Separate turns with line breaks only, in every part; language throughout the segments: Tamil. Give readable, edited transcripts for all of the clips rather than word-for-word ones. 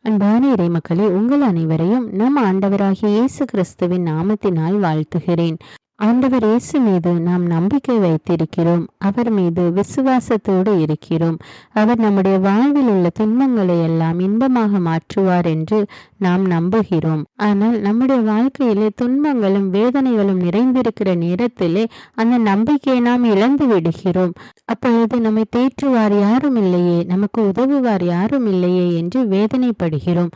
அன்பான இறைமக்களே, உங்கள் அனைவரையும் நம் ஆண்டவராகிய இயேசு கிறிஸ்துவின் நாமத்தினால் வாழ்த்துகிறேன். ஆண்டவர் இயேசு மீது நாம் நம்பிக்கை வைத்திருக்கிறோம். அவர் மீது விசுவாசத்தோடு இருக்கிறோம். அவர் நம்முடைய வாழ்வில் உள்ள துன்பங்களை எல்லாம் இன்பமாக மாற்றுவார் என்று நாம் நம்புகிறோம். ஆனால் நம்முடைய வாழ்க்கையிலே துன்பங்களும் வேதனைகளும் நிறைந்திருக்கிற நேரத்திலே அந்த நம்பிக்கையை நாம் இழந்து விடுகிறோம். அப்பொழுது நம்மை தேற்றுவார் யாரும் இல்லையே, நமக்கு உதவுவார் யாரும் இல்லையே என்று வேதனைப்படுகிறோம்.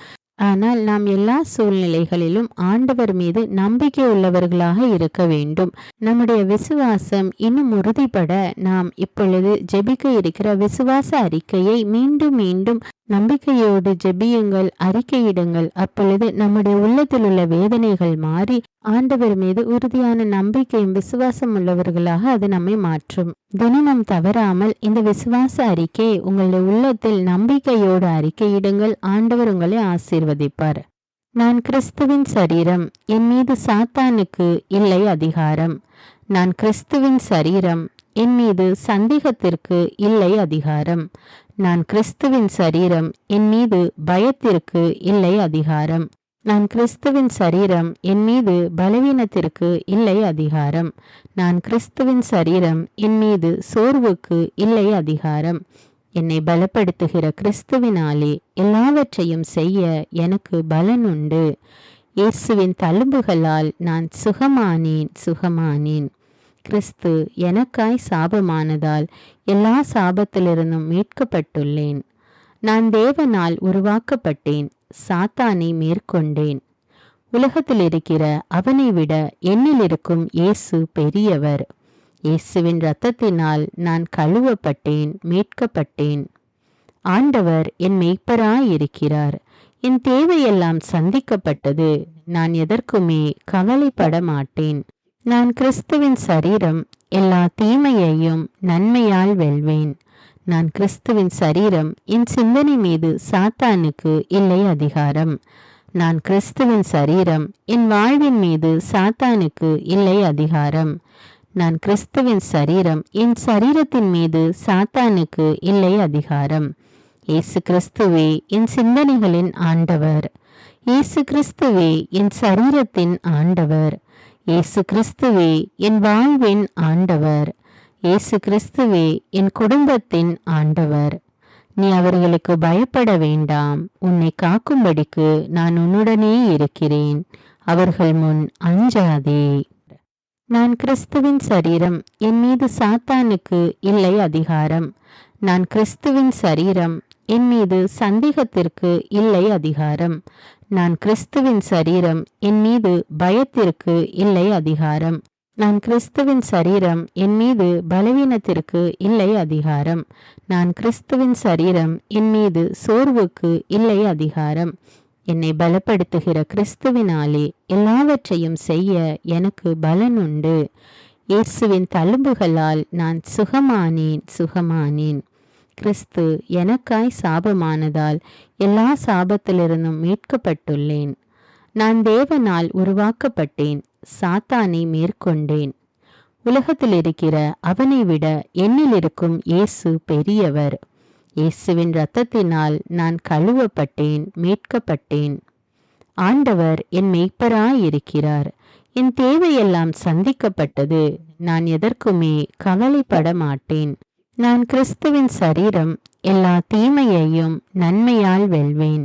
ஆனால் நாம் எல்லா சூழ்நிலைகளிலும் ஆண்டவர் மீது நம்பிக்கை உள்ளவர்களாக இருக்க வேண்டும். நம்முடைய விசுவாசம் இன்னும் உறுதிப்பட நாம் இப்பொழுது ஜெபிக்க இருக்கிற விசுவாச அறிக்கையை மீண்டும் மீண்டும் நம்பிக்கையோடு ஜெபியுங்கள், அறிக்கையிடுங்கள். அப்பொழுது நம்முடைய உள்ளத்தில் உள்ள வேதனைகள் மாறி ஆண்டவர் மீது உறுதியான நம்பிக்கையும் விசுவாசம் உள்ளவர்களாக அது நம்மை மாற்றும். தினமும் தவறாமல் இந்த விசுவாச அறிக்கையை உங்களுடைய உள்ளத்தில் நம்பிக்கையோடு அறிக்கையிடுங்கள். ஆண்டவர் உங்களை ஆசீர்வதிப்பார். நான் கிறிஸ்துவின் சரீரம், என் மீது சாத்தானுக்கு இல்லை அதிகாரம். நான் கிறிஸ்துவின் சரீரம், என் மீது சந்தேகத்திற்கு இல்லை அதிகாரம். நான் கிறிஸ்துவின் சரீரம், என் மீது பயத்திற்கு இல்லை அதிகாரம். நான் கிறிஸ்துவின் சரீரம், என் மீது பலவீனத்திற்கு இல்லை அதிகாரம். நான் கிறிஸ்துவின் சரீரம், என் மீது சோர்வுக்கு இல்லை அதிகாரம். என்னை பலப்படுத்துகிற கிறிஸ்துவினாலே எல்லாவற்றையும் செய்ய எனக்கு பலன் உண்டு. இயேசுவின் தழும்புகளால் நான் சுகமானேன். கிறிஸ்து எனக்காய் சாபமானதால் எல்லா சாபத்திலிருந்தும் மீட்கப்பட்டுள்ளேன். நான் தேவனால் உருவாக்கப்பட்டேன், சாத்தானை மேற்கொண்டேன். உலகத்தில் இருக்கிற அவனை விட என்னில் இருக்கும் இயேசு பெரியவர். இயேசுவின் இரத்தத்தினால் நான் கழுவப்பட்டேன், மீட்கப்பட்டேன். ஆண்டவர் என் மேய்ப்பராயிருக்கிறார். என் தேவையெல்லாம் சந்திக்கப்பட்டது. நான் எதற்குமே கவலைப்பட மாட்டேன். நான் கிறிஸ்துவின் சரீரம், எல்லா தீமையையும் நன்மையால் வெல்வேன். நான் கிறிஸ்துவின் சரீரம், என் சிந்தனை மீது சாத்தானுக்கு இல்லை அதிகாரம். நான் கிறிஸ்துவின் சரீரம், என் வாழ்வின் மீது சாத்தானுக்கு இல்லை அதிகாரம். நான் கிறிஸ்துவின் சரீரம், என் சரீரத்தின் மீது சாத்தானுக்கு இல்லை அதிகாரம். இயேசு கிறிஸ்துவே என் சிந்தனைகளின் ஆண்டவர். இயேசு கிறிஸ்துவே என் சரீரத்தின் ஆண்டவர். இயேசு கிறிஸ்துவே என் வாழ்வின் ஆண்டவர். இயேசு கிறிஸ்துவே என் குடும்பத்தின் ஆண்டவர். நீ அவர்களுக்கு பயப்பட வேண்டாம். உன்னை காக்கும்படிக்கு நான் உன்னுடனே இருக்கிறேன். அவர்கள் முன் அஞ்சாதே. நான் கிறிஸ்துவின் சரீரம், என் மீது சாத்தானுக்கு இல்லை அதிகாரம். நான் கிறிஸ்துவின் சரீரம், என் மீது சந்தேகத்திற்கு இல்லை அதிகாரம். நான் கிறிஸ்துவின் சரீரம், என் மீது பயத்திற்கு இல்லை அதிகாரம். நான் கிறிஸ்துவின் சரீரம், என் மீது பலவீனத்திற்கு இல்லை அதிகாரம். நான் கிறிஸ்துவின் சரீரம், என் மீது சோர்வுக்கு இல்லை அதிகாரம். என்னை பலப்படுத்துகிற கிறிஸ்துவினாலே எல்லாவற்றையும் செய்ய எனக்கு பலன் உண்டு. இயேசுவின் தழும்புகளால் நான் சுகமானேன். கிறிஸ்து எனக்காய் சாபமானதால் எல்லா சாபத்திலிருந்தும் மீட்கப்பட்டுள்ளேன். நான் தேவனால் உருவாக்கப்பட்டேன், சாத்தானை மேற்கொண்டேன். உலகத்தில் இருக்கிற அவனை விட என்னில் இருக்கும் இயேசு பெரியவர். இயேசுவின் இரத்தத்தினால் நான் கழுவப்பட்டேன், மீட்கப்பட்டேன். ஆண்டவர் என் மேய்ப்பராயிருக்கிறார். என் தேவையெல்லாம் சந்திக்கப்பட்டது. நான் எதற்குமே கவலைப்பட மாட்டேன். நான் கிறிஸ்துவின் சரீரம், எல்லா தீமையையும் நன்மையால் வெல்வேன்.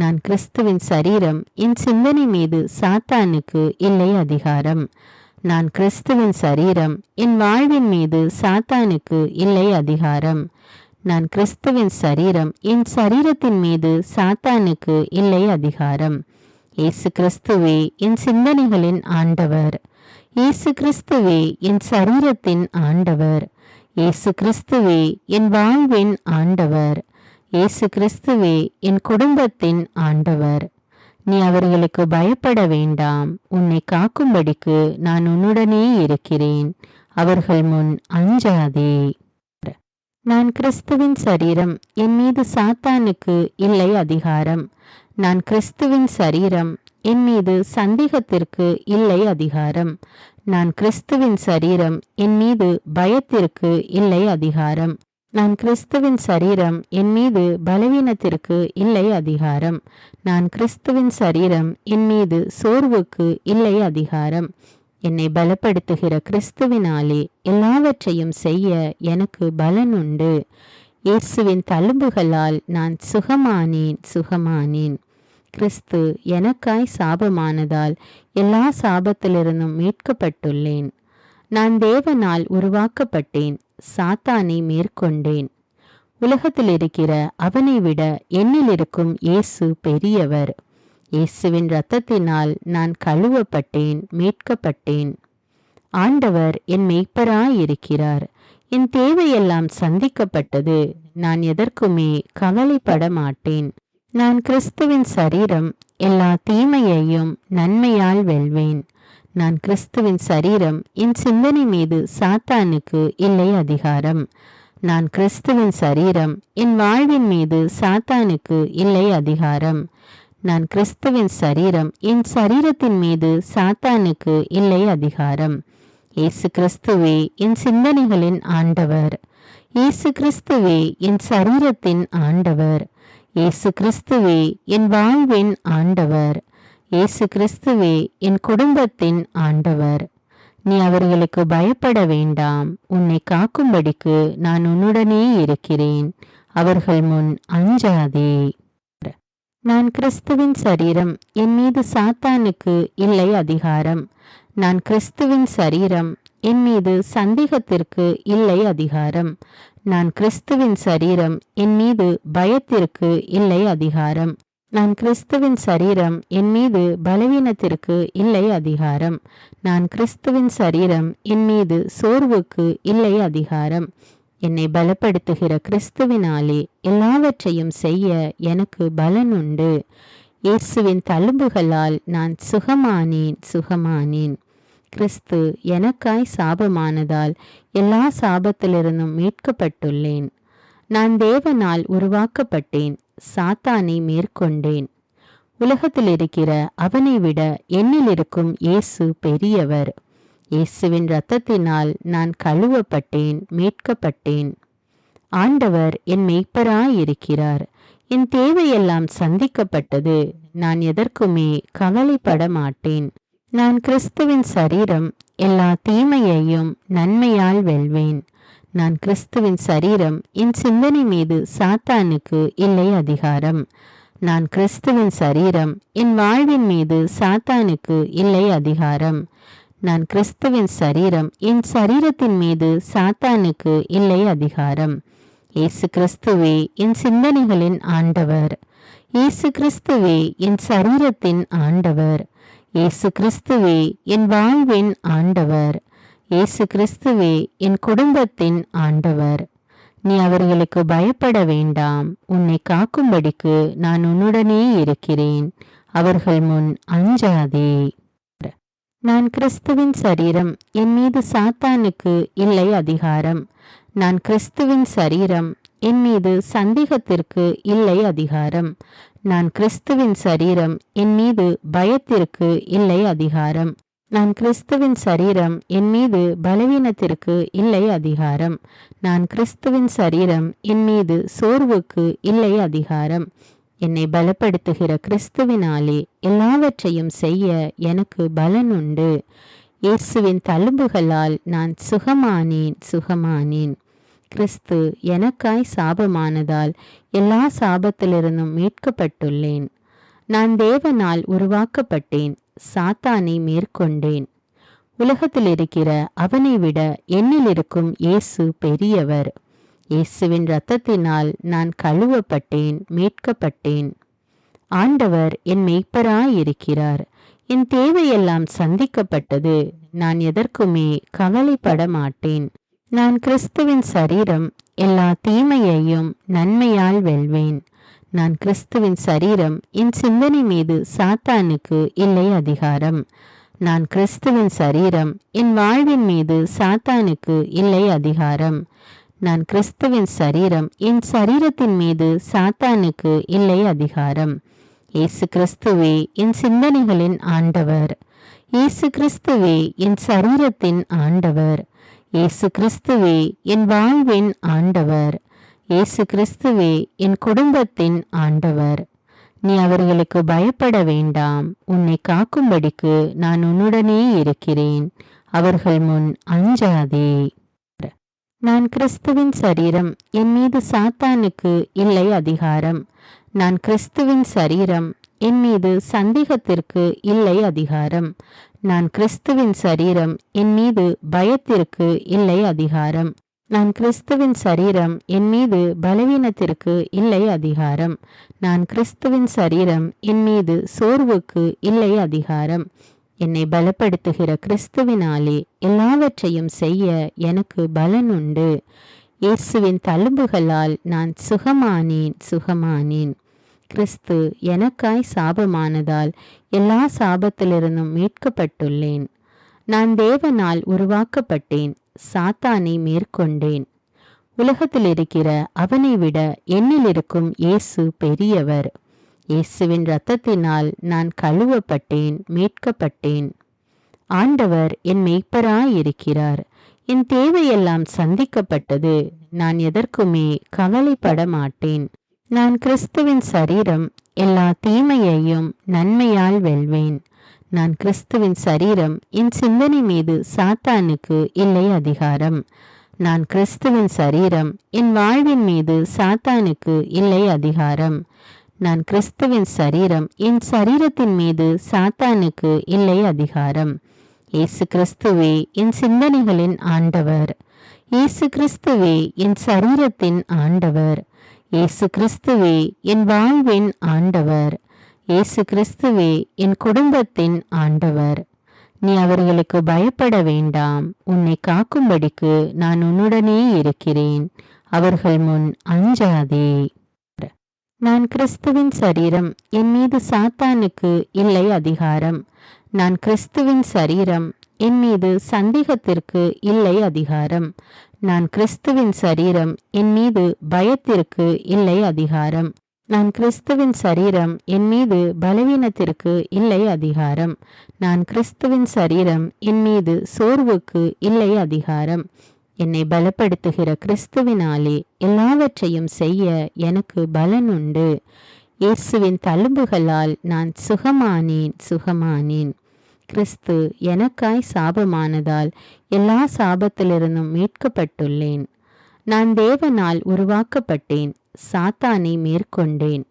நான் கிறிஸ்துவின் சரீரம், என் சிந்தனை மீது சாத்தானுக்கு இல்லை அதிகாரம். நான் கிறிஸ்துவின் சரீரம், என் வாழ்வின் மீது சாத்தானுக்கு இல்லை அதிகாரம். நான் கிறிஸ்துவின் சரீரம், என் சரீரத்தின் மீது சாத்தானுக்கு இல்லை அதிகாரம். இயேசு கிறிஸ்துவே என் சிந்தனைகளின் ஆண்டவர். இயேசு கிறிஸ்துவே என் சரீரத்தின் ஆண்டவர். இயேசு கிறிஸ்துவே என் வாழ்வின் ஆண்டவர். இயேசு கிறிஸ்துவே என் குடும்பத்தின் ஆண்டவர். நீ அவர்களுக்கு பயப்பட வேண்டாம். உன்னை காக்கும்படிக்கு நான் உன்னுடனே இருக்கிறேன். அவர்கள் முன் அஞ்சாதே. நான் கிறிஸ்துவின் சரீரம், என் மீது சாத்தானுக்கு இல்லை அதிகாரம். நான் கிறிஸ்துவின் சரீரம், என் மீது சந்தேகத்திற்கு இல்லை அதிகாரம். நான் கிறிஸ்துவின் சரீரம், என் மீது பயத்திற்கு இல்லை அதிகாரம். நான் கிறிஸ்துவின் சரீரம், என் மீது பலவீனத்திற்கு இல்லை அதிகாரம். நான் கிறிஸ்துவின் சரீரம், என் மீது சோர்வுக்கு இல்லை அதிகாரம். என்னை பலப்படுத்துகிற கிறிஸ்துவினாலே எல்லாவற்றையும் செய்ய எனக்கு பலன் உண்டு. இயேசுவின் தழும்புகளால் நான் சுகமானேன். கிறிஸ்து எனக்காய் சாபமானதால் எல்லா சாபத்திலிருந்தும் மீட்கப்பட்டுள்ளேன். நான் தேவனால் உருவாக்கப்பட்டேன், சாத்தானை மேற்கொண்டேன். உலகத்தில் இருக்கிற அவனை விட என்னில் இருக்கும் இயேசு பெரியவர். இயேசுவின் இரத்தத்தினால் நான் கழுவப்பட்டேன், மீட்கப்பட்டேன். ஆண்டவர் என் மெய்ப்பராயிருக்கிறார். என் தேவையெல்லாம் சந்திக்கப்பட்டது. நான் எதற்குமே கவலைப்பட மாட்டேன். நான் கிறிஸ்துவின் சரீரம், எல்லா தீமையையும் நன்மையால் வெல்வேன். நான் கிறிஸ்துவின் சரீரம், என் சிந்தனை மீது சாத்தானுக்கு இல்லை அதிகாரம். நான் கிறிஸ்துவின் சரீரம், என் வாழ்வின் மீது சாத்தானுக்கு இல்லை அதிகாரம். நான் கிறிஸ்துவின் சரீரம், என் சரீரத்தின் மீது சாத்தானுக்கு இல்லை அதிகாரம். இயேசு கிறிஸ்துவே என் சிந்தனைகளின் ஆண்டவர். இயேசு கிறிஸ்துவே என் சரீரத்தின் ஆண்டவர். இயேசு கிறிஸ்துவே என் வாழ்வின் ஆண்டவர். இயேசு கிறிஸ்துவே என் குடும்பத்தின் ஆண்டவர். நீ அவர்களுக்கு பயப்பட வேண்டாம். உன்னை காக்கும்படிக்கு நான் உன்னுடனே இருக்கிறேன். அவர்கள் முன் அஞ்சாதே. நான் கிறிஸ்துவின் சரீரம், என் மீது சாத்தானுக்கு இல்லை அதிகாரம். நான் கிறிஸ்துவின் சரீரம், என் மீது சந்தேகத்திற்கு இல்லை அதிகாரம். நான் கிறிஸ்துவின் சரீரம், என் மீது பயத்திற்கு இல்லை அதிகாரம். நான் கிறிஸ்துவின் சரீரம், என் மீது பலவீனத்திற்கு இல்லை அதிகாரம். நான் கிறிஸ்துவின் சரீரம், என் மீது சோர்வுக்கு இல்லை அதிகாரம். என்னை பலப்படுத்துகிற கிறிஸ்துவினாலே எல்லாவற்றையும் செய்ய எனக்கு பலன் உண்டு. இயேசுவின் தழும்புகளால் நான் சுகமானேன். கிறிஸ்து எனக்காய் சாபமானதால் எல்லா சாபத்திலிருந்தும் மீட்கப்பட்டுள்ளேன். நான் தேவனால் உருவாக்கப்பட்டேன், சாத்தானை மேற்கொண்டேன். உலகத்தில் இருக்கிற அவனை விட என்னில் இருக்கும் இயேசு பெரியவர். இயேசுவின் இரத்தத்தினால் நான் கழுவப்பட்டேன், மீட்கப்பட்டேன். ஆண்டவர் என் மெய்ப்பராயிருக்கிறார். என் தேவையெல்லாம் சந்திக்கப்பட்டது. நான் எதற்குமே கவலைப்பட மாட்டேன். நான் கிறிஸ்துவின் சரீரம், எல்லா தீமையையும் நன்மையால் வெல்வேன். நான் கிறிஸ்துவின் சரீரம், என் சிந்தனை மீது சாத்தானுக்கு இல்லை அதிகாரம். நான் கிறிஸ்துவின் சரீரம், என் வாழ்வின் மீது சாத்தானுக்கு இல்லை அதிகாரம். நான் கிறிஸ்துவின் சரீரம், என் சரீரத்தின் மீது சாத்தானுக்கு இல்லை அதிகாரம். இயேசு கிறிஸ்துவே என் சிந்தனைகளின் ஆண்டவர். இயேசு கிறிஸ்துவே என் சரீரத்தின் ஆண்டவர். இயேசு கிறிஸ்துவே என் வாழ்வின் ஆண்டவர். இயேசு கிறிஸ்துவே என் குடும்பத்தின் ஆண்டவர். நீ அவர்களுக்கு பயப்பட வேண்டாம். உன்னை காக்கும்படிக்கு நான் உன்னுடனே இருக்கிறேன். அவர்கள் முன் அஞ்சாதே. நான் கிறிஸ்துவின் சரீரம், என் மீது சாத்தானுக்கு இல்லை அதிகாரம். நான் கிறிஸ்துவின் சரீரம், என் மீது சந்தேகத்திற்கு இல்லை அதிகாரம். நான் கிறிஸ்துவின் சரீரம், என் மீது பயத்திற்கு இல்லை அதிகாரம். நான் கிறிஸ்துவின் சரீரம், என் மீது பலவீனத்திற்கு இல்லை அதிகாரம். நான் கிறிஸ்துவின் சரீரம், என் மீது சோர்வுக்கு இல்லை அதிகாரம். என்னை பலப்படுத்துகிற கிறிஸ்துவினாலே எல்லாவற்றையும் செய்ய எனக்கு பலன் உண்டு. இயேசுவின் தழும்புகளால் நான் சுகமானேன். கிறிஸ்து எனக்காய் சாபமானதால் எல்லா சாபத்திலிருந்தும் மீட்கப்பட்டுள்ளேன். நான் தேவனால் உருவாக்கப்பட்டேன், சாத்தானை மேற்கொண்டேன். உலகத்தில் இருக்கிற அவனை விட என்னில் இருக்கும் இயேசு பெரியவர். இயேசுவின் இரத்தத்தினால் நான் கழுவப்பட்டேன், மீட்கப்பட்டேன். ஆண்டவர் என் மெய்ப்பராயிருக்கிறார். என் தேவையெல்லாம் சந்திக்கப்பட்டது. நான் எதற்குமே கவலைப்பட மாட்டேன். நான் கிறிஸ்துவின் சரீரம், எல்லா தீமையையும் நன்மையால் வெல்வேன். நான் கிறிஸ்துவின் சரீரம், என் சிந்தனை மீது சாத்தானுக்கு இல்லை அதிகாரம். நான் கிறிஸ்துவின் சரீரம், என் வாழ்வின் மீது சாத்தானுக்கு இல்லை அதிகாரம். நான் கிறிஸ்துவின் சரீரம், என் சரீரத்தின் மீது சாத்தானுக்கு இல்லை அதிகாரம். இயேசு கிறிஸ்துவே என் சிந்தனைகளின் ஆண்டவர். இயேசு கிறிஸ்துவே என் சரீரத்தின் ஆண்டவர். இயேசு கிறிஸ்துவே என் வாழ்வின் ஆண்டவர். இயேசு கிறிஸ்துவே என் குடும்பத்தின் ஆண்டவர். நீ அவர்களுக்கு பயப்பட வேண்டாம். உன்னை காக்கும்படிக்கு நான் உன்னுடனே இருக்கிறேன். அவர்கள் முன் அஞ்சாதே. நான் கிறிஸ்துவின் சரீரம். என் மீது சாத்தானுக்கு இல்லை அதிகாரம். நான் கிறிஸ்துவின் சரீரம். என் மீது சந்தேகத்திற்கு இல்லை அதிகாரம். நான் கிறிஸ்துவின் சரீரம். என் மீது பயத்திற்கு இல்லை அதிகாரம். நான் கிறிஸ்துவின் சரீரம். என் மீது பலவீனத்திற்கு இல்லை அதிகாரம். நான் கிறிஸ்துவின் சரீரம். என் மீது சோர்வுக்கு இல்லை அதிகாரம். என்னை பலப்படுத்துகிற கிறிஸ்துவினாலே எல்லாவற்றையும் செய்ய எனக்கு பலன் உண்டு. இயேசுவின் தழும்புகளால் நான் சுகமானேன். கிறிஸ்து எனக்காய் சாபமானதால் எல்லா சாபத்திலிருந்தும் மீட்கப்பட்டுள்ளேன். நான் தேவனால் உருவாக்கப்பட்டேன். சாத்தானை மேற்கொண்டேன். உலகத்தில் இருக்கிற அவனை விட என்னில் இருக்கும் இயேசு பெரியவர். இயேசுவின் இரத்தத்தினால் நான் கழுவப்பட்டேன், மீட்கப்பட்டேன். ஆண்டவர் என் மெய்ப்பராயிருக்கிறார். என் தேவையெல்லாம் சந்திக்கப்பட்டது. நான் எதற்குமே கவலைப்பட மாட்டேன். நான் கிறிஸ்துவின் சரீரம். எல்லா தீமையையும் நன்மையால் வெல்வேன். நான் கிறிஸ்துவின் சரீரம். என் சிந்தனை மீது சாத்தானுக்கு இல்லை அதிகாரம். நான் கிறிஸ்துவின் சரீரம். என் வாழ்வின் மீது சாத்தானுக்கு இல்லை அதிகாரம். நான் கிறிஸ்துவின் சரீரம். என் சரீரத்தின் மீது சாத்தானுக்கு இல்லை அதிகாரம். இயேசு கிறிஸ்துவே என் சிந்தனைகளின் ஆண்டவர். இயேசு கிறிஸ்துவே என் சரீரத்தின் ஆண்டவர். இயேசு கிறிஸ்துவே என் வாழ்வின் ஆண்டவர். இயேசு கிறிஸ்துவே என் குடும்பத்தின் ஆண்டவர். நீ அவர்களுக்கு பயப்பட வேண்டாம். உன்னை காக்கும்படிக்கு நான் உன்னுடனே இருக்கிறேன். அவர்கள் முன் அஞ்சாதே. நான் கிறிஸ்துவின் சரீரம். என் மீது சாத்தானுக்கு இல்லை அதிகாரம். நான் கிறிஸ்துவின் சரீரம். என் மீது சந்தேகத்திற்கு இல்லை அதிகாரம். நான் கிறிஸ்துவின் சரீரம். என் மீது பயத்திற்கு இல்லை அதிகாரம். நான் கிறிஸ்துவின் சரீரம். என் மீது பலவீனத்திற்கு இல்லை அதிகாரம். நான் கிறிஸ்துவின் சரீரம். என் மீது சோர்வுக்கு இல்லை அதிகாரம். என்னை பலப்படுத்துகிற கிறிஸ்துவினாலே எல்லாவற்றையும் செய்ய எனக்கு பலன் உண்டு. இயேசுவின் தழும்புகளால் நான் சுகமானேன். கிறிஸ்து எனக்காய் சாபமானதால் எல்லா சாபத்திலிருந்தும் மீட்கப்பட்டுள்ளேன். நான் தேவனால் உருவாக்கப்பட்டேன். சாத்தானை மேற்கொண்டேன்.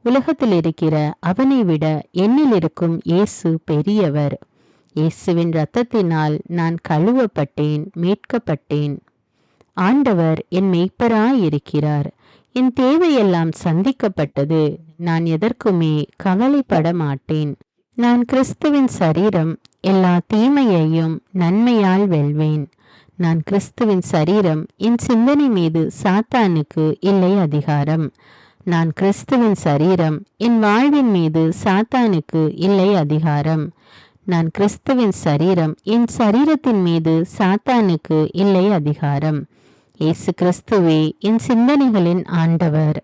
உலகத்தில் இருக்கிற அவனை விட என்னில் இருக்கும் இயேசு பெரியவர். இயேசுவின் இரத்தத்தினால் நான் கழுவப்பட்டேன், மீட்கப்பட்டேன். ஆண்டவர் என் மெய்ப்பராயிருக்கிறார். என் தேவையெல்லாம் சந்திக்கப்பட்டது. நான் எதற்குமே கவலைப்பட மாட்டேன். நான் கிறிஸ்துவின் சரீரம். எல்லா தீமையையும் நன்மையால் வெல்வேன். நான் கிறிஸ்துவின் சரீரம். என் சிந்தனை மீது சாத்தானுக்கு இல்லை அதிகாரம். நான் கிறிஸ்துவின் சரீரம். என் வாழ்வின் மீது சாத்தானுக்கு இல்லை அதிகாரம். நான் கிறிஸ்துவின் சரீரம். என் சரீரத்தின் மீது சாத்தானுக்கு இல்லை அதிகாரம். இயேசு கிறிஸ்துவே என் சிந்தனைகளின் ஆண்டவர்.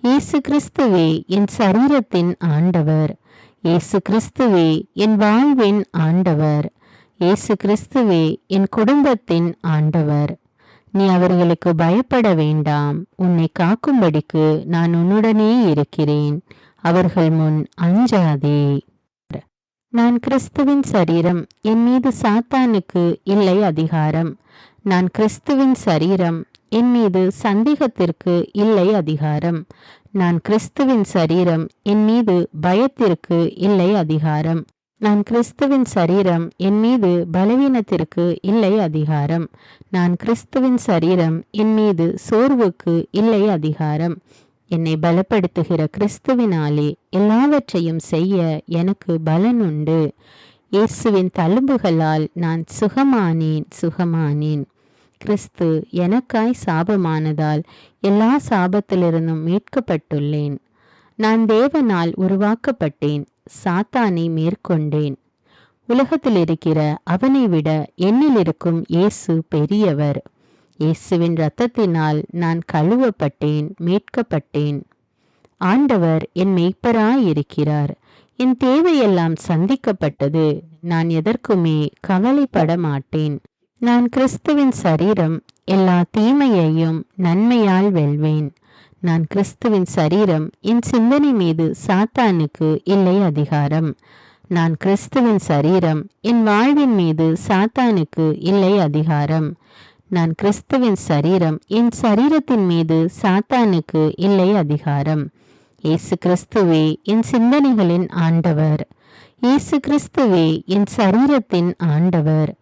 இயேசு கிறிஸ்துவே என் சரீரத்தின் ஆண்டவர். இயேசு கிறிஸ்துவே என் வாழ்வின் ஆண்டவர். இயேசு கிறிஸ்துவே என் குடும்பத்தின் ஆண்டவர். நீ அவர்களுக்கு பயப்பட வேண்டாம். உன்னை காக்கும்படிக்கு நான் உன்னுடனே இருக்கிறேன். அவர்கள் முன் அஞ்சாதே. நான் கிறிஸ்துவின் சரீரம். என் மீது சாத்தானுக்கு இல்லை அதிகாரம். நான் கிறிஸ்துவின் சரீரம். என் மீது சந்தேகத்திற்கு இல்லை அதிகாரம். நான் கிறிஸ்துவின் சரீரம். என் மீது பயத்திற்கு இல்லை அதிகாரம். நான் கிறிஸ்துவின் சரீரம். என் மீது பலவீனத்திற்கு இல்லை அதிகாரம். நான் கிறிஸ்துவின் சரீரம். என் மீது சோர்வுக்கு இல்லை அதிகாரம். என்னை பலப்படுத்துகிற கிறிஸ்துவினாலே எல்லாவற்றையும் செய்ய எனக்கு பலன் உண்டு. இயேசுவின் தழும்புகளால் நான் சுகமானேன். கிறிஸ்து எனக்காய் சாபமானதால் எல்லா சாபத்திலிருந்தும் மீட்கப்பட்டுள்ளேன். நான் தேவனால் உருவாக்கப்பட்டேன். சாத்தானை மேற்கொண்டேன். உலகத்தில் இருக்கிற அவனை விட என்னில் இருக்கும் இயேசு பெரியவர். இயேசுவின் இரத்தத்தினால் நான் கழுவப்பட்டேன், மீட்கப்பட்டேன். ஆண்டவர் என் மெய்ப்பராயிருக்கிறார். என் தேவையெல்லாம் சந்திக்கப்பட்டது. நான் எதற்குமே கவலைப்பட மாட்டேன். நான் கிறிஸ்துவின் சரீரம். எல்லா தீமையையும் நன்மையால் வெல்வேன். நான் கிறிஸ்துவின் சரீரம். என் சிந்தனை மீது சாத்தானுக்கு இல்லை அதிகாரம். நான் கிறிஸ்துவின் சரீரம். என் வாழ்வின் மீது சாத்தானுக்கு இல்லை அதிகாரம். நான் கிறிஸ்துவின் சரீரம். என் சரீரத்தின் மீது சாத்தானுக்கு இல்லை அதிகாரம். இயேசு கிறிஸ்துவே என் சிந்தனைகளின் ஆண்டவர். இயேசு கிறிஸ்துவே என் சரீரத்தின் ஆண்டவர்.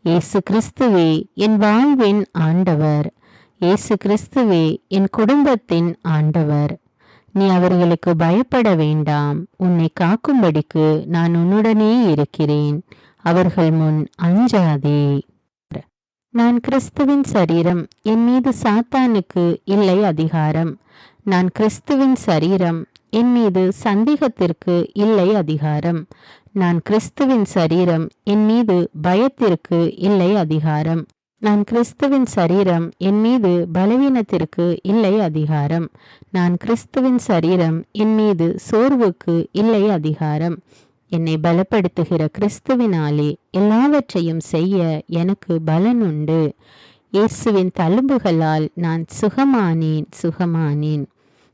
இயேசு கிறிஸ்துவே என் வாழ்வின் ஆண்டவர். இயேசு கிறிஸ்துவே என் குடும்பத்தின் ஆண்டவர். நீ அவர்களுக்கு பயப்பட வேண்டாம். உன்னை காக்கும்படிக்கு நான் உன்னுடனே இருக்கிறேன். அவர்கள் முன் அஞ்சாதே. நான் கிறிஸ்துவின் சரீரம். என் மீது சாத்தானுக்கு இல்லை அதிகாரம். நான் கிறிஸ்துவின் சரீரம். என் மீது சந்தேகத்திற்கு இல்லை அதிகாரம். நான் கிறிஸ்துவின் சரீரம். என் மீது பயத்திற்கு இல்லை அதிகாரம். நான் கிறிஸ்துவின் சரீரம். என் மீது பலவீனத்திற்கு இல்லை அதிகாரம். நான் கிறிஸ்துவின் சரீரம். என் மீது சோர்வுக்கு இல்லை அதிகாரம். என்னை பலப்படுத்துகிற கிறிஸ்துவினாலே எல்லாவற்றையும் செய்ய எனக்கு பலன் உண்டு. இயேசுவின் தழும்புகளால் நான் சுகமானேன்.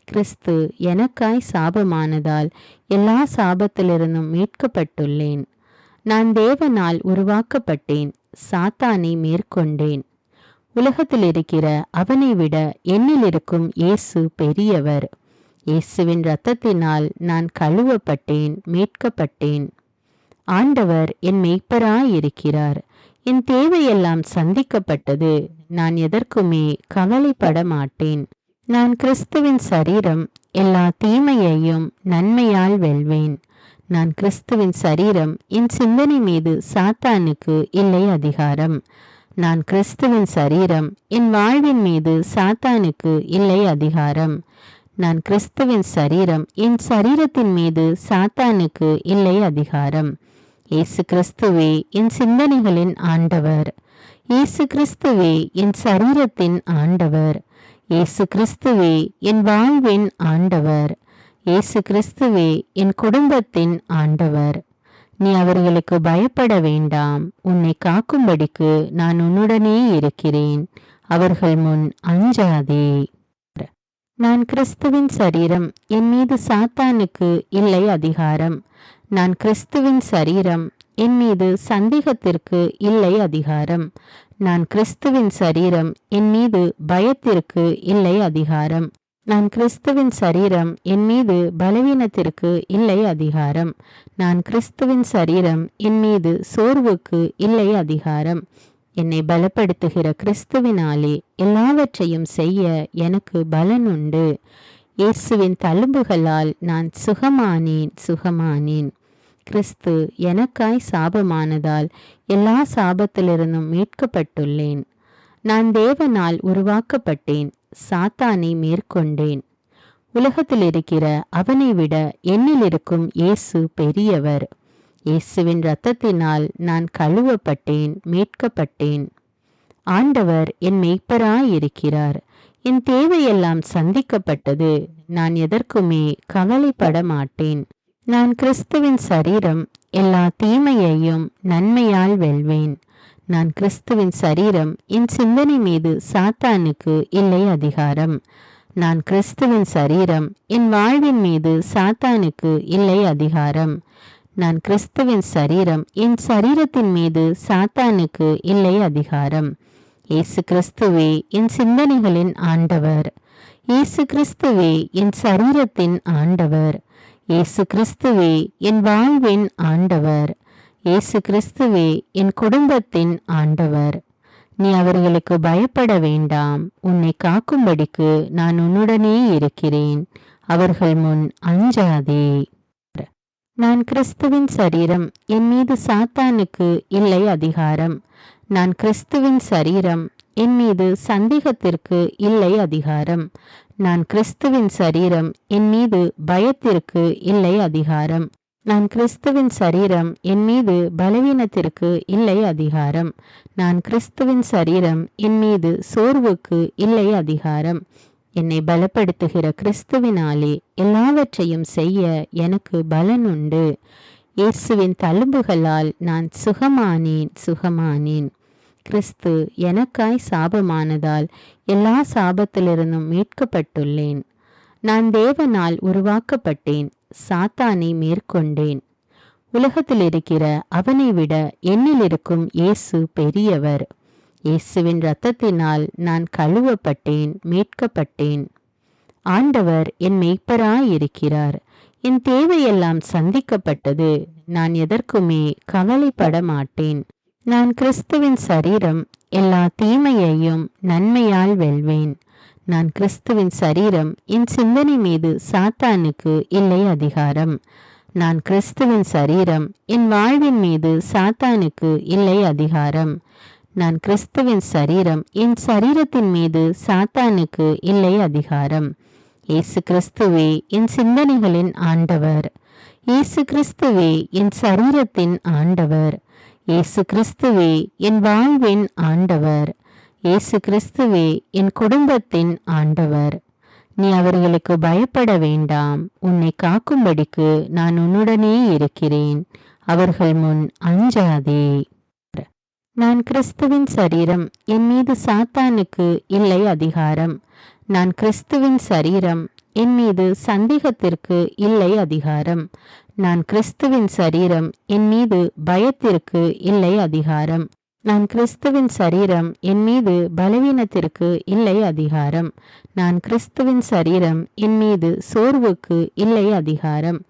கிறிஸ்து எனக்காய் சாபமானதால் எல்லா சாபத்திலிருந்தும் மீட்கப்பட்டுள்ளேன். நான் தேவனால் உருவாக்கப்பட்டேன். சாத்தானை மேற்கொண்டேன். உலகத்தில் இருக்கிற அவனை விட என்னில் இருக்கும் இயேசு பெரியவர். இயேசுவின் இரத்தத்தினால் நான் கழுவப்பட்டேன், மீட்கப்பட்டேன். ஆண்டவர் என் மெய்ப்பராயிருக்கிறார். என் தேவையெல்லாம் சந்திக்கப்பட்டது. நான் எதற்குமே கவலைப்பட மாட்டேன். நான் கிறிஸ்துவின் சரீரம். எல்லா தீமையையும் நன்மையால் வெல்வேன். நான் கிறிஸ்துவின் சரீரம். என் சிந்தனை மீது சாத்தானுக்கு இல்லை அதிகாரம். நான் கிறிஸ்துவின் சரீரம். என் வாழ்வின் மீது சாத்தானுக்கு இல்லை அதிகாரம். நான் கிறிஸ்துவின் சரீரம். என் சரீரத்தின் மீது சாத்தானுக்கு இல்லை அதிகாரம். இயேசு கிறிஸ்துவே என் சிந்தனைகளின் ஆண்டவர். இயேசு கிறிஸ்துவே என் சரீரத்தின் ஆண்டவர். இயேசு கிறிஸ்துவே என் வாழ்வின் ஆண்டவர். இயேசு கிறிஸ்துவே என் குடும்பத்தின் ஆண்டவர். நீ அவர்களுக்கு பயப்பட வேண்டாம். உன்னை காக்கும்படிக்கு நான் உன்னுடனே இருக்கிறேன். அவர்கள் முன் அஞ்சாதே. நான் கிறிஸ்துவின் சரீரம். என் மீது சாத்தானுக்கு இல்லை அதிகாரம். நான் கிறிஸ்துவின் சரீரம். என் மீது சந்தேகத்திற்கு இல்லை அதிகாரம். நான் கிறிஸ்துவின் சரீரம். என் மீது பயத்திற்கு இல்லை அதிகாரம். நான் கிறிஸ்துவின் சரீரம். என் மீது பலவீனத்திற்கு இல்லை அதிகாரம். நான் கிறிஸ்துவின் சரீரம். என் மீது சோர்வுக்கு இல்லை அதிகாரம். என்னை பலப்படுத்துகிற கிறிஸ்துவினாலே எல்லாவற்றையும் செய்ய எனக்கு பலன் உண்டு. இயேசுவின் தழும்புகளால் நான் சுகமானேன். கிறிஸ்து எனக்காய் சாபமானதால் எல்லா சாபத்திலிருந்தும் மீட்கப்பட்டுள்ளேன். நான் தேவனால் உருவாக்கப்பட்டேன். சாத்தானை மேற்கொண்டேன். உலகத்தில் இருக்கிற அவனை விட என்னில் இருக்கும் இயேசு பெரியவர். இயேசுவின் இரத்தத்தினால் நான் கழுவப்பட்டேன், மீட்கப்பட்டேன். ஆண்டவர் என் மெய்ப்பராயிருக்கிறார். என் தேவையெல்லாம் சந்திக்கப்பட்டது. நான் எதற்குமே கவலைப்பட மாட்டேன். நான் கிறிஸ்துவின் சரீரம். எல்லா தீமையையும் நன்மையால் வெல்வேன். நான் கிறிஸ்துவின் சரீரம். என் சிந்தனை மீது சாத்தானுக்கு இல்லை அதிகாரம். நான் கிறிஸ்துவின் சரீரம். என் வாழ்வின் மீது சாத்தானுக்கு இல்லை அதிகாரம். நான் கிறிஸ்துவின் சரீரம். என் சரீரத்தின் மீது சாத்தானுக்கு இல்லை அதிகாரம். இயேசு கிறிஸ்துவே என் சிந்தனைகளின் ஆண்டவர். இயேசு கிறிஸ்துவே என் சரீரத்தின் ஆண்டவர். இயேசு கிறிஸ்துவே என் வாழ்வின் ஆண்டவர். இயேசு கிறிஸ்துவே என் குடும்பத்தின் ஆண்டவர். நீ அவர்களுக்கு பயப்பட வேண்டாம். உன்னை காக்கும்படிக்கு நான் உன்னுடனே இருக்கிறேன். அவர்கள் முன் அஞ்சாதே. நான் கிறிஸ்துவின் சரீரம். என் மீது சாத்தானுக்கு இல்லை அதிகாரம். நான் கிறிஸ்துவின் சரீரம். என் மீது சந்தேகத்திற்கு இல்லை அதிகாரம். நான் கிறிஸ்துவின் சரீரம். என் மீது பயத்திற்கு இல்லை அதிகாரம். நான் கிறிஸ்துவின் சரீரம். என் மீது பலவீனத்திற்கு இல்லை அதிகாரம். நான் கிறிஸ்துவின் சரீரம். என் மீது சோர்வுக்கு இல்லை அதிகாரம். என்னை பலப்படுத்துகிற கிறிஸ்துவினாலே எல்லாவற்றையும் செய்ய எனக்கு பலன் உண்டு. இயேசுவின் தழும்புகளால் நான் சுகமானேன். கிறிஸ்து எனக்காய் சாபமானதால் எல்லா சாபத்திலிருந்தும் மீட்கப்பட்டுள்ளேன். நான் தேவனால் உருவாக்கப்பட்டேன், சாத்தானை மேற்கொண்டேன். உலகத்தில் இருக்கிற அவனை விட என்னில் இருக்கும் இயேசு பெரியவர். இயேசுவின் இரத்தத்தினால் நான் கழுவப்பட்டேன், மீட்கப்பட்டேன். ஆண்டவர் என் மெய்ப்பராயிருக்கிறார். என் தேவையெல்லாம் சந்திக்கப்பட்டது. நான் எதற்குமே கவலைப்பட மாட்டேன். நான் கிறிஸ்துவின் சரீரம், எல்லா தீமையையும் நன்மையால் வெல்வேன். நான் கிறிஸ்துவின் சரீரம், என் சிந்தனை மீது சாத்தானுக்கு இல்லை அதிகாரம். நான் கிறிஸ்துவின் சரீரம், என் வாழ்வின் மீது சாத்தானுக்கு இல்லை அதிகாரம். நான் கிறிஸ்துவின் சரீரம், என் சரீரத்தின் மீது சாத்தானுக்கு இல்லை அதிகாரம். இயேசு கிறிஸ்துவே என் சிந்தனைகளின் ஆண்டவர். இயேசு கிறிஸ்துவே என் சரீரத்தின் ஆண்டவர். இயேசு கிறிஸ்துவே என் வாழ்வின் ஆண்டவர். இயேசு கிறிஸ்துவே என் குடும்பத்தின் ஆண்டவர். நீ அவர்களுக்கு பயப்பட வேண்டாம். உன்னை காக்கும்படிக்கு நான் உன்னுடனே இருக்கிறேன். அவர்கள் முன் அஞ்சாதே. நான் கிறிஸ்துவின் சரீரம், என் மீது சாத்தானுக்கு இல்லை அதிகாரம். நான் கிறிஸ்துவின் சரீரம், என் மீது சந்தேகத்திற்கு இல்லை அதிகாரம். நான் கிறிஸ்துவின் சரீரம், என் மீது பயத்திற்கு இல்லை அதிகாரம். நான் கிறிஸ்துவின் சரீரம், என் மீது பலவீனத்திற்கு இல்லை அதிகாரம். நான் கிறிஸ்துவின் சரீரம், என் மீது சோர்வுக்கு இல்லை அதிகாரம்.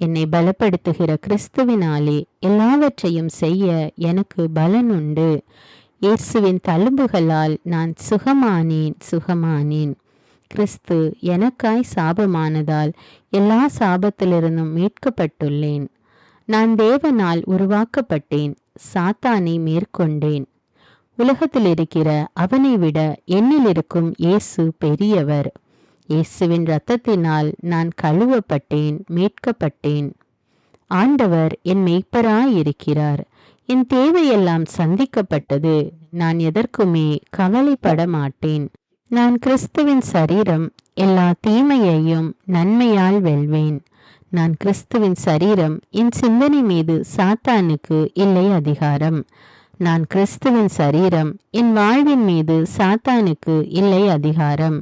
என்னை பலப்படுத்துகிற கிறிஸ்துவினாலே எல்லாவற்றையும் செய்ய எனக்கு பலன் உண்டு. இயேசுவின் தழும்புகளால் நான் சுகமானேன். கிறிஸ்து எனக்காய் சாபமானதால் எல்லா சாபத்திலிருந்தும் மீட்கப்பட்டுள்ளேன். நான் தேவனால் உருவாக்கப்பட்டேன், சாத்தானை மேற்கொண்டேன். உலகத்தில் இருக்கிற அவனை விட என்னில் இருக்கும் இயேசு பெரியவர். இயேசுவின் இரத்தத்தினால் நான் கழுவப்பட்டேன், மீட்கப்பட்டேன். ஆண்டவர் என் மெய்ப்பராயிருக்கிறார். என் தேவையெல்லாம் சந்திக்கப்பட்டது. நான் எதற்குமே கவலைப்பட மாட்டேன். நான் கிறிஸ்துவின் சரீரம், எல்லா தீமையையும் நன்மையால் வெல்வேன். நான் கிறிஸ்துவின் சரீரம், என் சிந்தனை மீது சாத்தானுக்கு இல்லை அதிகாரம். நான் கிறிஸ்துவின் சரீரம், என் வாழ்வின் மீது சாத்தானுக்கு இல்லை அதிகாரம்.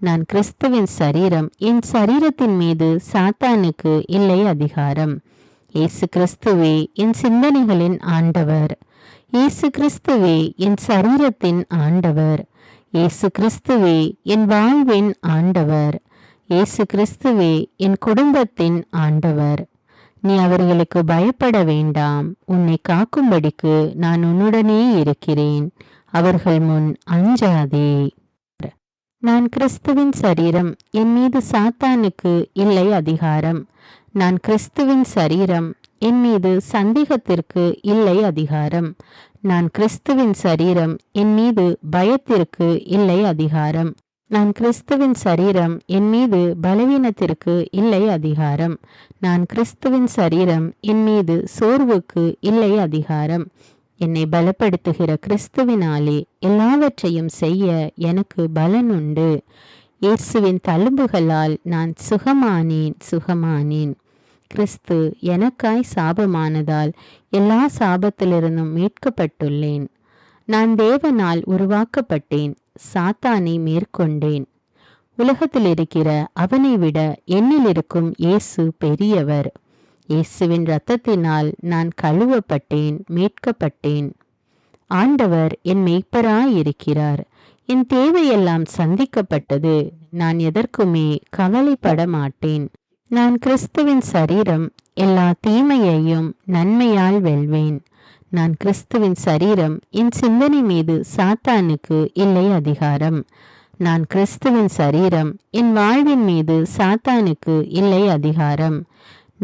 நான் கிறிஸ்துவின் சரீரம், என் சரீரத்தின் மீது சாத்தானுக்கு இல்லை அதிகாரம். இயேசு கிறிஸ்துவே என் சிந்தனைகளின் ஆண்டவர். இயேசு கிறிஸ்துவே என் சரீரத்தின் ஆண்டவர். இயேசு கிறிஸ்துவே என் வாழ்வின் ஆண்டவர். இயேசு கிறிஸ்துவே என் குடும்பத்தின் ஆண்டவர். நீ அவர்களுக்கு பயப்பட வேண்டாம். உன்னை காக்கும்படிக்கு நான் உன்னுடனே இருக்கிறேன். அவர்கள் முன் அஞ்சாதே. நான் கிறிஸ்துவின் சரீரம், என் மீது சாத்தானுக்கு இல்லை அதிகாரம். நான் கிறிஸ்துவின் சரீரம், என் மீது சந்தேகத்திற்கு இல்லை அதிகாரம். நான் கிறிஸ்துவின் சரீரம், என் மீது பயத்திற்கு இல்லை அதிகாரம். நான் கிறிஸ்துவின் சரீரம், என் மீது பலவீனத்திற்கு இல்லை அதிகாரம். நான் கிறிஸ்துவின் சரீரம், என் மீது சோர்வுக்கு இல்லை அதிகாரம். என்னை பலப்படுத்துகிற கிறிஸ்துவினாலே எல்லாவற்றையும் செய்ய எனக்கு பலன் உண்டு. இயேசுவின் தழும்புகளால் நான் சுகமானேன். கிறிஸ்து எனக்காய் சாபமானதால் எல்லா சாபத்திலிருந்தும் மீட்கப்பட்டுள்ளேன். நான் தேவனால் உருவாக்கப்பட்டேன், சாத்தானை மேற்கொண்டேன். உலகத்தில் இருக்கிற அவனை விட என்னில் இருக்கும் இயேசு பெரியவர். இயேசுவின் இரத்தத்தினால் நான் கழுவப்பட்டேன், மீட்கப்பட்டேன். ஆண்டவர் என் மெய்ப்பராயிருக்கிறார். என் தேவையெல்லாம் சந்திக்கப்பட்டது. நான் எதற்குமே கவலைப்பட மாட்டேன். நான் கிறிஸ்துவின் சரீரம், எல்லா தீமையையும் நன்மையால் வெல்வேன். நான் கிறிஸ்துவின் சரீரம், என் சிந்தனை மீது சாத்தானுக்கு இல்லை அதிகாரம். நான் கிறிஸ்துவின் சரீரம், என் வாழ்வின் மீது சாத்தானுக்கு இல்லை அதிகாரம்.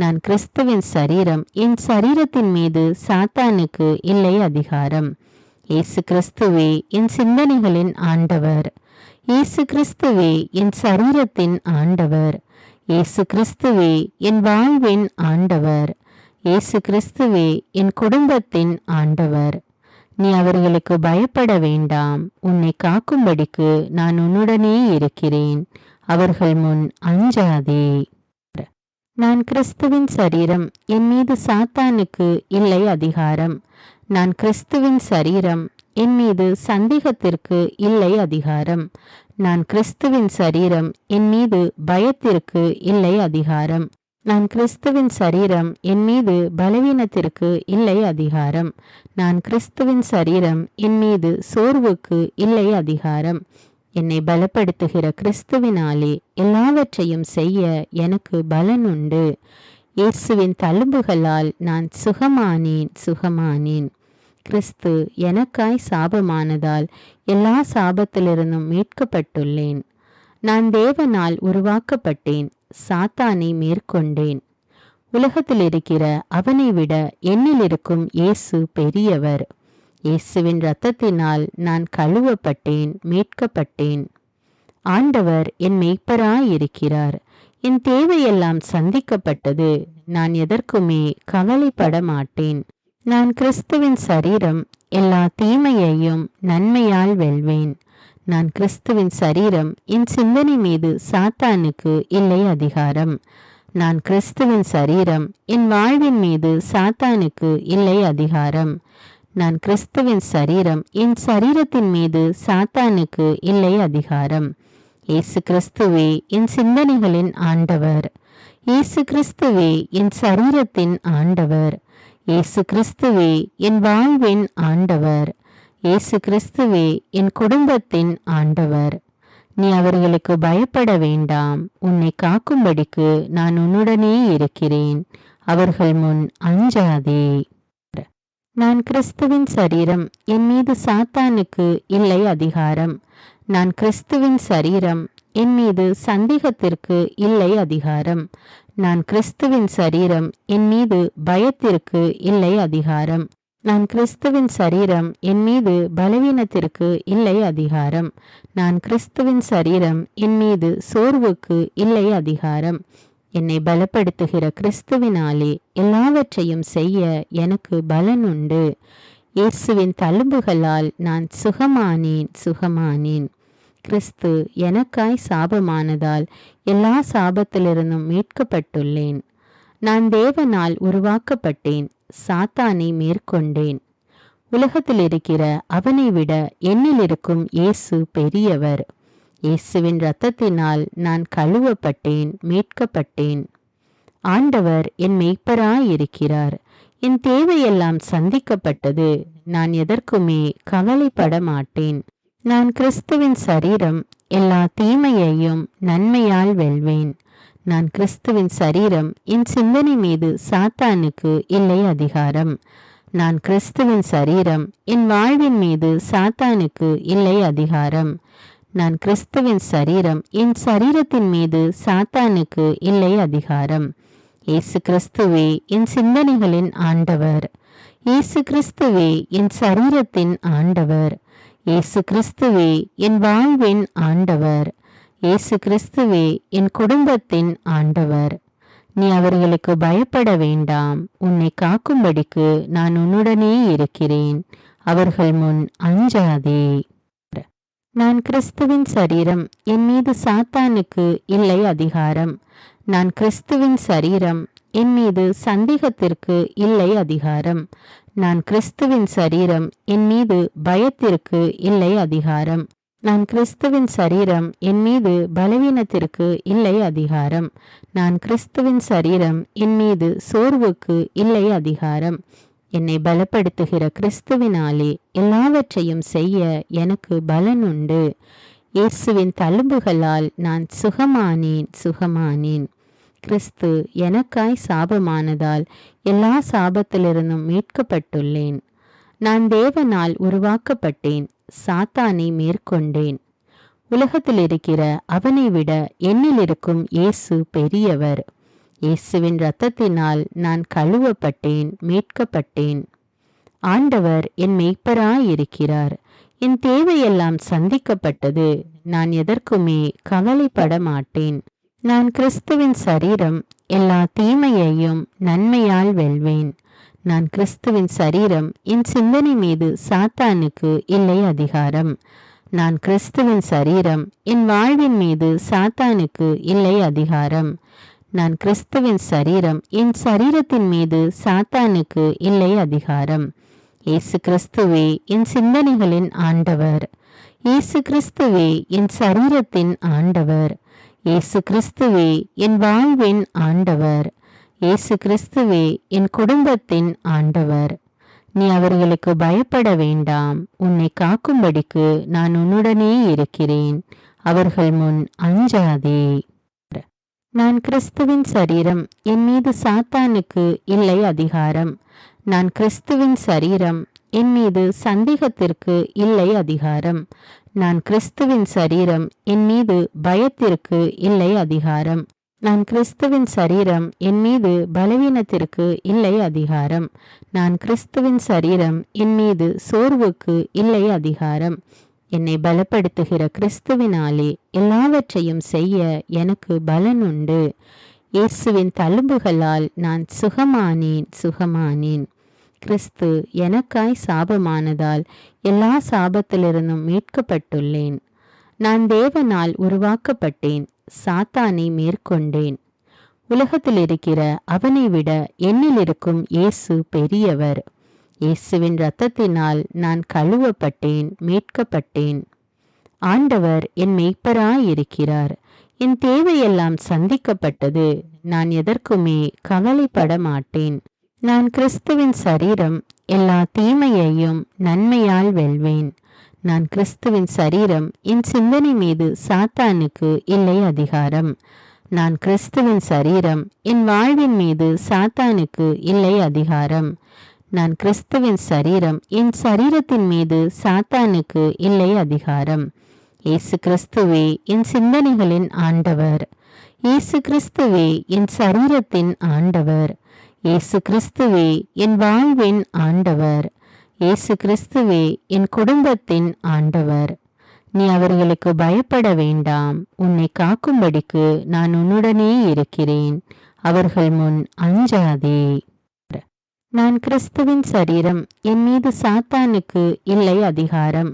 நான் கிறிஸ்துவின் சரீரம், என் சரீரத்தின் மீது சாத்தானுக்கு இல்லை அதிகாரம். இயேசு கிறிஸ்துவே என் சிந்தனைகளின் ஆண்டவர். இயேசு கிறிஸ்துவே என் சரீரத்தின் ஆண்டவர். இயேசு கிறிஸ்துவே என் வாழ்வின் ஆண்டவர். இயேசு கிறிஸ்துவே என் குடும்பத்தின் ஆண்டவர். நீ அவர்களுக்கு பயப்பட வேண்டாம். உன்னை காக்கும்படிக்கு நான் உன்னுடனே இருக்கிறேன். அவர்கள் முன் அஞ்சாதே. நான் கிறிஸ்துவின் சரீரம், என் மீது சாத்தானுக்கு இல்லை அதிகாரம். நான் கிறிஸ்துவின் சரீரம், என் மீது சந்தேகத்திற்கு இல்லை அதிகாரம். நான் கிறிஸ்துவின் சரீரம், என் மீது பயத்திற்கு இல்லை அதிகாரம். நான் கிறிஸ்துவின் சரீரம், என் மீது பலவீனத்திற்கு இல்லை அதிகாரம். நான் கிறிஸ்துவின் சரீரம், என் மீது சோர்வுக்கு இல்லை அதிகாரம். என்னை பலப்படுத்துகிற கிறிஸ்துவினாலே எல்லாவற்றையும் செய்ய எனக்கு பலன் உண்டு. இயேசுவின் தழும்புகளால் நான் சுகமானேன். கிறிஸ்து எனக்காய் சாபமானதால் எல்லா சாபத்திலிருந்தும் மீட்கப்பட்டுள்ளேன். நான் தேவனால் உருவாக்கப்பட்டேன், சாத்தானை மேற்கொண்டேன். உலகத்தில் இருக்கிற அவனை விட என்னில் இருக்கும் இயேசு பெரியவர். இயேசுவின் இரத்தத்தினால் நான் கழுவப்பட்டேன், மீட்கப்பட்டேன். ஆண்டவர் என் மேய்ப்பராயிருக்கிறார். என் தேவையெல்லாம் சந்திக்கப்பட்டது. நான் எதற்குமே கவலைப்பட மாட்டேன். நான் கிறிஸ்துவின் சரீரம், எல்லா தீமையையும் நன்மையால் வெல்வேன். நான் கிறிஸ்துவின் சரீரம், என் சிந்தனை மீது சாத்தானுக்கு இல்லை அதிகாரம். நான் கிறிஸ்துவின் சரீரம், என் வாழ்வின் மீது சாத்தானுக்கு இல்லை அதிகாரம். நான் கிறிஸ்துவின் சரீரம், என் சரீரத்தின் மீது சாத்தானுக்கு இல்லை அதிகாரம். இயேசு கிறிஸ்துவே என் சிந்தனைகளின் ஆண்டவர். இயேசு கிறிஸ்துவே என் சரீரத்தின் ஆண்டவர். இயேசு கிறிஸ்துவே என் வாழ்வின் ஆண்டவர். இயேசு கிறிஸ்துவே என் குடும்பத்தின் ஆண்டவர். நீ அவர்களுக்கு பயப்பட வேண்டாம். உன்னை காக்கும்படிக்கு நான் உன்னுடனே இருக்கிறேன். அவர்கள் முன் அஞ்சாதே. நான் கிறிஸ்துவின் சரீரம், என் மீது சாத்தானுக்கு இல்லை அதிகாரம். நான் கிறிஸ்துவின் சரீரம், என் மீது சந்தேகத்திற்கு இல்லை அதிகாரம். நான் கிறிஸ்துவின் சரீரம், என் மீது பயத்திற்கு இல்லை அதிகாரம். நான் கிறிஸ்துவின் சரீரம், என் மீது பலவீனத்திற்கு இல்லை அதிகாரம். நான் கிறிஸ்துவின் சரீரம், என் மீது சோர்வுக்கு இல்லை அதிகாரம். என்னை பலப்படுத்துகிற கிறிஸ்துவினாலே எல்லாவற்றையும் செய்ய எனக்கு பலன் உண்டு. இயேசுவின் தழும்புகளால் நான் சுகமானேன். கிறிஸ்து எனக்காய் சாபமானதால் எல்லா சாபத்திலிருந்தும் மீட்கப்பட்டுள்ளேன். நான் தேவனால் உருவாக்கப்பட்டேன், சாத்தானை மேற்கொண்டேன். உலகத்தில் இருக்கிற அவனை விட என்னில் இருக்கும் இயேசு பெரியவர். இயேசுவின் இரத்தத்தினால் நான் கழுவப்பட்டேன், மீட்கப்பட்டேன். ஆண்டவர் என் மேய்ப்பராயிருக்கிறார். என் தேவையெல்லாம் சந்திக்கப்பட்டது. நான் எதற்குமே கவலைப்பட மாட்டேன். நான் கிறிஸ்துவின் சரீரம், எல்லா தீமையையும் நன்மையால் வெல்வேன். நான் கிறிஸ்துவின் சரீரம், என் சிந்தனை மீது சாத்தானுக்கு இல்லை அதிகாரம். நான் கிறிஸ்துவின் சரீரம், என் வாழ்வின் மீது சாத்தானுக்கு இல்லை அதிகாரம். நான் கிறிஸ்துவின் சரீரம், என் சரீரத்தின் மீது சாத்தானுக்கு இல்லை அதிகாரம். இயேசு கிறிஸ்துவே என் சிந்தனைகளின் ஆண்டவர். இயேசு கிறிஸ்துவே என் சரீரத்தின் ஆண்டவர். இயேசு கிறிஸ்துவே என் வாழ்வின் ஆண்டவர். இயேசு கிறிஸ்துவே என் குடும்பத்தின் ஆண்டவர். நீ அவர்களுக்கு பயப்பட வேண்டாம். உன்னை காக்கும்படிக்கு நான் உன்னுடனே இருக்கிறேன். அவர்கள் முன் அஞ்சாதே. நான் கிறிஸ்துவின் சரீரம், என் மீது சாத்தானுக்கு இல்லை அதிகாரம். நான் கிறிஸ்துவின் சரீரம், என் மீது சந்தேகத்திற்கு இல்லை அதிகாரம். நான் கிறிஸ்துவின் சரீரம், என் மீது பயத்திற்கு இல்லை அதிகாரம். நான் கிறிஸ்துவின் சரீரம், என் மீது பலவீனத்திற்கு இல்லை அதிகாரம். நான் கிறிஸ்துவின் சரீரம், என் மீது சோர்வுக்கு இல்லை அதிகாரம். என்னை பலப்படுத்துகிற கிறிஸ்துவினாலே எல்லாவற்றையும் செய்ய எனக்கு பலன் உண்டு. இயேசுவின் தழும்புகளால் நான் சுகமானேன். கிறிஸ்து எனக்காய் சாபமானதால் எல்லா சாபத்திலிருந்தும் மீட்கப்பட்டுள்ளேன். நான் தேவனால் உருவாக்கப்பட்டேன், சாத்தானை மேற்கொண்டேன். உலகத்தில் இருக்கிற அவனை விட என்னில் இருக்கும் இயேசு பெரியவர். இயேசுவின் இரத்தத்தினால் நான் கழுவப்பட்டேன், மீட்கப்பட்டேன். ஆண்டவர் என் மேய்ப்பராயிருக்கிறார். என் தேவையெல்லாம் சந்திக்கப்பட்டது. நான் எதற்குமே கவலைப்பட மாட்டேன். நான் கிறிஸ்துவின் சரீரம், எல்லா தீமையையும் நன்மையால் வெல்வேன். நான் கிறிஸ்துவின் சரீரம், என் சிந்தனை மீது சாத்தானுக்கு இல்லை அதிகாரம். நான் கிறிஸ்துவின் சரீரம், என் வாழ்வின் மீது சாத்தானுக்கு இல்லை அதிகாரம். நான் கிறிஸ்துவின் சரீரம், என் சரீரத்தின் மீது சாத்தானுக்கு இல்லை அதிகாரம். இயேசு கிறிஸ்துவே என் சிந்தனைகளின் ஆண்டவர். இயேசு கிறிஸ்துவே என் சரீரத்தின் ஆண்டவர். இயேசு கிறிஸ்துவே என் வாழ்வின் ஆண்டவர். இயேசு கிறிஸ்துவே என் குடும்பத்தின் ஆண்டவர். நீ அவர்களுக்கு பயப்பட வேண்டாம். உன்னை காக்கும்படிக்கு நான் உன்னுடனே இருக்கிறேன். அவர்கள் முன் அஞ்சாதே. நான் கிறிஸ்துவின் சரீரம். என் மீது சாத்தானுக்கு இல்லை அதிகாரம். நான் கிறிஸ்துவின் சரீரம். என் மீது சந்தேகத்திற்கு இல்லை அதிகாரம். நான் கிறிஸ்துவின் சரீரம். என் மீது பயத்திற்கு இல்லை அதிகாரம். நான் கிறிஸ்துவின் சரீரம். என் மீது பலவீனத்திற்கு இல்லை அதிகாரம். நான் கிறிஸ்துவின் சரீரம். என் மீது சோர்வுக்கு இல்லை அதிகாரம். என்னை பலப்படுத்துகிற கிறிஸ்துவினாலே எல்லாவற்றையும் செய்ய எனக்கு பலன் உண்டு. இயேசுவின் தழும்புகளால் நான் சுகமானேன். கிறிஸ்து எனக்காய் சாபமானதால் எல்லா சாபத்திலிருந்தும் மீட்கப்பட்டுள்ளேன். நான் தேவனால் உருவாக்கப்பட்டேன். சாத்தானை மேற்கொண்டேன். உலகத்தில் இருக்கிற அவனை விட என்னில் இருக்கும் இயேசு பெரியவர். இயேசுவின் இரத்தத்தினால் நான் கழுவப்பட்டேன், மீட்கப்பட்டேன். ஆண்டவர் என் மெய்ப்பராயிருக்கிறார். என் தேவையெல்லாம் சந்திக்கப்பட்டது. நான் எதற்குமே கவலைப்பட மாட்டேன். நான் கிறிஸ்துவின் சரீரம். எல்லா தீமையையும் நன்மையால் வெல்வேன். நான் கிறிஸ்துவின் சரீரம். என் சிந்தனை மீது சாத்தானுக்கு இல்லை அதிகாரம். நான் கிறிஸ்துவின் சரீரம். என் வாழ்வின் மீது சாத்தானுக்கு இல்லை அதிகாரம். நான் கிறிஸ்துவின் சரீரம். என் சரீரத்தின் மீது சாத்தானுக்கு இல்லை அதிகாரம். இயேசு கிறிஸ்துவே என் சிந்தனைகளின் ஆண்டவர். இயேசு கிறிஸ்துவே என் சரீரத்தின் ஆண்டவர். இயேசு கிறிஸ்துவே என் வாழ்வின் ஆண்டவர். இயேசு கிறிஸ்துவே என் குடும்பத்தின் ஆண்டவர். நீ அவர்களுக்கு பயப்பட வேண்டாம். உன்னை காக்கும்படிக்கு நான் உன்னுடனே இருக்கிறேன். அவர்கள் முன் அஞ்சாதே. நான் கிறிஸ்துவின் சரீரம். என் மீது சாத்தானுக்கு இல்லை அதிகாரம்.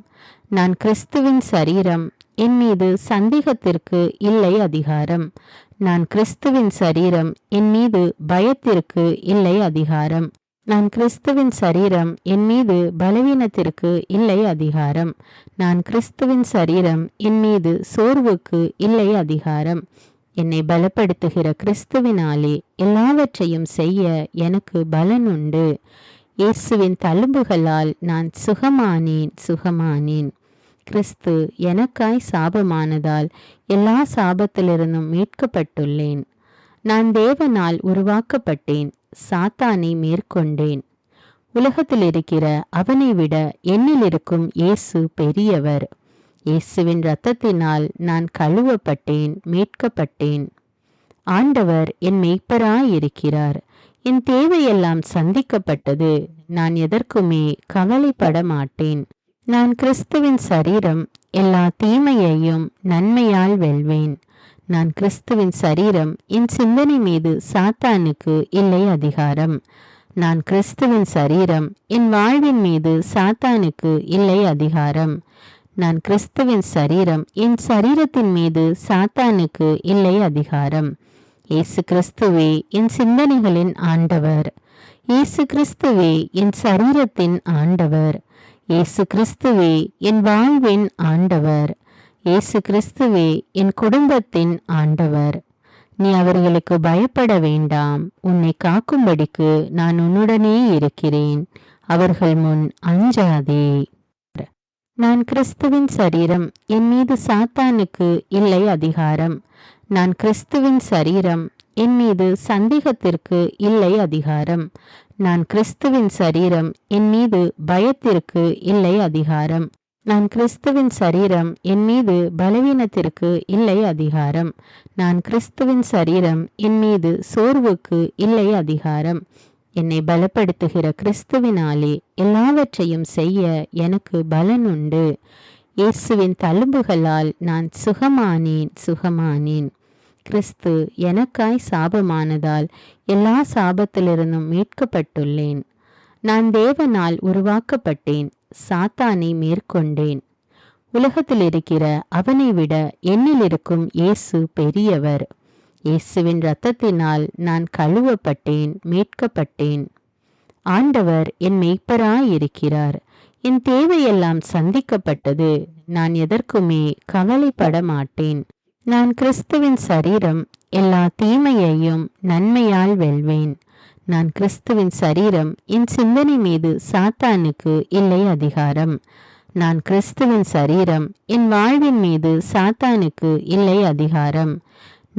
நான் கிறிஸ்துவின் சரீரம். என் மீது சந்தேகத்திற்கு இல்லை அதிகாரம். நான் கிறிஸ்துவின் சரீரம். என் மீது பயத்திற்கு இல்லை அதிகாரம். நான் கிறிஸ்துவின் சரீரம். என் மீது பலவீனத்திற்கு இல்லை அதிகாரம். நான் கிறிஸ்துவின் சரீரம். என் மீது சோர்வுக்கு இல்லை அதிகாரம். என்னை பலப்படுத்துகிற கிறிஸ்துவினாலே எல்லாவற்றையும் செய்ய எனக்கு பலன் உண்டு. இயேசுவின் தழும்புகளால் நான் சுகமானேன். கிறிஸ்து எனக்காய் சாபமானதால் எல்லா சாபத்திலிருந்தும் மீட்கப்பட்டுள்ளேன். நான் தேவனால் உருவாக்கப்பட்டேன். சாத்தானை மேற்கொண்டேன். உலகத்தில் இருக்கிற அவனை விட என்னில் இருக்கும் இயேசு பெரியவர். இயேசுவின் இரத்தத்தினால் நான் கழுவப்பட்டேன், மீட்கப்பட்டேன். ஆண்டவர் என் மெய்ப்பராயிருக்கிறார். என் தேவையெல்லாம் சந்திக்கப்பட்டது. நான் எதற்குமே கவலைப்பட மாட்டேன். நான் கிறிஸ்துவின் சரீரம். எல்லா தீமையையும் நன்மையால் வெல்வேன். நான் கிறிஸ்துவின் சரீரம். என் சிந்தனை மீது சாத்தானுக்கு இல்லை அதிகாரம். நான் கிறிஸ்துவின் சரீரம். என் வாழ்வின் மீது சாத்தானுக்கு இல்லை அதிகாரம். நான் கிறிஸ்துவின் சரீரம். என் சரீரத்தின் மீது சாத்தானுக்கு இல்லை அதிகாரம். இயேசு கிறிஸ்துவே என் சிந்தனைகளின் ஆண்டவர். இயேசு கிறிஸ்துவே என் சரீரத்தின் ஆண்டவர். இயேசு கிறிஸ்துவே என் வாழ்வின் ஆண்டவர். இயேசு கிறிஸ்துவே என் குடும்பத்தின் ஆண்டவர். நீ அவர்களுக்கு பயப்பட வேண்டாம். உன்னை காக்கும்படிக்கு நான் உன்னுடனே இருக்கிறேன். அவர்கள் முன் அஞ்சாதே. நான் கிறிஸ்துவின் சரீரம். என் மீது சாத்தானுக்கு இல்லை அதிகாரம். நான் கிறிஸ்துவின் சரீரம். என் மீது சந்தேகத்திற்கு இல்லை அதிகாரம். நான் கிறிஸ்துவின் சரீரம். என் மீது பயத்திற்கு இல்லை அதிகாரம். நான் கிறிஸ்துவின் சரீரம். என் மீது பலவீனத்திற்கு இல்லை அதிகாரம். நான் கிறிஸ்துவின் சரீரம். என் மீது சோர்வுக்கு இல்லை அதிகாரம். என்னை பலப்படுத்துகிற கிறிஸ்துவினாலே எல்லாவற்றையும் செய்ய எனக்கு பலன் உண்டு. இயேசுவின் தழும்புகளால் நான் சுகமானேன். கிறிஸ்து எனக்காய் சாபமானதால் எல்லா சாபத்திலிருந்தும் மீட்கப்பட்டுள்ளேன். நான் தேவனால் உருவாக்கப்பட்டேன். சாத்தானை மேற்கொண்டேன். உலகத்தில் இருக்கிற அவனை விட என்னில் இருக்கும் இயேசு பெரியவர். இயேசுவின் இரத்தத்தினால் நான் கழுவப்பட்டேன், மீட்கப்பட்டேன். ஆண்டவர் என் மெய்ப்பராயிருக்கிறார். என் தேவையெல்லாம் சந்திக்கப்பட்டது. நான் எதற்குமே கவலைப்பட மாட்டேன். நான் கிறிஸ்துவின் சரீரம், எல்லா தீமையையும் நன்மையால் வெல்வேன். நான் கிறிஸ்துவின் சரீரம், என் சிந்தனை மீது சாத்தானுக்கு இல்லை அதிகாரம். நான் கிறிஸ்துவின் சரீரம், என் வாழ்வின் மீது சாத்தானுக்கு இல்லை அதிகாரம்.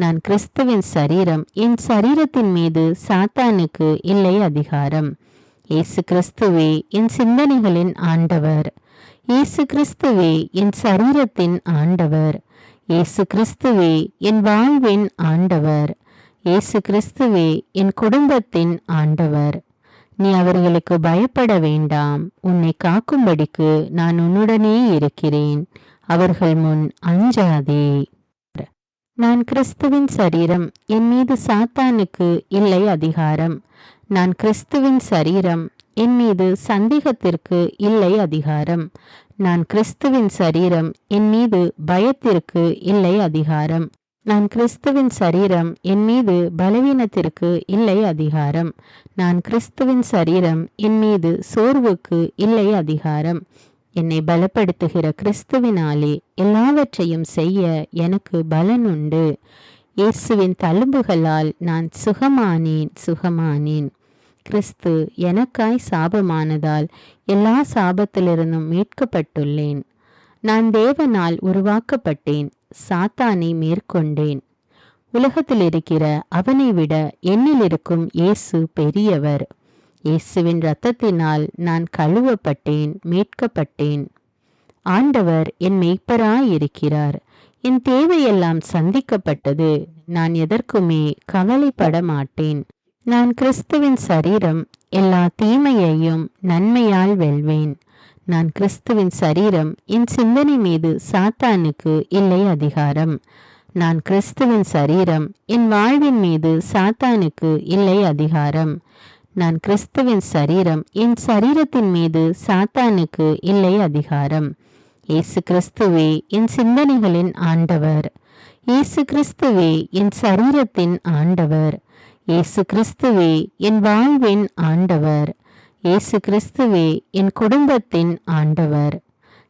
நான் கிறிஸ்துவின் சரீரம், என் சரீரத்தின் மீது சாத்தானுக்கு இல்லை அதிகாரம். இயேசு கிறிஸ்துவே என் சிந்தனைகளின் ஆண்டவர். இயேசு கிறிஸ்துவே என் சரீரத்தின் ஆண்டவர். இயேசு கிறிஸ்துவே என் வாழ்வின் ஆண்டவர். இயேசு கிறிஸ்துவே என் குடும்பத்தின் ஆண்டவர். நீ அவர்களுக்கு பயப்பட வேண்டாம். உன்னை காக்கும்படிக்கு நான் உன்னுடனே இருக்கிறேன். அவர்கள் முன் அஞ்சாதே. நான் கிறிஸ்துவின் சரீரம், என் மீது சாத்தானுக்கு இல்லை அதிகாரம். நான் கிறிஸ்துவின் சரீரம், என் மீது சந்தேகத்திற்கு இல்லை அதிகாரம். நான் கிறிஸ்துவின் சரீரம், என் மீது பயத்திற்கு இல்லை அதிகாரம். நான் கிறிஸ்துவின் சரீரம், என் மீது பலவீனத்திற்கு இல்லை அதிகாரம். நான் கிறிஸ்துவின் சரீரம், என் மீது சோர்வுக்கு இல்லை அதிகாரம். என்னை பலப்படுத்துகிற கிறிஸ்துவினாலே எல்லாவற்றையும் செய்ய எனக்கு பலன் உண்டு. இயேசுவின் தழும்புகளால் நான் சுகமானேன். கிறிஸ்து எனக்காய் சாபமானதால் எல்லா சாபத்திலிருந்தும் மீட்கப்பட்டுள்ளேன். நான் தேவனால் உருவாக்கப்பட்டேன். சாத்தானை மேற்கொண்டேன். உலகத்தில் இருக்கிற அவனை விட என்னில் இருக்கும் இயேசு பெரியவர். இயேசுவின் இரத்தத்தினால் நான் கழுவப்பட்டேன், மீட்கப்பட்டேன். ஆண்டவர் என் மெய்ப்பராயிருக்கிறார். என் தேவையெல்லாம் சந்திக்கப்பட்டது. நான் எதற்குமே கவலைப்பட மாட்டேன். நான் கிறிஸ்துவின் சரீரம், எல்லா தீமையையும் நன்மையால் வெல்வேன். நான் கிறிஸ்துவின் சரீரம், என் சிந்தனை மீது சாத்தானுக்கு இல்லை அதிகாரம். நான் கிறிஸ்துவின் சரீரம், என் வாழ்வின் மீது சாத்தானுக்கு இல்லை அதிகாரம். நான் கிறிஸ்துவின் சரீரம், என் சரீரத்தின் மீது சாத்தானுக்கு இல்லை அதிகாரம். இயேசு கிறிஸ்துவே என் சிந்தனைகளின் ஆண்டவர். இயேசு கிறிஸ்துவே என் சரீரத்தின் ஆண்டவர். இயேசு கிறிஸ்துவே என் வாழ்வின் ஆண்டவர். இயேசு கிறிஸ்துவே என் குடும்பத்தின் ஆண்டவர்.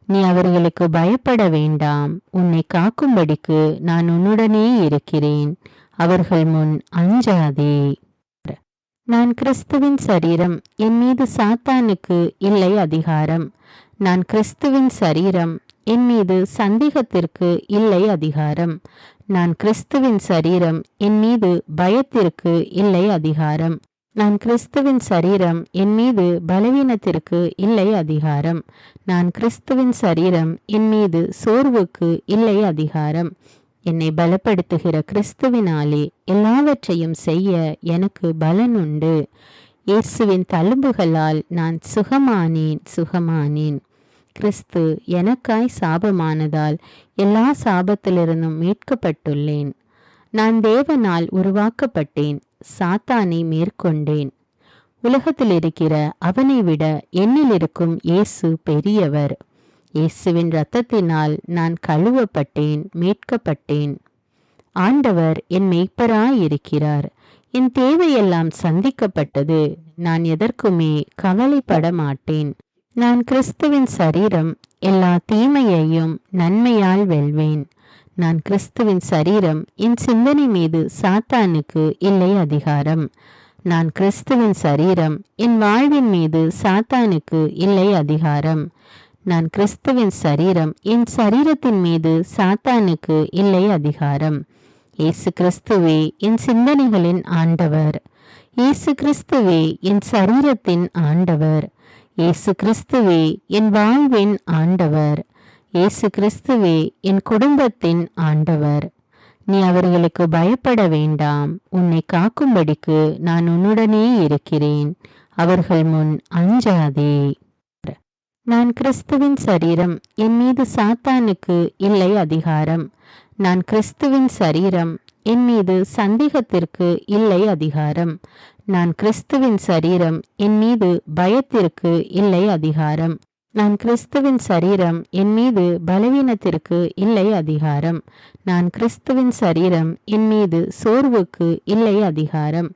நீ அவர்களுக்கு பயப்பட வேண்டாம். உன்னை காக்கும்படிக்கு நான் உன்னுடனே இருக்கிறேன். அவர்கள் முன் அஞ்சாதே. நான் கிறிஸ்துவின் சரீரம், என் மீது சாத்தானுக்கு இல்லை அதிகாரம். நான் கிறிஸ்துவின் சரீரம், என் மீது சந்தேகத்திற்கு இல்லை அதிகாரம். நான் கிறிஸ்துவின் சரீரம், என் மீது பயத்திற்கு இல்லை அதிகாரம். நான் கிறிஸ்துவின் சரீரம், என் மீது பலவீனத்திற்கு இல்லை அதிகாரம். நான் கிறிஸ்துவின் சரீரம், என் மீது சோர்வுக்கு இல்லை அதிகாரம். என்னை பலப்படுத்துகிற கிறிஸ்துவினாலே எல்லாவற்றையும் செய்ய எனக்கு பலன் உண்டு. இயேசுவின் தழும்புகளால் நான் சுகமானேன். கிறிஸ்து எனக்காய் சாபமானதால் எல்லா சாபத்திலிருந்தும் மீட்கப்பட்டுள்ளேன். நான் தேவனால் உருவாக்கப்பட்டேன். சாத்தானை மேற்கொண்டேன். உலகத்தில் இருக்கிற அவனை விட என்னில் இருக்கும் இயேசு பெரியவர். இயேசுவின் இரத்தத்தினால் நான் கழுவப்பட்டேன், மீட்கப்பட்டேன். ஆண்டவர் என் மெய்ப்பராயிருக்கிறார். என் தேவையெல்லாம் சந்திக்கப்பட்டது. நான் எதற்குமே கவலைப்பட மாட்டேன். நான் கிறிஸ்துவின் சரீரம், எல்லா தீமையையும் நன்மையால் வெல்வேன். நான் கிறிஸ்துவின் சரீரம், என் சிந்தனை மீது சாத்தானுக்கு இல்லை அதிகாரம். நான் கிறிஸ்துவின் சரீரம், என் வாழ்வின் மீது சாத்தானுக்கு இல்லை அதிகாரம். நான் கிறிஸ்துவின் சரீரம், என் சரீரத்தின் மீது சாத்தானுக்கு இல்லை அதிகாரம். இயேசு கிறிஸ்துவே என் சிந்தனைகளின் ஆண்டவர். இயேசு கிறிஸ்துவே என் சரீரத்தின் ஆண்டவர். இயேசு கிறிஸ்துவே என் வாழ்வின் ஆண்டவர். இயேசு கிறிஸ்துவே என் குடும்பத்தின் ஆண்டவர். நீ அவர்களுக்கு பயப்பட வேண்டாம். உன்னை காக்கும்படிக்கு நான் உன்னுடனே இருக்கிறேன். அவர்கள் முன் அஞ்சாதே. நான் கிறிஸ்துவின் சரீரம், என் மீது சாத்தானுக்கு இல்லை அதிகாரம். நான் கிறிஸ்துவின் சரீரம், என் மீது சந்தேகத்திற்கு இல்லை அதிகாரம். நான் கிறிஸ்துவின் சரீரம், என் மீது பயத்திற்கு இல்லை அதிகாரம். நான் கிறிஸ்துவின் சரீரம், என் மீது பலவீனத்திற்கு இல்லை அதிகாரம். நான் கிறிஸ்துவின் சரீரம், என் மீது சோர்வுக்கு இல்லை அதிகாரம்.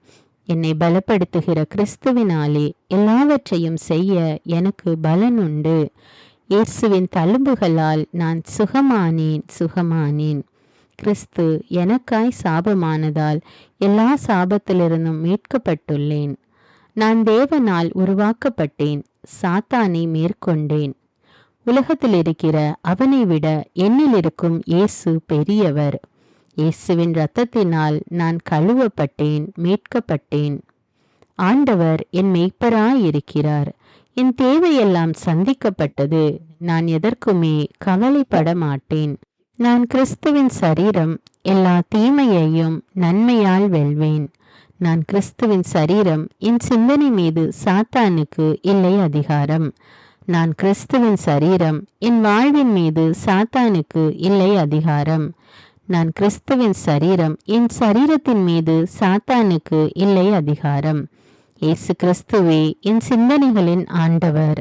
என்னை பலப்படுத்துகிற கிறிஸ்துவினாலே எல்லாவற்றையும் செய்ய எனக்கு பலன் உண்டு. இயேசுவின் தழும்புகளால் நான் சுகமானேன். கிறிஸ்து எனக்காய் சாபமானதால் எல்லா சாபத்திலிருந்தும் மீட்கப்பட்டுள்ளேன். நான் தேவனால் உருவாக்கப்பட்டேன், சாத்தானை மேற்கொண்டேன். உலகத்தில் இருக்கிற அவனை விட என்னில் இருக்கும் இயேசு பெரியவர். இயேசுவின் இரத்தத்தினால் நான் கழுவப்பட்டேன், மீட்கப்பட்டேன். ஆண்டவர் என் மெய்ப்பராயிருக்கிறார். என் தேவையெல்லாம் சந்திக்கப்பட்டது. நான் எதற்குமே கவலைப்பட மாட்டேன். நான் கிறிஸ்துவின் சரீரம், எல்லா தீமையையும் நன்மையால் வெல்வேன். நான் கிறிஸ்துவின் சரீரம், என் சிந்தனை மீது சாத்தானுக்கு இல்லை அதிகாரம். நான் கிறிஸ்துவின் சரீரம், என் வாழ்வின் மீது சாத்தானுக்கு இல்லை அதிகாரம். நான் கிறிஸ்துவின் சரீரம், என் சரீரத்தின் மீது சாத்தானுக்கு இல்லை அதிகாரம். இயேசு கிறிஸ்துவே என் சிந்தனைகளின் ஆண்டவர்.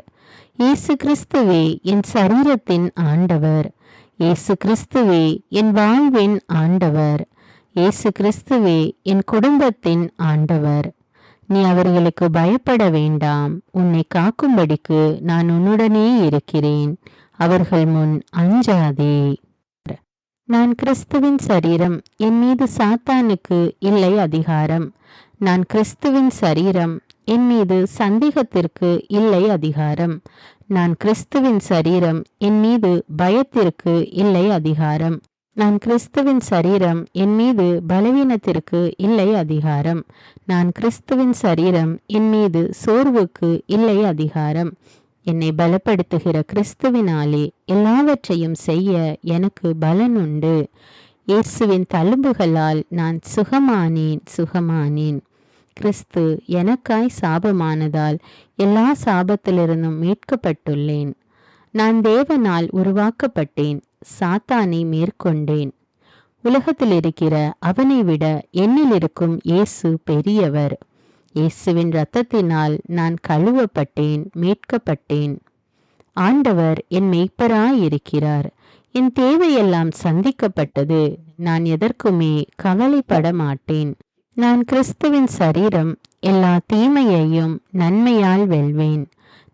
இயேசு கிறிஸ்துவே என் சரீரத்தின் ஆண்டவர். இயேசு கிறிஸ்துவே என் வாழ்வின் ஆண்டவர். இயேசு கிறிஸ்துவே என் குடும்பத்தின் ஆண்டவர். நீ அவர்களுக்கு பயப்பட வேண்டாம். உன்னை காக்கும்படிக்கு நான் உன்னுடனே இருக்கிறேன். அவர்கள் முன் அஞ்சாதே. நான் கிறிஸ்துவின் சரீரம், என் மீது சாத்தானுக்கு இல்லை அதிகாரம். நான் கிறிஸ்துவின் சரீரம், என் மீது சந்தேகத்திற்கு இல்லை அதிகாரம். நான் கிறிஸ்துவின் சரீரம், என் மீது பயத்திற்கு இல்லை அதிகாரம். நான் கிறிஸ்துவின் சரீரம், என் மீது பலவீனத்திற்கு இல்லை அதிகாரம். நான் கிறிஸ்துவின் சரீரம், என் மீது சோர்வுக்கு இல்லை அதிகாரம். என்னை பலப்படுத்துகிற கிறிஸ்துவினாலே எல்லாவற்றையும் செய்ய எனக்கு பலன் உண்டு. இயேசுவின் தழும்புகளால் நான் சுகமானேன். கிறிஸ்து எனக்காய் சாபமானதால் எல்லா சாபத்திலிருந்தும் மீட்கப்பட்டுள்ளேன். நான் தேவனால் உருவாக்கப்பட்டேன், சாத்தானை மேற்கொண்டேன். உலகத்தில் இருக்கிற அவனை விட என்னில் இருக்கும் இயேசு பெரியவர். இயேசுவின் இரத்தத்தினால் நான் கழுவப்பட்டேன், மீட்கப்பட்டேன். ஆண்டவர் என் மெய்ப்பராயிருக்கிறார். என் தேவையெல்லாம் சந்திக்கப்பட்டது. நான் எதற்குமே கவலைப்பட மாட்டேன். நான் கிறிஸ்துவின் சரீரம், எல்லா தீமையையும் நன்மையால் வெல்வேன்.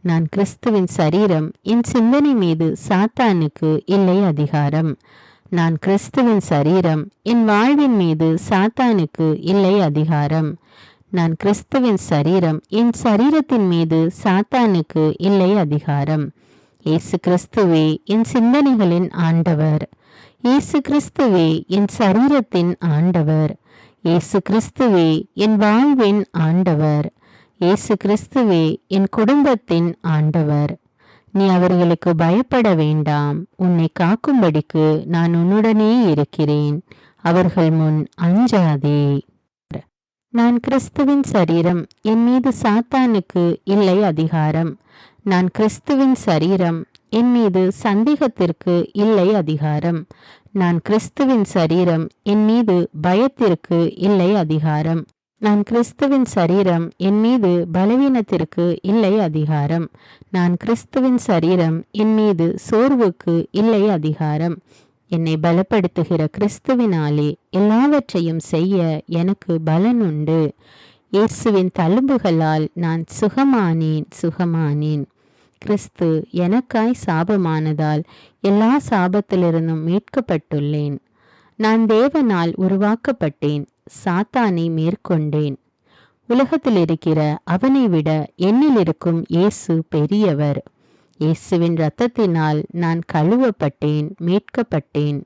நான் கிறிஸ்துவின் சரீரம், என் சிந்தனை மீது சாத்தானுக்கு இல்லை அதிகாரம். நான் கிறிஸ்துவின் சரீரம், என் வாழ்வின் மீது சாத்தானுக்கு இல்லை அதிகாரம். நான் கிறிஸ்துவின் சரீரம், என் சரீரத்தின் மீது சாத்தானுக்கு இல்லை அதிகாரம். இயேசு கிறிஸ்துவே என் சிந்தனைகளின் ஆண்டவர். இயேசு கிறிஸ்துவே என் சரீரத்தின் ஆண்டவர். இயேசு கிறிஸ்துவே என் வாழ்வின் ஆண்டவர். இயேசு கிறிஸ்துவே என் குடும்பத்தின் ஆண்டவர். நீ அவர்களுக்கு பயப்பட வேண்டாம். உன்னை காக்கும்படிக்கு நான் உன்னுடனே இருக்கிறேன். அவர்கள் முன் அஞ்சாதே. நான் கிறிஸ்துவின் சரீரம், என் மீது சாத்தானுக்கு இல்லை அதிகாரம். நான் கிறிஸ்துவின் சரீரம், என் மீது சந்தேகத்திற்கு இல்லை அதிகாரம். நான் கிறிஸ்துவின் சரீரம், என் மீது பயத்திற்கு இல்லை அதிகாரம். நான் கிறிஸ்துவின் சரீரம், என் மீது பலவீனத்திற்கு இல்லை அதிகாரம். நான் கிறிஸ்துவின் சரீரம், என் மீது சோர்வுக்கு இல்லை அதிகாரம். என்னை பலப்படுத்துகிற கிறிஸ்துவினாலே எல்லாவற்றையும் செய்ய எனக்கு பலன் உண்டு. இயேசுவின் தழும்புகளால் நான் சுகமானேன். கிறிஸ்து எனக்காய் சாபமானதால் எல்லா சாபத்திலிருந்தும் மீட்கப்பட்டுள்ளேன். நான் தேவனால் உருவாக்கப்பட்டேன், சாத்தானை மேற்கொண்டேன். உலகத்தில் இருக்கிற அவனை விட என்னில் இருக்கும் இயேசு பெரியவர். இயேசுவின் இரத்தத்தினால் நான் கழுவப்பட்டேன், மீட்கப்பட்டேன்.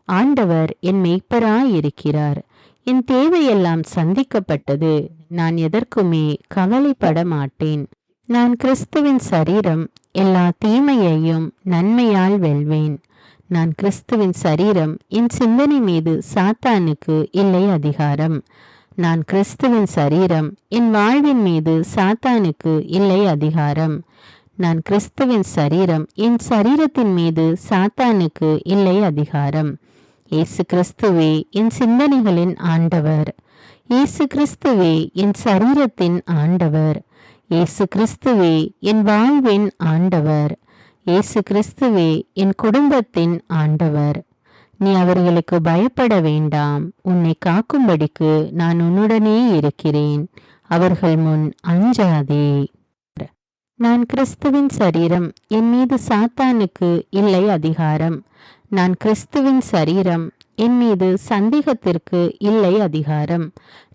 ஆண்டவர் என் மெய்ப்பராயிருக்கிறார். என் தேவையெல்லாம் சந்திக்கப்பட்டது. நான் எதற்குமே கவலைப்பட மாட்டேன். நான் கிறிஸ்துவின் சரீரம், எல்லா தீமையையும் நன்மையால் வெல்வேன். நான் கிறிஸ்துவின் சரீரம், என் சிந்தனை மீது சாத்தானுக்கு இல்லை அதிகாரம். நான் கிறிஸ்துவின் சரீரம், என் வாழ்வின் மீது சாத்தானுக்கு இல்லை அதிகாரம். நான் கிறிஸ்துவின் சரீரம், என் சரீரத்தின் மீது சாத்தானுக்கு இல்லை அதிகாரம். இயேசு கிறிஸ்துவே என் சிந்தனைகளின் ஆண்டவர். இயேசு கிறிஸ்துவே என் சரீரத்தின் ஆண்டவர். இயேசு கிறிஸ்துவே என் வாழ்வின் ஆண்டவர். இயேசு கிறிஸ்துவே என் குடும்பத்தின் ஆண்டவர். நீ அவர்களுக்கு பயப்பட வேண்டாம். உன்னை காக்கும்படிக்கு நான் உன்னுடனே இருக்கிறேன். அவர்கள் முன் அஞ்சாதே. நான் கிறிஸ்துவின் சரீரம். என் மீது சாத்தானுக்கு இல்லை அதிகாரம். நான் கிறிஸ்துவின் சரீரம். என் மீது சந்தேகத்திற்கு இல்லை அதிகாரம்.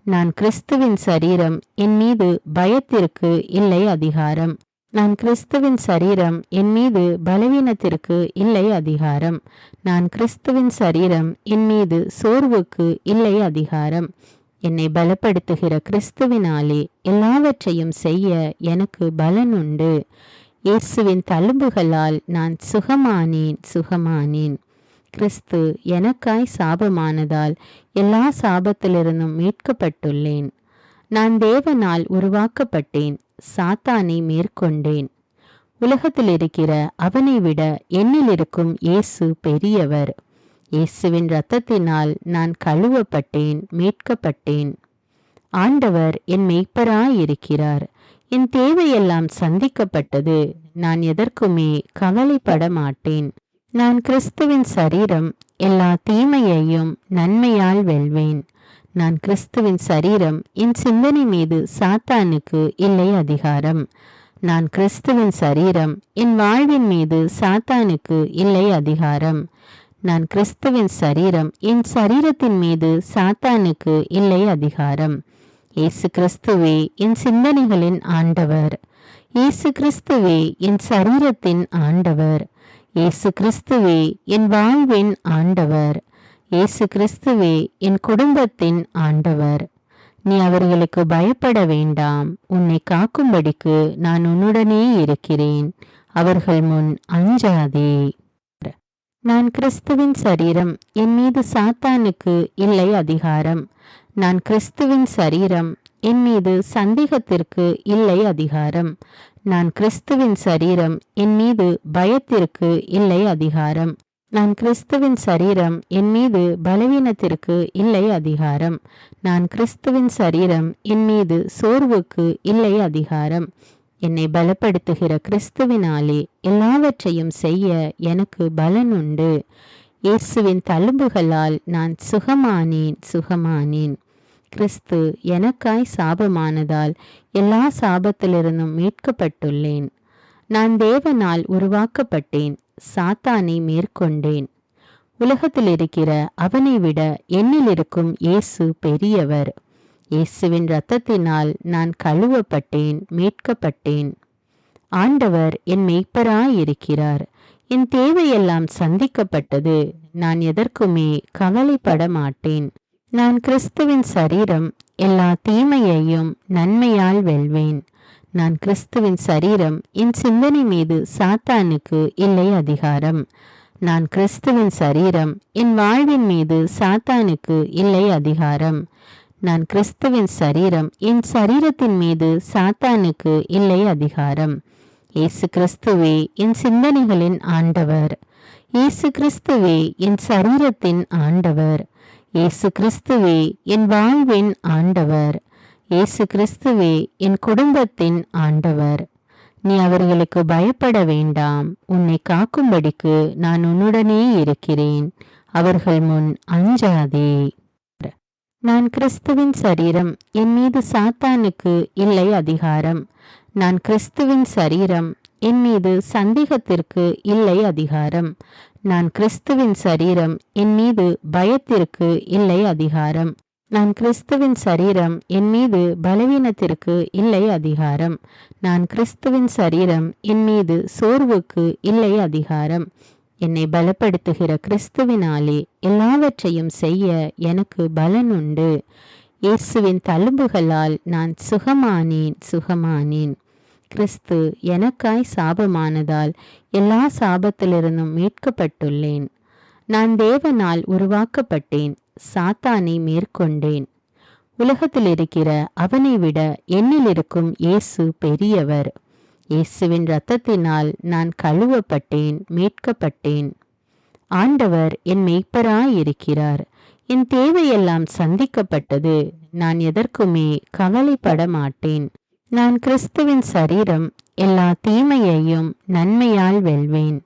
நான் கிறிஸ்துவின் சரீரம். என் மீது பயத்திற்கு இல்லை அதிகாரம். நான் கிறிஸ்துவின் சரீரம். என் மீது பலவீனத்திற்கு இல்லை அதிகாரம். நான் கிறிஸ்துவின் சரீரம். என் மீது சோர்வுக்கு இல்லை அதிகாரம். என்னை பலப்படுத்துகிற கிறிஸ்துவினாலே எல்லாவற்றையும் செய்ய எனக்கு பலன் உண்டு. இயேசுவின் தழும்புகளால் நான் சுகமானேன். கிறிஸ்து எனக்காய் சாபமானதால் எல்லா சாபத்திலிருந்தும் மீட்கப்பட்டுள்ளேன். நான் தேவனால் உருவாக்கப்பட்டேன். சாத்தானை மேற்கொண்டேன். உலகத்தில் இருக்கிற அவனை விட என்னில் இருக்கும் இயேசு பெரியவர். இயேசுவின் இரத்தத்தினால் நான் கழுவப்பட்டேன், மீட்கப்பட்டேன். ஆண்டவர் என் மெய்ப்பராயிருக்கிறார். என் தேவையெல்லாம் சந்திக்கப்பட்டது. நான் எதற்குமே கவலைப்பட மாட்டேன். நான் கிறிஸ்துவின் சரீரம். எல்லா தீமையையும் நன்மையால் வெல்வேன். நான் கிறிஸ்துவின் சரீரம். என் சிந்தனை மீது சாத்தானுக்கு இல்லை அதிகாரம். நான் கிறிஸ்துவின் சரீரம். என் வாழ்வின் மீது சாத்தானுக்கு இல்லை அதிகாரம். நான் கிறிஸ்துவின் சரீரம். என் சரீரத்தின் மீது சாத்தானுக்கு இல்லை அதிகாரம். இயேசு கிறிஸ்துவே என் சிந்தனைகளின் ஆண்டவர். இயேசு கிறிஸ்துவே என் சரீரத்தின் ஆண்டவர். இயேசு கிறிஸ்துவே என் வாழ்வின் ஆண்டவர். இயேசு கிறிஸ்துவே என் குடும்பத்தின் ஆண்டவர். நீ அவர்களுக்கு பயப்பட வேண்டாம். உன்னை காக்கும்படிக்கு நான் உன்னுடனே இருக்கிறேன். அவர்கள் முன் அஞ்சாதே. நான் கிறிஸ்துவின் சரீரம். என் மீது சாத்தானுக்கு இல்லை அதிகாரம். நான் கிறிஸ்துவின் சரீரம். என் மீது சந்தேகத்திற்கு இல்லை அதிகாரம். நான் கிறிஸ்துவின் சரீரம். என் மீது பயத்திற்கு இல்லை அதிகாரம். நான் கிறிஸ்துவின் சரீரம். என் மீது பலவீனத்திற்கு இல்லை அதிகாரம். நான் கிறிஸ்துவின் சரீரம். என் மீது சோர்வுக்கு இல்லை அதிகாரம். என்னை பலப்படுத்துகிற கிறிஸ்துவினாலே எல்லாவற்றையும் செய்ய எனக்கு பலன் உண்டு. இயேசுவின் தழும்புகளால் நான் சுகமானேன். கிறிஸ்து எனக்காய் சாபமானதால் எல்லா சாபத்திலிருந்தும் மீட்கப்பட்டுள்ளேன். நான் தேவனால் உருவாக்கப்பட்டேன். சாத்தானை மேற்கொண்டேன். உலகத்தில் இருக்கிற அவனை விட என்னில் இருக்கும் இயேசு பெரியவர். இயேசுவின் இரத்தத்தினால் நான் கழுவப்பட்டேன், மீட்கப்பட்டேன். ஆண்டவர் என் மெய்ப்பராயிருக்கிறார். என் தேவையெல்லாம் சந்திக்கப்பட்டது. நான் எதற்குமே கவலைப்பட மாட்டேன். நான் கிறிஸ்துவின் சரீரம். எல்லா தீமையையும் நன்மையால் வெல்வேன். நான் கிறிஸ்துவின் சரீரம். என் சிந்தனை மீது சாத்தானுக்கு இல்லை அதிகாரம். நான் கிறிஸ்துவின் சரீரம். என் வாழ்வின் மீது சாத்தானுக்கு இல்லை அதிகாரம். நான் கிறிஸ்துவின் சரீரம். என் சரீரத்தின் மீது சாத்தானுக்கு இல்லை அதிகாரம். இயேசு கிறிஸ்துவே என் சிந்தனைகளின் ஆண்டவர். இயேசு கிறிஸ்துவே என் சரீரத்தின் ஆண்டவர். இயேசு கிறிஸ்துவே என் வாழ்வின் ஆண்டவர். இயேசு கிறிஸ்துவே என் குடும்பத்தின் ஆண்டவர். நீ அவர்களுக்கு பயப்பட வேண்டாம். உன்னை காக்கும்படிக்கு நான் உன்னுடனே இருக்கிறேன். அவர்கள் முன் அஞ்சாதே. நான் கிறிஸ்துவின் சரீரம். என் மீது சாத்தானுக்கு இல்லை அதிகாரம். நான் கிறிஸ்துவின் சரீரம். என் மீது சந்தேகத்திற்கு இல்லை அதிகாரம். நான் கிறிஸ்துவின் சரீரம். என் மீது பயத்திற்கு இல்லை அதிகாரம். நான் கிறிஸ்துவின் சரீரம். என் மீது பலவீனத்திற்கு இல்லை அதிகாரம். நான் கிறிஸ்துவின் சரீரம். என் மீது சோர்வுக்கு இல்லை அதிகாரம். என்னை பலப்படுத்துகிற கிறிஸ்துவினாலே எல்லாவற்றையும் செய்ய எனக்கு பலன் உண்டு. இயேசுவின் தழும்புகளால் நான் சுகமானேன். கிறிஸ்து எனக்காய் சாபமானதால் எல்லா சாபத்திலிருந்தும் மீட்கப்பட்டுள்ளேன். நான் தேவனால் உருவாக்கப்பட்டேன். சாத்தானை மேற்கொண்டேன். உலகத்தில் இருக்கிற அவனை விட என்னில் இருக்கும் இயேசு பெரியவர். இயேசுவின் இரத்தத்தினால் நான் கழுவப்பட்டேன், மீட்கப்பட்டேன். ஆண்டவர் என் மெய்ப்பராயிருக்கிறார். என் தேவையெல்லாம் சந்திக்கப்பட்டது. நான் எதற்குமே கவலைப்பட மாட்டேன். நான் கிறிஸ்துவின் சரீரம். எல்லா தீமையையும் நன்மையால் வெல்வேன்.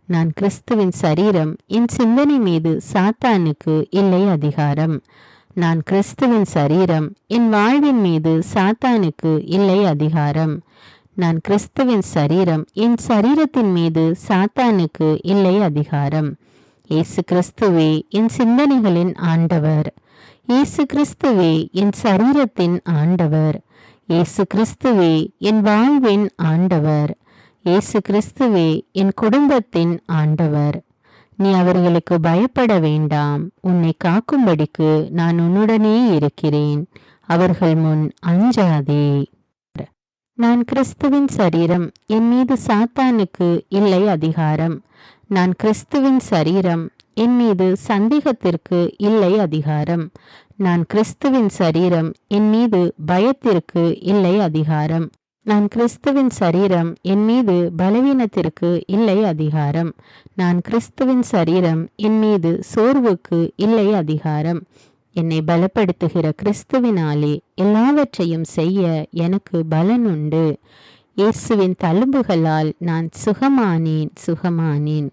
நான் கிறிஸ்துவின் சரீரம். என் சிந்தனை மீது சாத்தானுக்கு இல்லை அதிகாரம். நான் கிறிஸ்துவின் சரீரம். என் வாழ்வின் மீது சாத்தானுக்கு இல்லை அதிகாரம். நான் கிறிஸ்துவின் சரீரம். என் சரீரத்தின் மீது சாத்தானுக்கு இல்லை அதிகாரம். இயேசு கிறிஸ்துவே என் சிந்தனைகளின் ஆண்டவர். இயேசு கிறிஸ்துவே என் சரீரத்தின் ஆண்டவர். இயேசு கிறிஸ்துவே என் வாழ்வின் ஆண்டவர். இயேசு கிறிஸ்துவே என் குடும்பத்தின் ஆண்டவர். நீ அவர்களுக்கு பயப்பட வேண்டாம். உன்னை காக்கும்படிக்கு நான் உன்னுடனே இருக்கிறேன். அவர்கள் முன் அஞ்சாதே. நான் கிறிஸ்துவின் சரீரம். என் மீது சாத்தானுக்கு இல்லை அதிகாரம். நான் கிறிஸ்துவின் சரீரம். என் மீது சந்தேகத்திற்கு இல்லை அதிகாரம். நான் கிறிஸ்துவின் சரீரம். என் மீது பயத்திற்கு இல்லை அதிகாரம். நான் கிறிஸ்துவின் சரீரம். என் மீது பலவீனத்திற்கு இல்லை அதிகாரம். நான் கிறிஸ்துவின் சரீரம். என் மீது சோர்வுக்கு இல்லை அதிகாரம். என்னை பலப்படுத்துகிற கிறிஸ்துவினாலே எல்லாவற்றையும் செய்ய எனக்கு பலன் உண்டு. இயேசுவின் தழும்புகளால் நான் சுகமானேன்.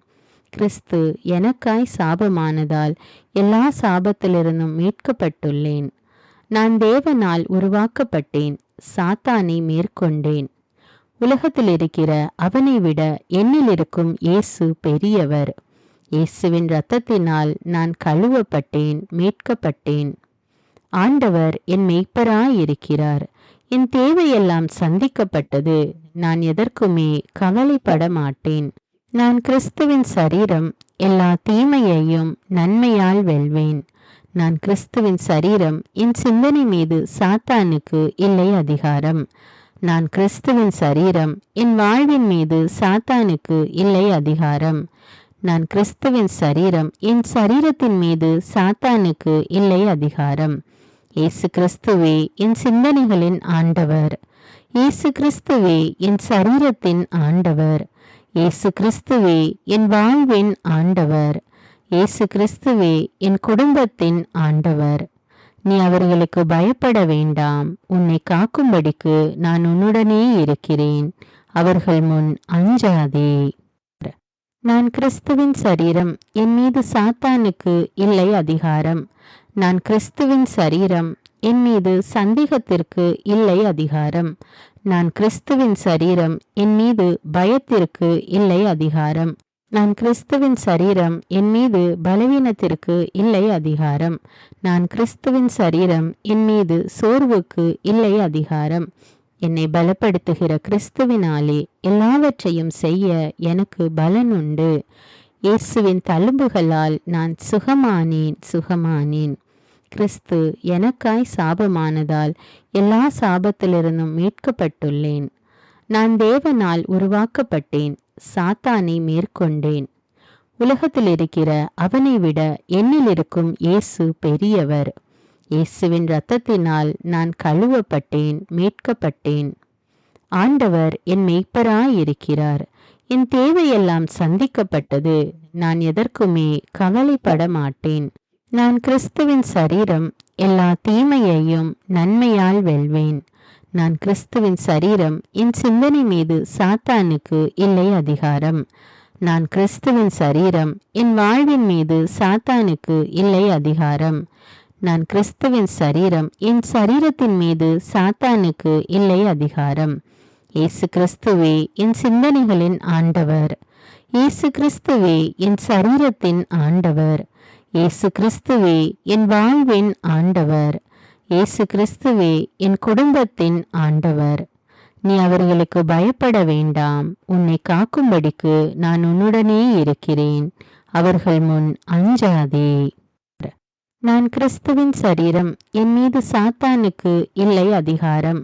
கிறிஸ்து எனக்காய் சாபமானதால் எல்லா சாபத்திலிருந்தும் மீட்கப்பட்டுள்ளேன். நான் தேவனால் உருவாக்கப்பட்டேன். சாத்தானை மேற்கொண்டேன். உலகத்தில் இருக்கிற அவனை விட என்னில் இருக்கும் இயேசு பெரியவர். இயேசுவின் இரத்தத்தினால் நான் கழுவப்பட்டேன், மீட்கப்பட்டேன். ஆண்டவர் என் மெய்ப்பராயிருக்கிறார். என் தேவையெல்லாம் சந்திக்கப்பட்டது. நான் எதற்குமே கவலைப்பட மாட்டேன். நான் கிறிஸ்துவின் சரீரம். எல்லா தீமையையும் நன்மையால் வெல்வேன். நான் கிறிஸ்துவின் சரீரம். என் சிந்தனை மீது சாத்தானுக்கு இல்லை அதிகாரம். நான் கிறிஸ்துவின் சரீரம். என் வாழ்வின் மீது சாத்தானுக்கு இல்லை அதிகாரம். நான் கிறிஸ்துவின் சரீரம். என் சரீரத்தின் மீது சாத்தானுக்கு இல்லை அதிகாரம். இயேசு கிறிஸ்துவே என் சிந்தனைகளின் ஆண்டவர். இயேசு கிறிஸ்துவே என் சரீரத்தின் ஆண்டவர். இயேசு கிறிஸ்துவே என் வாழ்வின் ஆண்டவர். இயேசு கிறிஸ்துவே என் குடும்பத்தின் ஆண்டவர். நீ அவர்களுக்கு பயப்பட வேண்டாம். உன்னை காக்கும்படிக்கு நான் உன்னுடனே இருக்கிறேன். அவர்கள் முன் அஞ்சாதே. நான் கிறிஸ்துவின் சரீரம். என் மீது சாத்தானுக்கு இல்லை அதிகாரம். நான் கிறிஸ்துவின் சரீரம். என் மீது சந்தேகத்திற்கு இல்லை அதிகாரம். நான் கிறிஸ்துவின் சரீரம். என் மீது பயத்திற்கு இல்லை அதிகாரம். நான் கிறிஸ்துவின் சரீரம். என் மீது பலவீனத்திற்கு இல்லை அதிகாரம். நான் கிறிஸ்துவின் சரீரம். என் மீது சோர்வுக்கு இல்லை அதிகாரம். என்னை பலப்படுத்துகிற கிறிஸ்துவினாலே எல்லாவற்றையும் செய்ய எனக்கு பலன் உண்டு. இயேசுவின் தழும்புகளால் நான் சுகமானேன். கிறிஸ்து எனக்காய் சாபமானதால் எல்லா சாபத்திலிருந்தும் மீட்கப்பட்டுள்ளேன். நான் தேவனால் உருவாக்கப்பட்டேன். சாத்தானை மேற்கொண்டேன். உலகத்தில் இருக்கிற அவனை விட என்னில் இருக்கும் இயேசு பெரியவர். இயேசுவின் இரத்தத்தினால் நான் கழுவப்பட்டேன், மீட்கப்பட்டேன். ஆண்டவர் என் மெய்ப்பராயிருக்கிறார். என் தேவையெல்லாம் சந்திக்கப்பட்டது. நான் எதற்குமே கவலைப்பட மாட்டேன். நான் கிறிஸ்துவின் சரீரம். எல்லா தீமையையும் நன்மையால் வெல்வேன். நான் கிறிஸ்துவின் சரீரம். என் சிந்தனை மீது சாத்தானுக்கு இல்லை அதிகாரம். நான் கிறிஸ்துவின் சரீரம். என் வாழ்வின் மீது சாத்தானுக்கு இல்லை அதிகாரம். நான் கிறிஸ்துவின் சரீரம். என் சரீரத்தின் மீது சாத்தானுக்கு இல்லை அதிகாரம். இயேசு கிறிஸ்துவே என் சிந்தனைகளின் ஆண்டவர். இயேசு கிறிஸ்துவே என் சரீரத்தின் ஆண்டவர். இயேசு கிறிஸ்துவே என் வாழ்வின் ஆண்டவர். இயேசு கிறிஸ்துவே என் குடும்பத்தின் ஆண்டவர். நீ அவர்களுக்கு பயப்பட வேண்டாம். உன்னை காக்கும்படிக்கு நான் உன்னுடனே இருக்கிறேன். அவர்கள் முன் அஞ்சாதே. நான் கிறிஸ்துவின் சரீரம். என் மீது சாத்தானுக்கு இல்லை அதிகாரம்.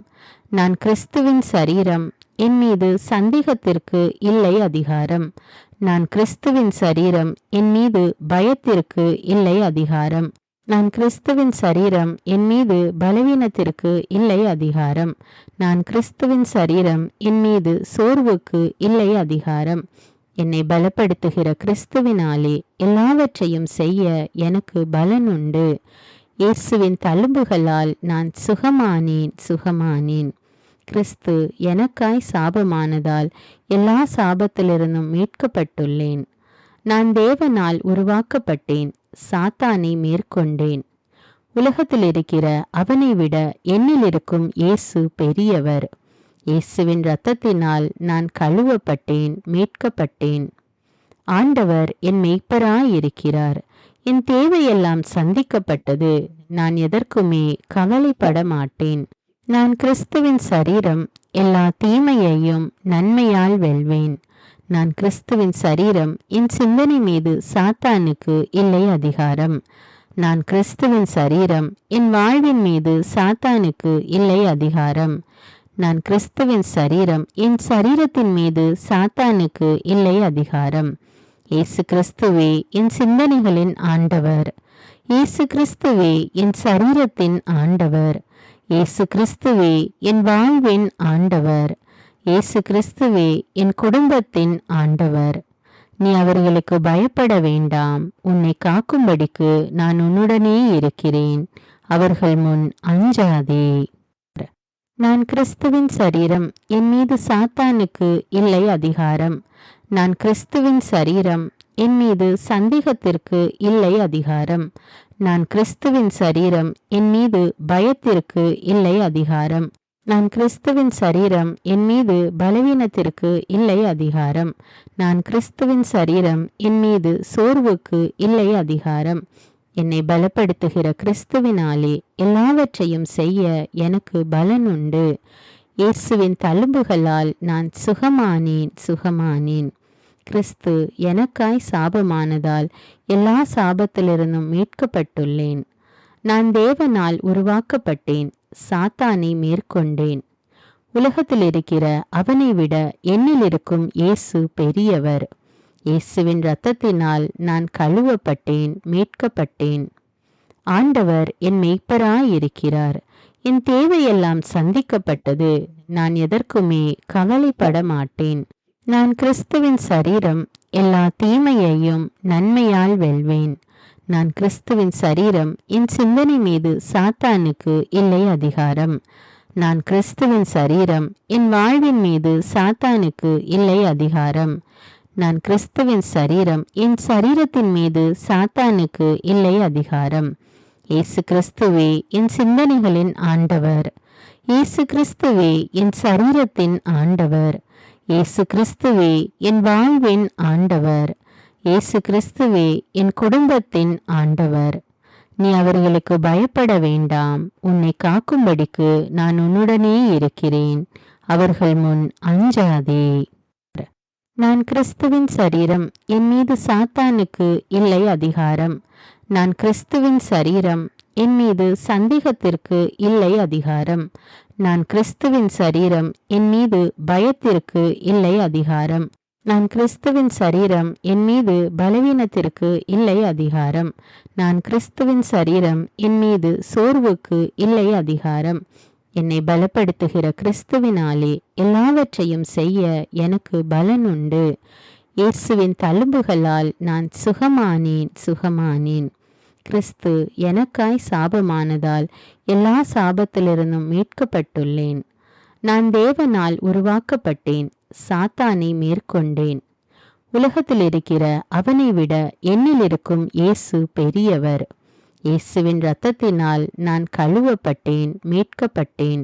நான் கிறிஸ்துவின் சரீரம். என் மீது சந்தேகத்திற்கு இல்லை அதிகாரம். நான் கிறிஸ்துவின் சரீரம். என் மீது பயத்திற்கு இல்லை அதிகாரம். நான் கிறிஸ்துவின் சரீரம். என் மீது பலவீனத்திற்கு இல்லை அதிகாரம். நான் கிறிஸ்துவின் சரீரம். என் மீது சோர்வுக்கு இல்லை அதிகாரம். என்னை பலப்படுத்துகிற கிறிஸ்துவினாலே எல்லாவற்றையும் செய்ய எனக்கு பலன் உண்டு. இயேசுவின் தழும்புகளால் நான் சுகமானேன். கிறிஸ்து எனக்காய் சாபமானதால் எல்லா சாபத்திலிருந்தும் மீட்கப்பட்டுள்ளேன். நான் தேவனால் உருவாக்கப்பட்டேன், சாத்தானை மேற்கொண்டேன். உலகத்தில் இருக்கிற அவனை விட என்னில் இருக்கும் இயேசு பெரியவர். இயேசுவின் இரத்தத்தினால் நான் கழுவப்பட்டேன், மீட்கப்பட்டேன். ஆண்டவர் என் மெய்ப்பராயிருக்கிறார். என் தேவையெல்லாம் சந்திக்கப்பட்டது. நான் எதற்குமே கவலைப்பட மாட்டேன். நான் கிறிஸ்துவின் சரீரம், எல்லா தீமையையும் நன்மையால் வெல்வேன். நான் கிறிஸ்துவின் சரீரம், என் சிந்தனை மீது சாத்தானுக்கு இல்லை அதிகாரம். நான் கிறிஸ்துவின் சரீரம், என் வாழ்வின் மீது சாத்தானுக்கு இல்லை அதிகாரம். நான் கிறிஸ்துவின் சரீரம், என் சரீரத்தின் மீது சாத்தானுக்கு இல்லை அதிகாரம். இயேசு கிறிஸ்துவே என் சிந்தனைகளின் ஆண்டவர். இயேசு கிறிஸ்துவே என் சரீரத்தின் ஆண்டவர். இயேசு கிறிஸ்துவே என் வாழ்வின் ஆண்டவர். இயேசு கிறிஸ்துவே என் குடும்பத்தின் ஆண்டவர். நீ அவர்களுக்கு பயப்பட வேண்டாம். உன்னை காக்கும்படிக்கு நான் உன்னுடனே இருக்கிறேன். அவர்கள் முன் அஞ்சாதே. நான் கிறிஸ்துவின் சரீரம், என் மீது சாத்தானுக்கு இல்லை அதிகாரம். நான் கிறிஸ்துவின் சரீரம், என் மீது சந்தேகத்திற்கு இல்லை அதிகாரம். நான் கிறிஸ்துவின் சரீரம், என் மீது பயத்திற்கு இல்லை அதிகாரம். நான் கிறிஸ்துவின் சரீரம், என் மீது பலவீனத்திற்கு இல்லை அதிகாரம். நான் கிறிஸ்துவின் சரீரம், என் மீது சோர்வுக்கு இல்லை அதிகாரம். என்னை பலப்படுத்துகிற கிறிஸ்துவினாலே எல்லாவற்றையும் செய்ய எனக்கு பலன் உண்டு. இயேசுவின் தழும்புகளால் நான் சுகமானேன். கிறிஸ்து எனக்காய் சாபமானதால் எல்லா சாபத்திலிருந்தும் மீட்கப்பட்டுள்ளேன். நான் தேவனால் உருவாக்கப்பட்டேன், சாத்தானை மேற்கொண்டேன். உலகத்தில் இருக்கிற அவனை விட என்னில் இருக்கும் இயேசு பெரியவர். இயேசுவின் இரத்தத்தினால் நான் கழுவப்பட்டேன், மீட்கப்பட்டேன். ஆண்டவர் என் மெய்ப்பராயிருக்கிறார். என் தேவையெல்லாம் சந்திக்கப்பட்டது. நான் எதற்குமே கவலைப்பட மாட்டேன். நான் கிறிஸ்துவின் சரீரம், எல்லா தீமையையும் நன்மையால் வெல்வேன். நான் கிறிஸ்துவின் சரீரம், என் சிந்தனை மீது சாத்தானுக்கு இல்லை அதிகாரம். நான் கிறிஸ்துவின் சரீரம், என் வாழ்வின் மீது சாத்தானுக்கு இல்லை அதிகாரம். நான் கிறிஸ்துவின் சரீரம், என் சரீரத்தின் மீது சாத்தானுக்கு இல்லை அதிகாரம். இயேசு கிறிஸ்துவே என் சிந்தனைகளின் ஆண்டவர். இயேசு கிறிஸ்துவே என் சரீரத்தின் ஆண்டவர். இயேசு கிறிஸ்துவே என் வாழ்வின் ஆண்டவர். இயேசு கிறிஸ்துவே என் குடும்பத்தின் ஆண்டவர். நீ அவர்களுக்கு பயப்பட வேண்டாம். உன்னை காக்கும்படிக்கு நான் உன்னுடனே இருக்கிறேன். அவர்கள் முன் அஞ்சாதே. நான் கிறிஸ்துவின் சரீரம், என் மீது சாத்தானுக்கு இல்லை அதிகாரம். நான் கிறிஸ்துவின் சரீரம், என் மீது சந்தேகத்திற்கு இல்லை அதிகாரம். நான் கிறிஸ்துவின் சரீரம், என் மீது பயத்திற்கு இல்லை அதிகாரம். நான் கிறிஸ்துவின் சரீரம், என் மீது பலவீனத்திற்கு இல்லை அதிகாரம். நான் கிறிஸ்துவின் சரீரம், என் மீது சோர்வுக்கு இல்லை அதிகாரம். என்னை பலப்படுத்துகிற கிறிஸ்துவினாலே எல்லாவற்றையும் செய்ய எனக்கு பலன் உண்டு. இயேசுவின் தழும்புகளால் நான் சுகமானேன். கிறிஸ்து எனக்காய் சாபமானதால் எல்லா சாபத்திலிருந்தும் மீட்கப்பட்டுள்ளேன். நான் தேவனால் உருவாக்கப்பட்டேன், சாத்தானை மேற்கொண்டேன். உலகத்தில் இருக்கிற அவனை விட என்னில் இருக்கும் இயேசு பெரியவர். இயேசுவின் இரத்தத்தினால் நான் கழுவப்பட்டேன், மீட்கப்பட்டேன்.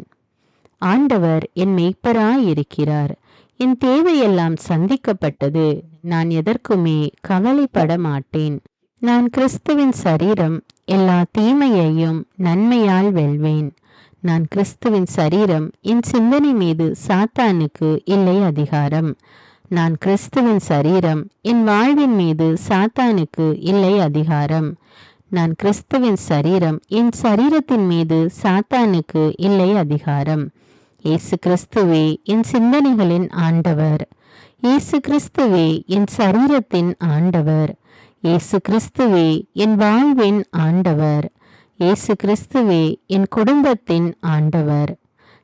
ஆண்டவர் என் மெய்ப்பராயிருக்கிறார். என் தேவையெல்லாம் சந்திக்கப்பட்டது. நான் எதற்குமே கவலைப்பட மாட்டேன். நான் கிறிஸ்துவின் சரீரம், எல்லா தீமையையும் நன்மையால் வெல்வேன். நான் கிறிஸ்துவின் சரீரம், என் சிந்தனை மீது சாத்தானுக்கு இல்லை அதிகாரம். நான் கிறிஸ்துவின் சரீரம், என் வாழ்வின் மீது சாத்தானுக்கு இல்லை அதிகாரம். நான் கிறிஸ்துவின் சரீரம், என் சரீரத்தின் மீது சாத்தானுக்கு இல்லை அதிகாரம். இயேசு கிறிஸ்துவே என் சிந்தனைகளின் ஆண்டவர். இயேசு கிறிஸ்துவே என் சரீரத்தின் ஆண்டவர். இயேசு கிறிஸ்துவே என் வாழ்வின் ஆண்டவர். இயேசு கிறிஸ்துவே என் குடும்பத்தின் ஆண்டவர்.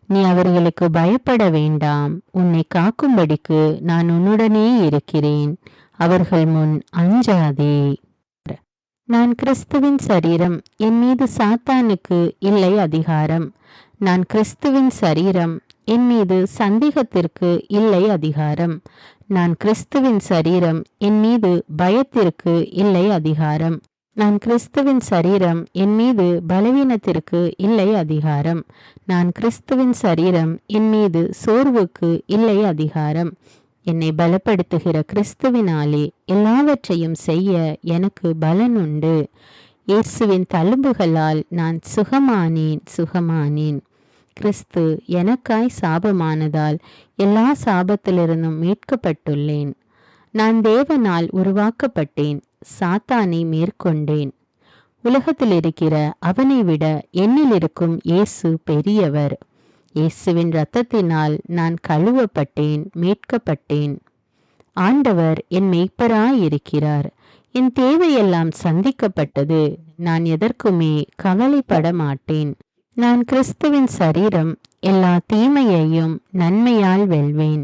நீ அவர்களுக்கு பயப்பட வேண்டாம். உன்னை காக்கும்படிக்கு நான் உன்னுடனே இருக்கிறேன். அவர்கள் முன் அஞ்சாதே. நான் கிறிஸ்துவின் சரீரம், என் மீது சாத்தானுக்கு இல்லை அதிகாரம். நான் கிறிஸ்துவின் சரீரம், என் மீது சந்தேகத்திற்கு இல்லை அதிகாரம். நான் கிறிஸ்துவின் சரீரம், என் மீது பயத்திற்கு இல்லை அதிகாரம். நான் கிறிஸ்துவின் சரீரம், என் மீது பலவீனத்திற்கு இல்லை அதிகாரம். நான் கிறிஸ்துவின் சரீரம், என் மீது சோர்வுக்கு இல்லை அதிகாரம். என்னை பலப்படுத்துகிற கிறிஸ்துவினாலே எல்லாவற்றையும் செய்ய எனக்கு பலன் உண்டு. இயேசுவின் தழும்புகளால் நான் சுகமானேன். கிறிஸ்து எனக்காய் சாபமானதால் எல்லா சாபத்திலிருந்தும் மீட்கப்பட்டுள்ளேன். நான் தேவனால் உருவாக்கப்பட்டேன், சாத்தானை மேற்கொண்டேன். உலகத்தில் இருக்கிற அவனை விட என்னில் இருக்கும் இயேசு பெரியவர். இயேசுவின் இரத்தத்தினால் நான் கழுவப்பட்டேன், மீட்கப்பட்டேன். ஆண்டவர் என் மெய்ப்பராயிருக்கிறார். என் தேவையெல்லாம் சந்திக்கப்பட்டது. நான் எதற்குமே கவலைப்பட மாட்டேன். நான் கிறிஸ்துவின் சரீரம், எல்லா தீமையையும் நன்மையால் வெல்வேன்.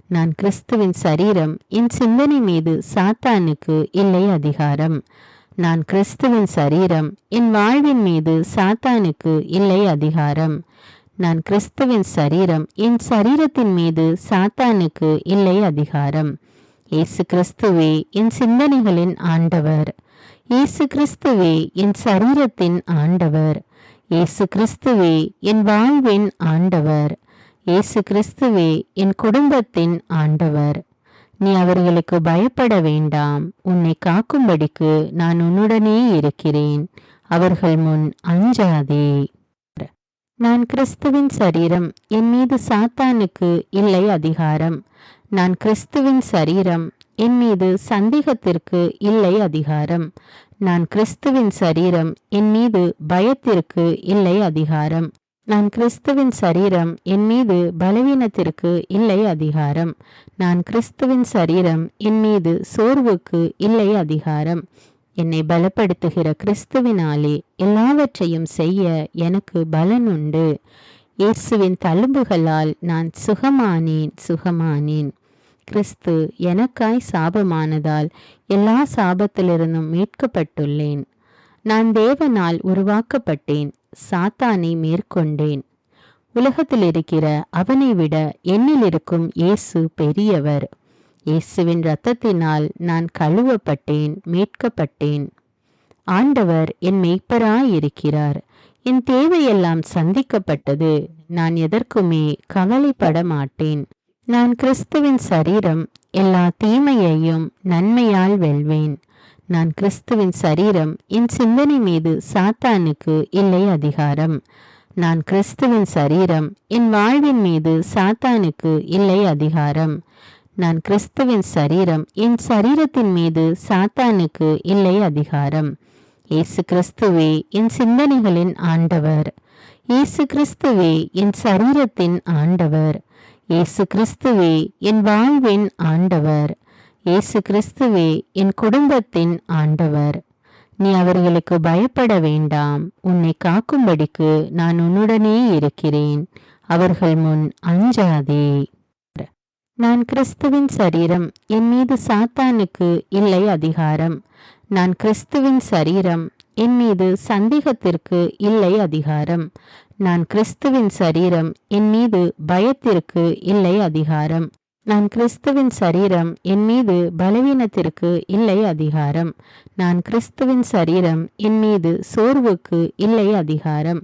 நான் கிறிஸ்துவின் சரீரம், என் சிந்தனை மீது சாத்தானுக்கு இல்லை அதிகாரம். நான் கிறிஸ்துவின் சரீரம், என் வாழ்வின் மீது சாத்தானுக்கு இல்லை அதிகாரம். நான் கிறிஸ்துவின் சரீரம், என் சரீரத்தின் மீது சாத்தானுக்கு இல்லை அதிகாரம். இயேசு கிறிஸ்துவே என் சிந்தனைகளின் ஆண்டவர். இயேசு கிறிஸ்துவே என் சரீரத்தின் ஆண்டவர். இயேசு கிறிஸ்துவே என் வாழ்வின் ஆண்டவர். இயேசு கிறிஸ்துவே என் குடும்பத்தின் ஆண்டவர். நீ அவர்களுக்கு பயப்பட வேண்டாம். உன்னை காக்கும்படிக்கு நான் உன்னுடனே இருக்கிறேன். அவர்கள் முன் அஞ்சாதே. நான் கிறிஸ்துவின் சரீரம், என் மீது சாத்தானுக்கு இல்லை அதிகாரம். நான் கிறிஸ்துவின் சரீரம், என் மீது சந்தேகத்திற்கு இல்லை அதிகாரம். நான் கிறிஸ்துவின் சரீரம், என் மீது பயத்திற்கு இல்லை அதிகாரம். நான் கிறிஸ்துவின் சரீரம், என் மீது பலவீனத்திற்கு இல்லை அதிகாரம். நான் கிறிஸ்துவின் சரீரம், என் மீது சோர்வுக்கு இல்லை அதிகாரம். என்னை பலப்படுத்துகிற கிறிஸ்துவினாலே எல்லாவற்றையும் செய்ய எனக்கு பலன் உண்டு. இயேசுவின் தழும்புகளால் நான் சுகமானேன். கிறிஸ்து எனக்காய் சாபமானதால் எல்லா சாபத்திலிருந்தும் மீட்கப்பட்டுள்ளேன். நான் தேவனால் உருவாக்கப்பட்டேன், சாத்தானை மேற்கொண்டேன். உலகத்தில் இருக்கிற அவனை விட என்னில் இருக்கும் இயேசு பெரியவர். இயேசுவின் இரத்தத்தினால் நான் கழுவப்பட்டேன், மீட்கப்பட்டேன். ஆண்டவர் என் மெய்ப்பராயிருக்கிறார். என் தேவையெல்லாம் சந்திக்கப்பட்டது. நான் எதற்குமே கவலைப்பட மாட்டேன். நான் கிறிஸ்துவின் சரீரம், எல்லா தீமையையும் நன்மையால் வெல்வேன். நான் கிறிஸ்துவின் சரீரம், என் சிந்தனை மீது சாத்தானுக்கு இல்லை அதிகாரம். நான் கிறிஸ்துவின் சரீரம், என் வாழ்வின் மீது சாத்தானுக்கு இல்லை அதிகாரம். நான் கிறிஸ்துவின் சரீரம், என் சரீரத்தின் மீது சாத்தானுக்கு இல்லை அதிகாரம். இயேசு கிறிஸ்துவே என் சிந்தனைகளின் ஆண்டவர். இயேசு கிறிஸ்துவே என் சரீரத்தின் ஆண்டவர். இயேசு கிறிஸ்துவே என் வாழ்வின் ஆண்டவர். இயேசு கிறிஸ்துவே என் குடும்பத்தின் ஆண்டவர். நீ அவர்களுக்கு பயப்பட வேண்டாம். உன்னை காக்கும்படிக்கு நான் உன்னுடனே இருக்கிறேன். அவர்கள் முன் அஞ்சாதே. நான் கிறிஸ்துவின் சரீரம், என் மீது சாத்தானுக்கு இல்லை அதிகாரம். நான் கிறிஸ்துவின் சரீரம், என் மீது சந்தேகத்திற்கு இல்லை அதிகாரம். நான் கிறிஸ்துவின் சரீரம், என் மீது பயத்திற்கு இல்லை அதிகாரம். நான் கிறிஸ்துவின் சரீரம், என் மீது பலவீனத்திற்கு இல்லை அதிகாரம். நான் கிறிஸ்துவின் சரீரம், என் மீது சோர்வுக்கு இல்லை அதிகாரம்.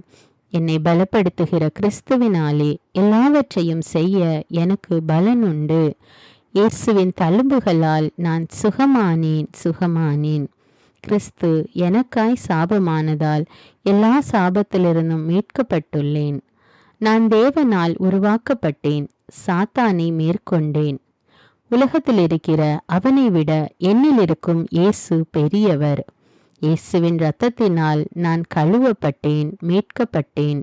என்னை பலப்படுத்துகிற கிறிஸ்துவினாலே எல்லாவற்றையும் செய்ய எனக்கு பலன் உண்டு. இயேசுவின் தழும்புகளால் நான் சுகமானேன். கிறிஸ்து எனக்காய் சாபமானதால் எல்லா சாபத்திலிருந்தும் மீட்கப்பட்டுள்ளேன். நான் தேவனால் உருவாக்கப்பட்டேன், சாத்தானை மேற்கொண்டேன். உலகத்தில் இருக்கிற அவனை விட என்னில் இருக்கும் இயேசு பெரியவர். இயேசுவின் இரத்தத்தினால் நான் கழுவப்பட்டேன், மீட்கப்பட்டேன்.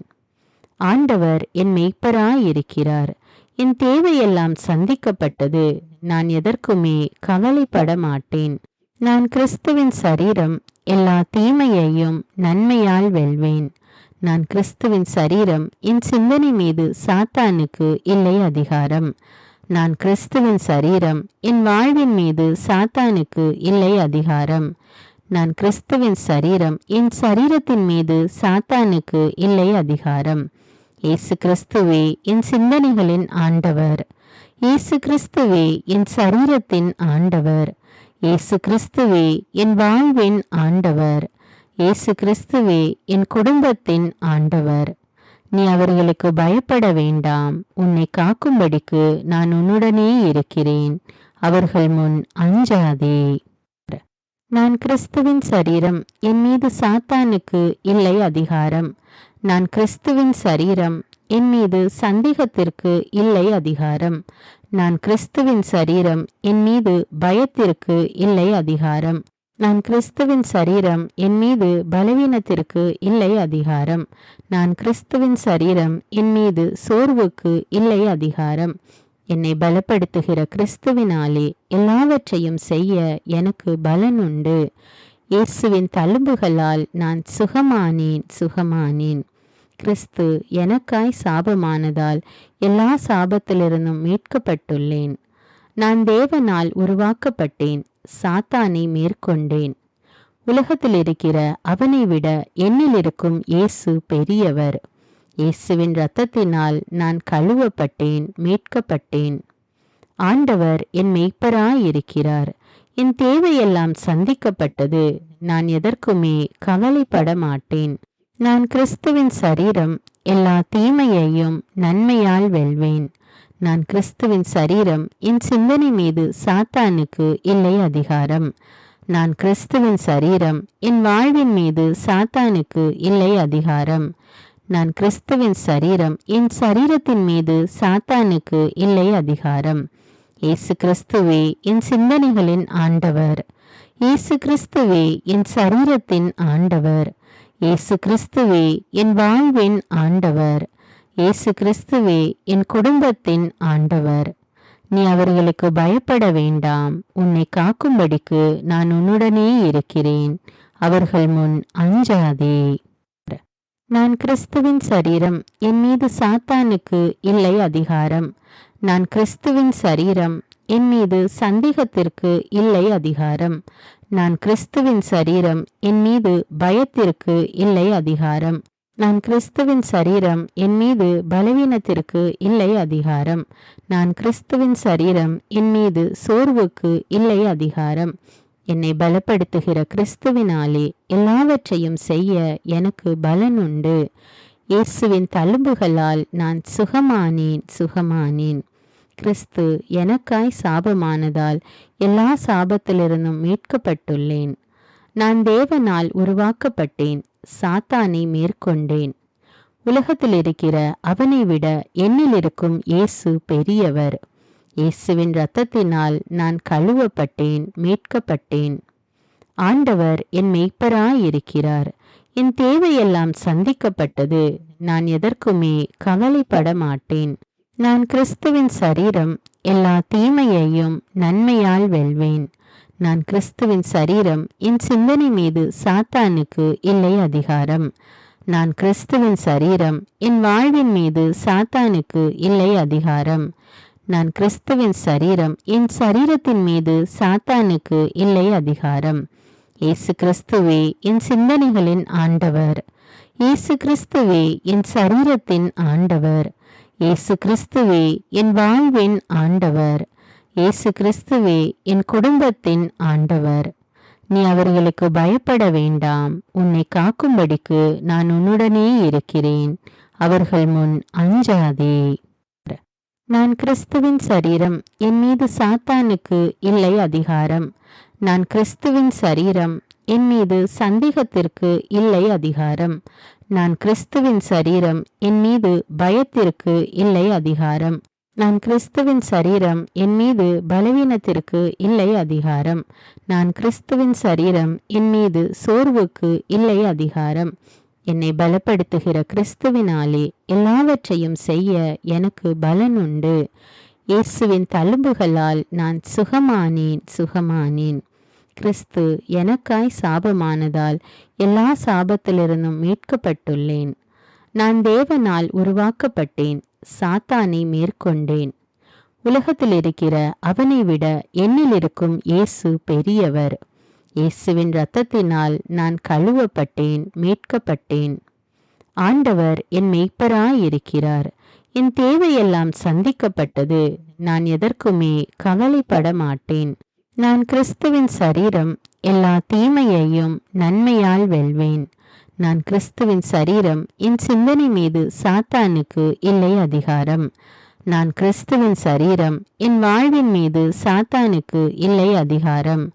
ஆண்டவர் என் மெய்ப்பராயிருக்கிறார். என் தேவையெல்லாம் சந்திக்கப்பட்டது. நான் எதற்குமே கவலைப்பட மாட்டேன். நான் கிறிஸ்துவின் சரீரம், எல்லா தீமையையும் நன்மையால் வெல்வேன். நான் கிறிஸ்துவின் சரீரம், என் சிந்தனை மீது சாத்தானுக்கு இல்லை அதிகாரம். நான் கிறிஸ்துவின் சரீரம், என் வாழ்வின் மீது சாத்தானுக்கு இல்லை அதிகாரம். நான் கிறிஸ்துவின் சரீரம், என் சரீரத்தின் மீது சாத்தானுக்கு இல்லை அதிகாரம். இயேசு கிறிஸ்துவே என் சிந்தனைகளின் ஆண்டவர். இயேசு கிறிஸ்துவே என் சரீரத்தின் ஆண்டவர். இயேசு கிறிஸ்துவே என் வாழ்வின் ஆண்டவர். இயேசு கிறிஸ்துவே என் குடும்பத்தின் ஆண்டவர். நீ அவர்களுக்கு பயப்பட வேண்டாம். உன்னை காக்கும்படிக்கு நான் உன்னுடனே இருக்கிறேன். அவர்கள் முன் அஞ்சாதே. நான் கிறிஸ்துவின் சரீரம். என் மீது சாத்தானுக்கு இல்லை அதிகாரம். நான் கிறிஸ்துவின் சரீரம். என் மீது சந்தேகத்திற்கு இல்லை அதிகாரம். நான் கிறிஸ்துவின் சரீரம். என் மீது பயத்திற்கு இல்லை அதிகாரம். நான் கிறிஸ்துவின் சரீரம். என் மீது பலவீனத்திற்கு இல்லை அதிகாரம். நான் கிறிஸ்துவின் சரீரம். என் மீது சோர்வுக்கு இல்லை அதிகாரம். என்னை பலப்படுத்துகிற கிறிஸ்துவினாலே எல்லாவற்றையும் செய்ய எனக்கு பலன் உண்டு. இயேசுவின் தழும்புகளால் நான் சுகமானேன். கிறிஸ்து எனக்காய் சாபமானதால் எல்லா சாபத்திலிருந்தும் மீட்கப்பட்டுள்ளேன். நான் தேவனால் உருவாக்கப்பட்டேன். சாத்தானை மேற்கொண்டேன். உலகத்தில் இருக்கிற அவனை விட என்னில் இருக்கும் இயேசு பெரியவர். இயேசுவின் இரத்தத்தினால் நான் கழுவப்பட்டேன், மீட்கப்பட்டேன். ஆண்டவர் என் மெய்ப்பராயிருக்கிறார். என் தேவையெல்லாம் சந்திக்கப்பட்டது. நான் எதற்குமே கவலைப்பட மாட்டேன். நான் கிறிஸ்துவின் சரீரம். எல்லா தீமையையும் நன்மையால் வெல்வேன். நான் கிறிஸ்துவின் சரீரம். என் சிந்தனை மீது சாத்தானுக்கு இல்லை அதிகாரம். நான் கிறிஸ்துவின் சரீரம். என் வாழ்வின் மீது சாத்தானுக்கு இல்லை அதிகாரம். நான் கிறிஸ்துவின் சரீரம். என் சரீரத்தின் மீது சாத்தானுக்கு இல்லை அதிகாரம். இயேசு கிறிஸ்துவே என் சிந்தனைகளின் ஆண்டவர். இயேசு கிறிஸ்துவே என் சரீரத்தின் ஆண்டவர். இயேசு கிறிஸ்துவே என் வாழ்வின் ஆண்டவர். இயேசு கிறிஸ்துவே என் குடும்பத்தின் ஆண்டவர். நீ அவர்களுக்கு பயப்பட வேண்டாம். உன்னை காக்கும்படிக்கு நான் உன்னுடனே இருக்கிறேன். அவர்கள் முன் அஞ்சாதே. நான் கிறிஸ்துவின் சரீரம். என் மீது சாத்தானுக்கு இல்லை அதிகாரம். நான் கிறிஸ்துவின் சரீரம். என் மீது சந்தேகத்திற்கு இல்லை அதிகாரம். நான் கிறிஸ்துவின் சரீரம். என் மீது பயத்திற்கு இல்லை அதிகாரம். நான் கிறிஸ்துவின் சரீரம். என் மீது பலவீனத்திற்கு இல்லை அதிகாரம். நான் கிறிஸ்துவின் சரீரம். என் மீது சோர்வுக்கு இல்லை அதிகாரம். என்னை பலப்படுத்துகிற கிறிஸ்துவினாலே எல்லாவற்றையும் செய்ய எனக்கு பலன் உண்டு. இயேசுவின் தழும்புகளால் நான் சுகமானேன். கிறிஸ்து எனக்காய் சாபமானதால் எல்லா சாபத்திலிருந்தும் மீட்கப்பட்டுள்ளேன். நான் தேவனால் உருவாக்கப்பட்டேன். சாத்தானை மேற்கொண்டேன். உலகத்தில் இருக்கிற அவனை விட என்னில் இருக்கும் இயேசு பெரியவர். இயேசுவின் இரத்தத்தினால் நான் கழுவப்பட்டேன், மீட்கப்பட்டேன். ஆண்டவர் என் மெய்ப்பராயிருக்கிறார். என் தேவையெல்லாம் சந்திக்கப்பட்டது. நான் எதற்குமே கவலைப்பட மாட்டேன். நான் கிறிஸ்துவின் சரீரம். எல்லா தீமையையும் நன்மையால் வெல்வேன். நான் கிறிஸ்துவின் சரீரம். என் சிந்தனை மீது சாத்தானுக்கு இல்லை அதிகாரம். நான் கிறிஸ்துவின் சரீரம். என் வாழ்வின் மீது சாத்தானுக்கு இல்லை அதிகாரம். நான் கிறிஸ்துவின் சரீரம். என் சரீரத்தின் மீது சாத்தானுக்கு இல்லை அதிகாரம். இயேசு கிறிஸ்துவே என் சிந்தனைகளின் ஆண்டவர். இயேசு கிறிஸ்துவே என் சரீரத்தின் ஆண்டவர். இயேசு கிறிஸ்துவே என் வாழ்வின் ஆண்டவர். இயேசு கிறிஸ்துவே என் குடும்பத்தின் ஆண்டவர். நீ அவர்களுக்கு பயப்பட வேண்டாம். உன்னை காக்கும்படிக்கு நான் உன்னுடனே இருக்கிறேன். அவர்கள் முன் அஞ்சாதே. நான் கிறிஸ்துவின் சரீரம். என் மீது சாத்தானுக்கு இல்லை அதிகாரம். நான் கிறிஸ்துவின் சரீரம். என் மீது சந்தேகத்திற்கு இல்லை அதிகாரம். நான் கிறிஸ்துவின் சரீரம். என் மீது பயத்திற்கு இல்லை அதிகாரம். நான் கிறிஸ்துவின் சரீரம். என் மீது பலவீனத்திற்கு இல்லை அதிகாரம். நான் கிறிஸ்துவின் சரீரம். என் மீது சோர்வுக்கு இல்லை அதிகாரம். என்னை பலப்படுத்துகிற கிறிஸ்துவினாலே எல்லாவற்றையும் செய்ய எனக்கு பலன் உண்டு. இயேசுவின் தழும்புகளால் நான் சுகமானேன். கிறிஸ்து எனக்காய் சாபமானதால் எல்லா சாபத்திலிருந்தும் மீட்கப்பட்டுள்ளேன். நான் தேவனால் உருவாக்கப்பட்டேன். சாத்தானை மேற்கொண்டேன். உலகத்தில் இருக்கிற அவனை விட என்னில் இருக்கும் இயேசு பெரியவர். இயேசுவின் இரத்தத்தினால் நான் கழுவப்பட்டேன், மீட்கப்பட்டேன். ஆண்டவர் என் மெய்ப்பராயிருக்கிறார். என் தேவையெல்லாம் சந்திக்கப்பட்டது. நான் எதற்குமே கவலைப்பட மாட்டேன். நான் கிறிஸ்துவின் சரீரம், எல்லா தீமையையும் நன்மையால் வெல்வேன். நான் கிறிஸ்துவின் சரீரம், என் சிந்தனை மீது சாத்தானுக்கு இல்லை அதிகாரம். நான் கிறிஸ்துவின் சரீரம், என் வாழ்வின் மீது சாத்தானுக்கு இல்லை அதிகாரம்.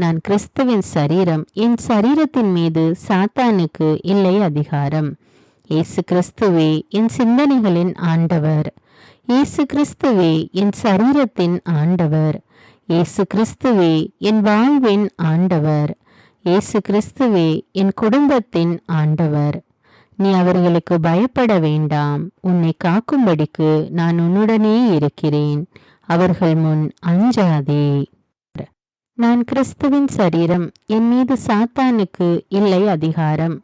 நான் கிறிஸ்துவின் சரீரம், என் சரீரத்தின் மீது சாத்தானுக்கு இல்லை அதிகாரம். இயேசு கிறிஸ்துவே என் சிந்தனைகளின் ஆண்டவர். இயேசு கிறிஸ்துவே என் சரீரத்தின் ஆண்டவர். இயேசு கிறிஸ்துவே என் வாழ்வின் ஆண்டவர். இயேசு கிறிஸ்துவே என் குடும்பத்தின் ஆண்டவர். நீ அவர்களுக்கு பயப்பட வேண்டாம். உன்னை காக்கும்படிக்கு நான் உன்னுடனே இருக்கிறேன். அவர்கள் முன் அஞ்சாதே. நான் கிறிஸ்துவின் சரீரம், என் மீது சாத்தானுக்கு இல்லை அதிகாரம்.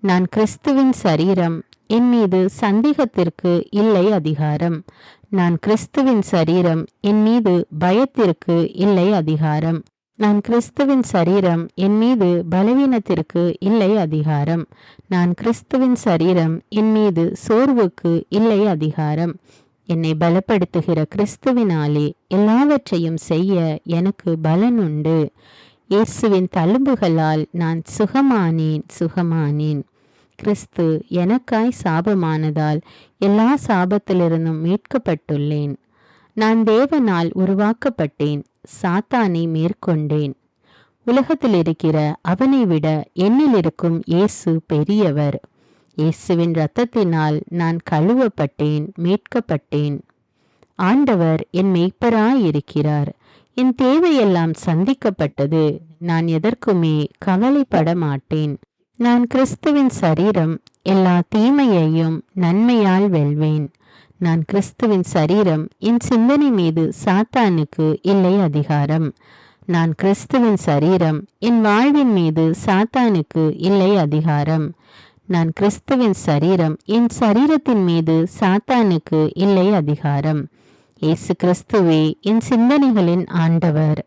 நான் கிறிஸ்துவின் சரீரம், என் மீது சந்தேகத்திற்கு இல்லை அதிகாரம். நான் கிறிஸ்துவின் சரீரம், என் மீது பயத்திற்கு இல்லை அதிகாரம். நான் கிறிஸ்துவின் சரீரம், என் மீது பலவீனத்திற்கு இல்லை அதிகாரம். நான் கிறிஸ்துவின் சரீரம், என் மீது சோர்வுக்கு இல்லை அதிகாரம். என்னை பலப்படுத்துகிற கிறிஸ்துவினாலே எல்லாவற்றையும் செய்ய எனக்கு பலன் உண்டு. இயேசுவின் தழும்புகளால் நான் சுகமானேன். கிறிஸ்து எனக்காய் சாபமானதால் எல்லா சாபத்திலிருந்தும் மீட்கப்பட்டுள்ளேன். நான் தேவனால் உருவாக்கப்பட்டேன். சாத்தானை மேற்கொண்டேன். உலகத்தில் இருக்கிற அவனை விட என்னில் இருக்கும் இயேசு பெரியவர். இயேசுவின் இரத்தத்தினால் நான் கழுவப்பட்டேன், மீட்கப்பட்டேன். ஆண்டவர் என் மேய்ப்பராயிருக்கிறார். என் தேவையெல்லாம் சந்திக்கப்பட்டது. நான் எதற்குமே கவலைப்பட மாட்டேன். நான் கிறிஸ்துவின் சரீரம், எல்லா தீமையையும் நன்மையால் வெல்வேன். நான் கிறிஸ்துவின் சரீரம், என் சிந்தனை மீது சாத்தானுக்கு இல்லை அதிகாரம். நான் கிறிஸ்துவின் சரீரம், என் வாழ்வின் மீது சாத்தானுக்கு இல்லை அதிகாரம். நான் கிறிஸ்துவின் சரீரம், என் சரீரத்தின் மீது சாத்தானுக்கு இல்லை அதிகாரம். இயேசு கிறிஸ்துவே என் சிந்தனைகளின் ஆண்டவர்.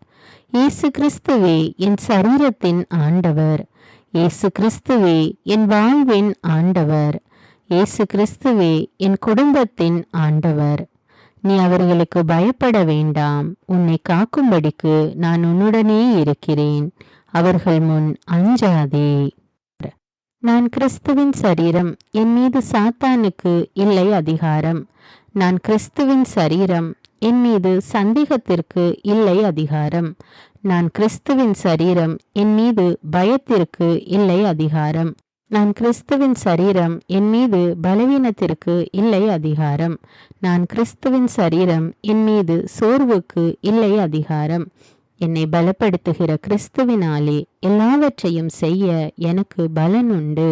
இயேசு கிறிஸ்துவே என் சரீரத்தின் ஆண்டவர். இயேசு கிறிஸ்துவே என் வாழ்வின் ஆண்டவர். இயேசு கிறிஸ்துவே என் குடும்பத்தின் ஆண்டவர். நீ அவர்களுக்கு பயப்பட வேண்டாம். உன்னை காக்கும்படிக்கு நான் உன்னுடனே இருக்கிறேன். அவர்கள் முன் அஞ்சாதே. நான் கிறிஸ்துவின் சரீரம், என் மீது சாத்தானுக்கு இல்லை அதிகாரம். நான் கிறிஸ்துவின் சரீரம், என் மீது சந்தேகத்திற்கு இல்லை அதிகாரம். நான் கிறிஸ்துவின் சரீரம், என் மீது பயத்திற்கு இல்லை அதிகாரம். நான் கிறிஸ்துவின் சரீரம், என் மீது பலவீனத்திற்கு இல்லை அதிகாரம். நான் கிறிஸ்துவின் சரீரம், என் மீது சோர்வுக்கு இல்லை அதிகாரம். என்னை பலப்படுத்துகிற கிறிஸ்துவினாலே எல்லாவற்றையும் செய்ய எனக்கு பலன் உண்டு.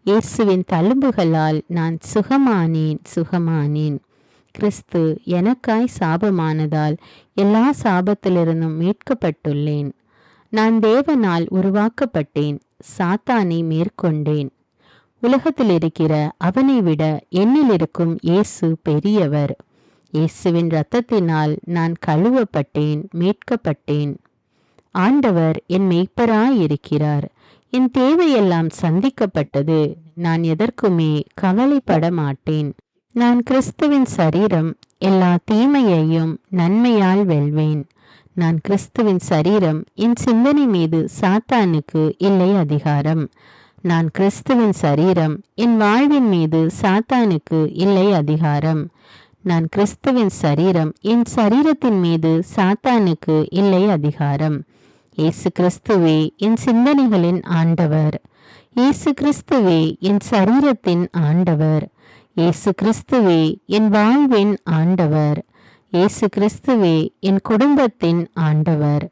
இயேசுவின் தழும்புகளால் நான் சுகமானேன். கிறிஸ்து எனக்காய் சாபமானதால் எல்லா சாபத்திலிருந்தும் மீட்கப்பட்டுள்ளேன். நான் தேவனால் உருவாக்கப்பட்டேன். சாத்தானை மேற்கொண்டேன். உலகத்தில் இருக்கிற அவனை விட என்னில் இருக்கும் இயேசு பெரியவர். இயேசுவின் இரத்தத்தினால் நான் கழுவப்பட்டேன், மீட்கப்பட்டேன். ஆண்டவர் என் மேய்ப்பராயிருக்கிறார். என் தேவையெல்லாம் சந்திக்கப்பட்டது. நான் எதற்குமே கவலைப்பட மாட்டேன். நான் கிறிஸ்துவின் சரீரம், எல்லா தீமையையும் நன்மையால் வெல்வேன். நான் கிறிஸ்துவின் சரீரம், என் சிந்தனை மீது சாத்தானுக்கு இல்லை அதிகாரம். நான் கிறிஸ்துவின் சரீரம், என் வாழ்வின் மீது சாத்தானுக்கு இல்லை அதிகாரம். நான் கிறிஸ்துவின் சரீரம், என் சரீரத்தின் மீது சாத்தானுக்கு இல்லை அதிகாரம். இயேசு கிறிஸ்துவே என் சிந்தனைகளின் ஆண்டவர். இயேசு கிறிஸ்துவே என் சரீரத்தின் ஆண்டவர். இயேசு கிறிஸ்துவே என் வாழ்வின் ஆண்டவர். இயேசு கிறிஸ்துவே என் குடும்பத்தின் ஆண்டவர்.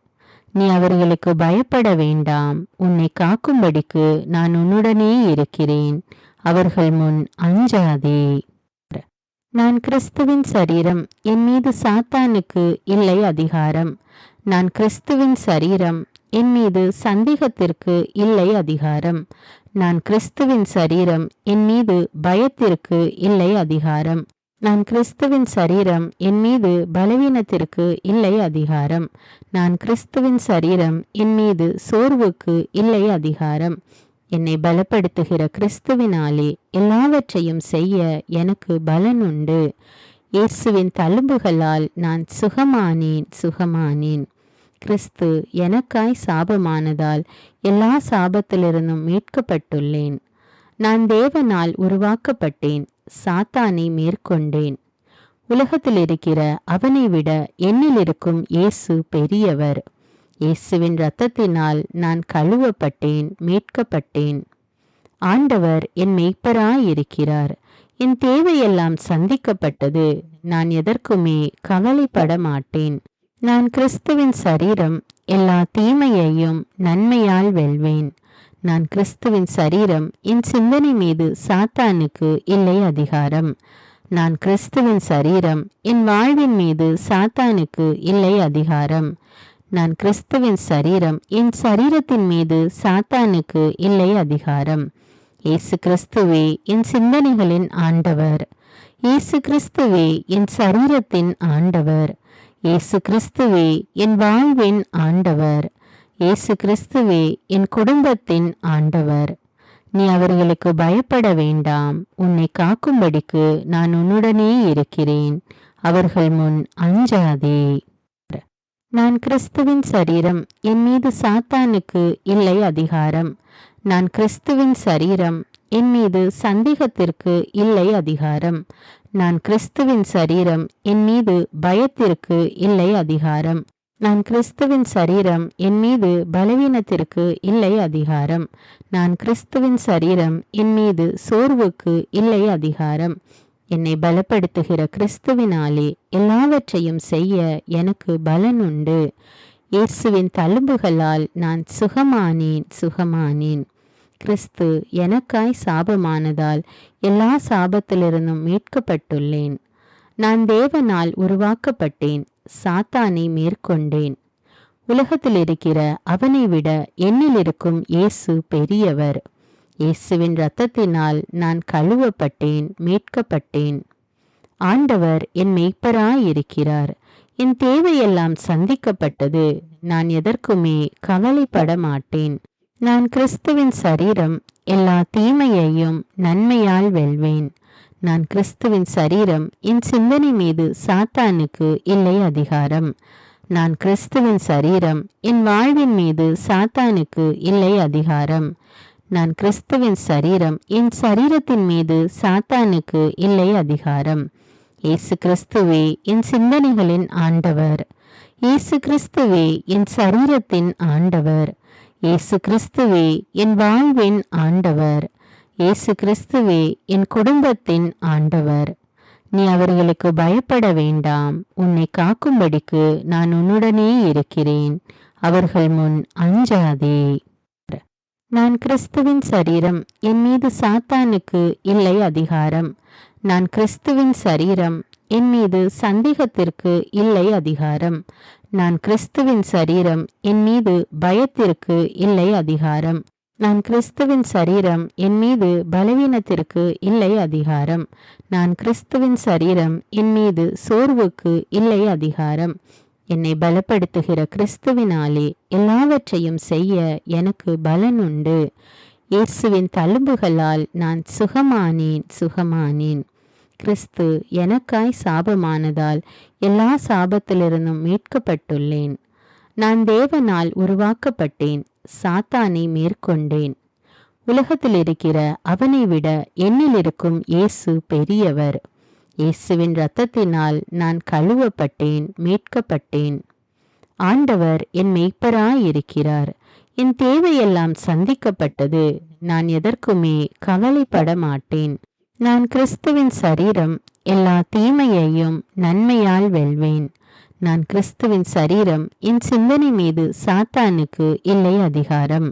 நீ அவர்களுக்கு பயப்பட வேண்டாம். உன்னை காக்கும்படிக்கு நான் உன்னுடனே இருக்கிறேன். அவர்கள் முன் அஞ்சாதே. நான் கிறிஸ்துவின் சரீரம், என் மீது சாத்தானுக்கு இல்லை அதிகாரம். நான் கிறிஸ்துவின் சரீரம், என் மீது சந்தேகத்திற்கு இல்லை அதிகாரம். நான் கிறிஸ்துவின் சரீரம், என் மீது பயத்திற்கு இல்லை அதிகாரம். நான் கிறிஸ்துவின் சரீரம், என் மீது பலவீனத்திற்கு இல்லை அதிகாரம். நான் கிறிஸ்துவின் சரீரம், என் மீது சோர்வுக்கு இல்லை அதிகாரம். என்னை பலப்படுத்துகிற கிறிஸ்துவினாலே எல்லாவற்றையும் செய்ய எனக்கு பலன் உண்டு. இயேசுவின் தழும்புகளால் நான் சுகமானேன். கிறிஸ்து எனக்காய் சாபமானதால் எல்லா சாபத்திலிருந்தும் மீட்கப்பட்டுள்ளேன். நான் தேவனால் உருவாக்கப்பட்டேன், சாத்தானை மேற்கொண்டேன். உலகத்தில் இருக்கிற அவனை விட என்னில் இருக்கும் இயேசு பெரியவர். இயேசுவின் இரத்தத்தினால் நான் கழுவப்பட்டேன், மீட்கப்பட்டேன். ஆண்டவர் என் மேய்ப்பராயிருக்கிறார். என் தேவையெல்லாம் சந்திக்கப்பட்டது. நான் எதற்குமே கவலைப்பட மாட்டேன். நான் கிறிஸ்துவின் சரீரம், எல்லா தீமையையும் நன்மையால் வெல்வேன். நான் கிறிஸ்துவின் சரீரம், என் சிந்தனை மீது சாத்தானுக்கு இல்லை அதிகாரம். நான் கிறிஸ்துவின் சரீரம், என் வாழ்வின் மீது சாத்தானுக்கு இல்லை அதிகாரம். நான் கிறிஸ்துவின் சரீரம், என் சரீரத்தின் மீது சாத்தானுக்கு இல்லை அதிகாரம். இயேசு கிறிஸ்துவே என் சிந்தனைகளின் ஆண்டவர். இயேசு கிறிஸ்துவே என் சரீரத்தின் ஆண்டவர். இயேசு கிறிஸ்துவே என் வாழ்வின் ஆண்டவர். இயேசு கிறிஸ்துவே என் குடும்பத்தின் ஆண்டவர். நீ அவர்களுக்கு பயப்பட வேண்டாம். உன்னை காக்கும்படிக்கு நான் உன்னுடனே இருக்கிறேன். அவர்கள் முன் அஞ்சாதே. நான் கிறிஸ்துவின் சரீரம், என் மீது சாத்தானுக்கு இல்லை அதிகாரம். நான் கிறிஸ்துவின் சரீரம், என் மீது சந்தேகத்திற்கு இல்லை அதிகாரம். நான் கிறிஸ்துவின் சரீரம், என் மீது பயத்திற்கு இல்லை அதிகாரம். நான் கிறிஸ்துவின் சரீரம், என் மீது பலவீனத்திற்கு இல்லை அதிகாரம். நான் கிறிஸ்துவின் சரீரம், என் மீது சோர்வுக்கு இல்லை அதிகாரம். என்னை பலப்படுத்துகிற கிறிஸ்துவினாலே எல்லாவற்றையும் செய்ய எனக்கு பலன் உண்டு. இயேசுவின் தழும்புகளால் நான் சுகமானேன். கிறிஸ்து எனக்காய் சாபமானதால் எல்லா சாபத்திலிருந்தும் மீட்கப்பட்டுள்ளேன். நான் தேவனால் உருவாக்கப்பட்டேன், சாத்தானை மேற்கொண்டேன். உலகத்தில் இருக்கிற அவனை விட என்னில் இருக்கும் இயேசு பெரியவர். இயேசுவின் இரத்தத்தினால் நான் கழுவப்பட்டேன், மீட்கப்பட்டேன். ஆண்டவர் என் மேய்ப்பராயிருக்கிறார். என் தேவையெல்லாம் சந்திக்கப்பட்டது. நான் எதற்குமே கவலைப்பட மாட்டேன். நான் கிறிஸ்துவின் சரீரம், எல்லா தீமையையும் நன்மையால் வெல்வேன். நான் கிறிஸ்துவின் சரீரம், என் சிந்தனை மீது சாத்தானுக்கு இல்லை அதிகாரம். நான் கிறிஸ்துவின் சரீரம், என் வாழ்வின் மீது சாத்தானுக்கு இல்லை அதிகாரம். நான் கிறிஸ்துவின் சரீரம், என் சரீரத்தின் மீது சாத்தானுக்கு இல்லை அதிகாரம். இயேசு கிறிஸ்துவே என் சிந்தனைகளின் ஆண்டவர். இயேசு கிறிஸ்துவே என் சரீரத்தின் ஆண்டவர். இயேசு கிறிஸ்துவே என் வாழ்வின் ஆண்டவர். இயேசு கிறிஸ்துவே என் குடும்பத்தின் ஆண்டவர். நீ அவர்களுக்கு பயப்பட வேண்டாம். உன்னை காக்கும்படிக்கு நான் உன்னுடனே இருக்கிறேன். அவர்கள் முன் அஞ்சாதே. நான் கிறிஸ்துவின் சரீரம், என் மீது சாத்தானுக்கு இல்லை அதிகாரம். நான் கிறிஸ்துவின் சரீரம், என் மீது சந்தேகத்திற்கு இல்லை அதிகாரம். நான் கிறிஸ்துவின் சரீரம், என் மீது பயத்திற்கு இல்லை அதிகாரம். நான் கிறிஸ்துவின் சரீரம், என் மீது பலவீனத்திற்கு இல்லை அதிகாரம். நான் கிறிஸ்துவின் சரீரம், என் மீது சோர்வுக்கு இல்லை அதிகாரம். என்னை பலப்படுத்துகிற கிறிஸ்துவினாலே எல்லாவற்றையும் செய்ய எனக்கு பலன் உண்டு. இயேசுவின் தழும்புகளால் நான் சுகமானேன். கிறிஸ்து எனக்காய் சாபமானதால் எல்லா சாபத்திலிருந்தும் மீட்கப்பட்டுள்ளேன். நான் தேவனால் உருவாக்கப்பட்டேன், சாத்தானை மேற்கொண்டேன். உலகத்தில் இருக்கிற அவனை விட என்னில் இருக்கும் இயேசு பெரியவர். இயேசுவின் இரத்தத்தினால் நான் கழுவப்பட்டேன், மீட்கப்பட்டேன். ஆண்டவர் என் மேய்ப்பராயிருக்கிறார். என் தேவையெல்லாம் சந்திக்கப்பட்டது. நான் எதற்குமே கவலைப்பட மாட்டேன். நான் கிறிஸ்துவின் சரீரம், எல்லா தீமையையும் நன்மையால் வெல்வேன். நான் கிறிஸ்துவின் சரீரம், என் சிந்தனை மீது சாத்தானுக்கு இல்லை அதிகாரம்.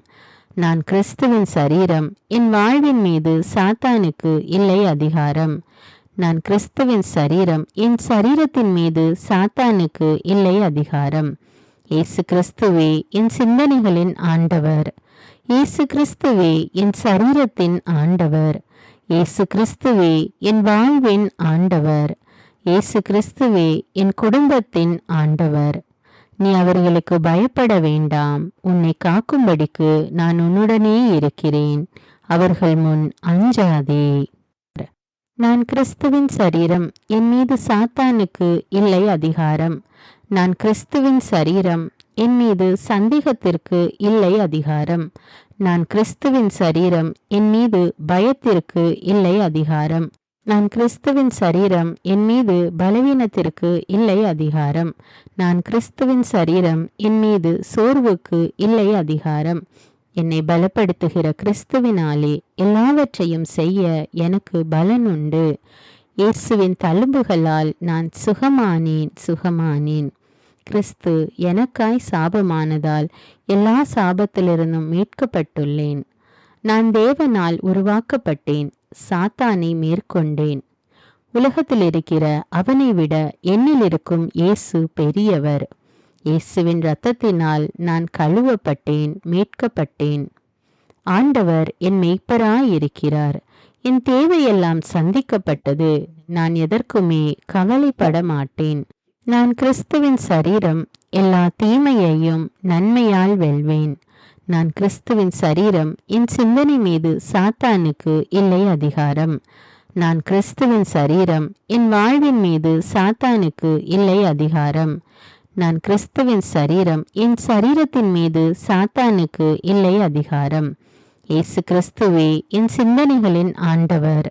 நான் கிறிஸ்துவின் சரீரம், என் வாழ்வின் மீது சாத்தானுக்கு இல்லை அதிகாரம். நான் கிறிஸ்துவின் சரீரம், என் சரீரத்தின் மீது சாத்தானுக்கு இல்லை அதிகாரம். இயேசு கிறிஸ்துவே என் சிந்தனைகளின் ஆண்டவர். இயேசு கிறிஸ்துவே என் சரீரத்தின் ஆண்டவர். இயேசு கிறிஸ்துவே என் வாழ்வின் ஆண்டவர். இயேசு கிறிஸ்துவே என் குடும்பத்தின் ஆண்டவர். நீ அவர்களுக்கு பயப்பட வேண்டாம். உன்னை காக்கும்படிக்கு நான் உன்னுடனே இருக்கிறேன். அவர்கள் முன் அஞ்சாதே. நான் கிறிஸ்துவின் சரீரம். என் மீது சாத்தானுக்கு இல்லை அதிகாரம். நான் கிறிஸ்துவின் சரீரம். என் மீது சந்தேகத்திற்கு இல்லை அதிகாரம். நான் கிறிஸ்துவின் சரீரம். என் மீது பயத்திற்கு இல்லை அதிகாரம். நான் கிறிஸ்துவின் சரீரம். என் மீது பலவீனத்திற்கு இல்லை அதிகாரம். நான் கிறிஸ்துவின் சரீரம். என் மீது சோர்வுக்கு இல்லை அதிகாரம். என்னை பலப்படுத்துகிற கிறிஸ்துவினாலே எல்லாவற்றையும் செய்ய எனக்கு பலன் உண்டு. இயேசுவின் தழும்புகளால் நான் சுகமானேன். கிறிஸ்து எனக்காய் சாபமானதால் எல்லா சாபத்திலிருந்தும் மீட்கப்பட்டுள்ளேன். நான் தேவனால் உருவாக்கப்பட்டேன். சாத்தானை மேற்கொண்டேன். உலகத்தில் இருக்கிற அவனை விட என்னில் இருக்கும் இயேசு பெரியவர். இயேசுவின் இரத்தத்தினால் நான் கழுவப்பட்டேன், மீட்கப்பட்டேன். ஆண்டவர் என் மெய்ப்பராயிருக்கிறார். என் தேவையெல்லாம் சந்திக்கப்பட்டது. நான் எதற்குமே கவலைப்பட மாட்டேன். நான் கிறிஸ்துவின் சரீரம். எல்லா தீமையையும் நன்மையால் வெல்வேன். நான் கிறிஸ்துவின் சரீரம். என் சிந்தனை மீது சாத்தானுக்கு இல்லை அதிகாரம். நான் கிறிஸ்துவின் சரீரம். என் வாழ்வின் மீது சாத்தானுக்கு இல்லை அதிகாரம். நான் கிறிஸ்துவின் சரீரம். என் சரீரத்தின் மீது சாத்தானுக்கு இல்லை அதிகாரம். இயேசு கிறிஸ்துவே என் சிந்தனைகளின் ஆண்டவர்.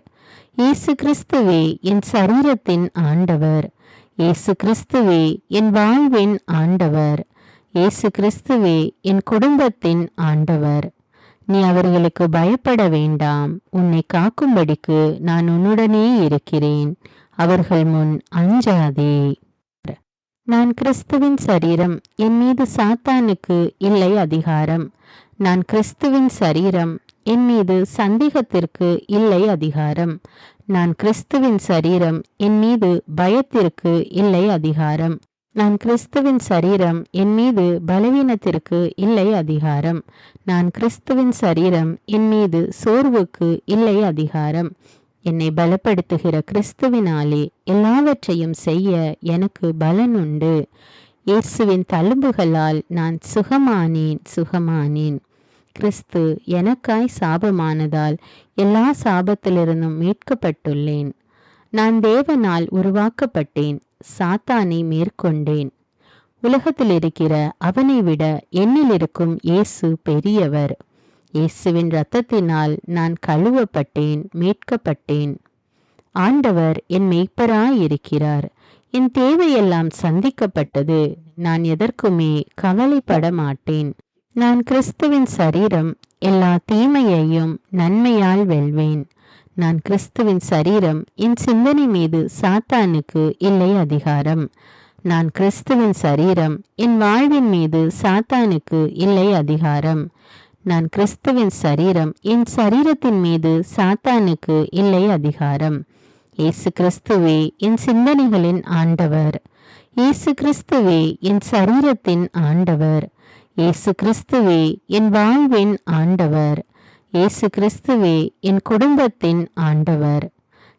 இயேசு கிறிஸ்துவே என் சரீரத்தின் ஆண்டவர். இயேசு கிறிஸ்துவே என் வாழ்வின் ஆண்டவர். இயேசு கிறிஸ்துவே என் குடும்பத்தின் ஆண்டவர். நீ அவர்களுக்கு பயப்பட வேண்டாம். உன்னை காக்கும்படிக்கு நான் உன்னுடனே இருக்கிறேன். அவர்கள் முன் அஞ்சாதே. நான் கிறிஸ்துவின் சரீரம். என் மீது சாத்தானுக்கு இல்லை அதிகாரம். நான் கிறிஸ்துவின் சரீரம். என் மீது சந்தேகத்திற்கு இல்லை அதிகாரம். நான் கிறிஸ்துவின் சரீரம். என் மீது பயத்திற்கு இல்லை அதிகாரம். நான் கிறிஸ்துவின் சரீரம். என் மீது பலவீனத்திற்கு இல்லை அதிகாரம். நான் கிறிஸ்துவின் சரீரம். என் மீது சோர்வுக்கு இல்லை அதிகாரம். என்னை பலப்படுத்துகிற கிறிஸ்துவினாலே எல்லாவற்றையும் செய்ய எனக்கு பலன் உண்டு. இயேசுவின் தழும்புகளால் நான் சுகமானேன். கிறிஸ்து எனக்காய் சாபமானதால் எல்லா சாபத்திலிருந்தும் மீட்கப்பட்டுள்ளேன். நான் தேவனால் உருவாக்கப்பட்டேன். சாத்தானை மேற்கொண்டேன். உலகத்தில் இருக்கிற அவனை விட என்னில் இருக்கும் இயேசு பெரியவர். இயேசுவின் இரத்தத்தினால் நான் கழுவப்பட்டேன், மீட்கப்பட்டேன். ஆண்டவர் என் மெய்ப்பராயிருக்கிறார். என் தேவையெல்லாம் சந்திக்கப்பட்டது. நான் எதற்குமே கவலைப்பட மாட்டேன். நான் கிறிஸ்துவின் சரீரம். எல்லா தீமையையும் நன்மையால் வெல்வேன். நான் கிறிஸ்துவின் சரீரம். என் சிந்தனை மீது சாத்தானுக்கு இல்லை அதிகாரம். நான் கிறிஸ்துவின் சரீரம். என் வாழ்வின் மீது சாத்தானுக்கு இல்லை அதிகாரம். நான் கிறிஸ்துவின் சரீரம். என் சரீரத்தின் மீது சாத்தானுக்கு இல்லை அதிகாரம். இயேசு கிறிஸ்துவே என் சிந்தனைகளின் ஆண்டவர். இயேசு கிறிஸ்துவே என் சரீரத்தின் ஆண்டவர். இயேசு கிறிஸ்துவே என் வாழ்வின் ஆண்டவர். இயேசு கிறிஸ்துவே என் குடும்பத்தின் ஆண்டவர்.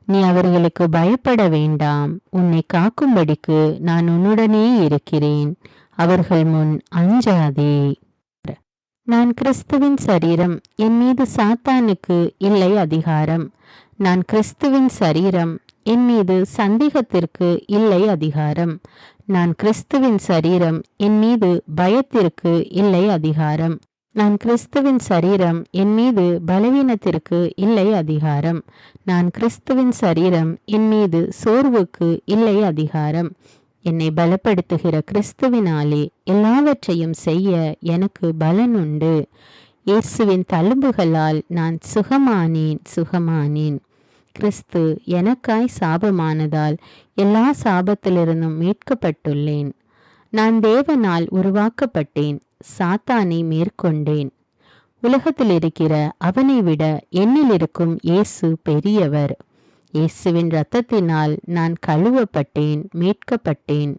நீ அவர்களுக்கு பயப்பட வேண்டாம். உன்னை காக்கும்படிக்கு நான் உன்னுடனே இருக்கிறேன். அவர்கள் முன் அஞ்சாதே. நான் கிறிஸ்துவின் சரீரம். என் மீது சாத்தானுக்கு இல்லை அதிகாரம். நான் கிறிஸ்துவின் சரீரம். என் மீது சந்தேகத்திற்கு இல்லை அதிகாரம். நான் கிறிஸ்துவின் சரீரம். என் மீது பயத்திற்கு இல்லை அதிகாரம். நான் கிறிஸ்துவின் சரீரம். என் மீது பலவீனத்திற்கு இல்லை அதிகாரம். நான் கிறிஸ்துவின் சரீரம். என் மீது சோர்வுக்கு இல்லை அதிகாரம். என்னை பலப்படுத்துகிற கிறிஸ்துவினாலே எல்லாவற்றையும் செய்ய எனக்கு பலன் உண்டு. இயேசுவின் தழும்புகளால் நான் சுகமானேன். கிறிஸ்து எனக்காய் சாபமானதால் எல்லா சாபத்திலிருந்தும் மீட்கப்பட்டுள்ளேன். நான் தேவனால் உருவாக்கப்பட்டேன். சாத்தானை மேற்கொண்டேன். உலகத்தில் இருக்கிற அவனை விட என்னில் இருக்கும் இயேசு பெரியவர். இயேசுவின் இரத்தத்தினால் நான் கழுவப்பட்டேன், மீட்கப்பட்டேன்.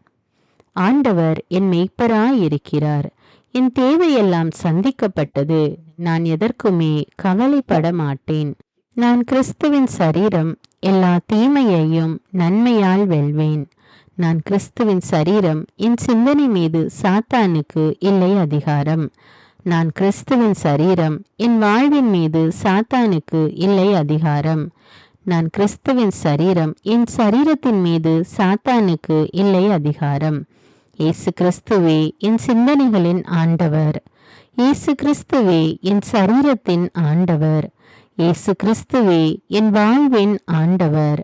ஆண்டவர் என் மெய்ப்பராயிருக்கிறார். என் தேவையெல்லாம் சந்திக்கப்பட்டது. நான் எதற்குமே கவலைப்பட மாட்டேன். நான் கிறிஸ்துவின் சரீரம். எல்லா தீமையையும் நன்மையால் வெல்வேன். நான் கிறிஸ்துவின் சரீரம். என் சிந்தனை மீது சாத்தானுக்கு இல்லை அதிகாரம். நான் கிறிஸ்துவின் சரீரம். என் வாழ்வின் மீது சாத்தானுக்கு இல்லை அதிகாரம். நான் கிறிஸ்துவின் சரீரம். என் சரீரத்தின் மீது சாத்தானுக்கு இல்லை அதிகாரம். இயேசு கிறிஸ்துவே என் சிந்தனைகளின் ஆண்டவர். இயேசு கிறிஸ்துவே என் சரீரத்தின் ஆண்டவர். இயேசு கிறிஸ்துவே என் வாழ்வின் ஆண்டவர்.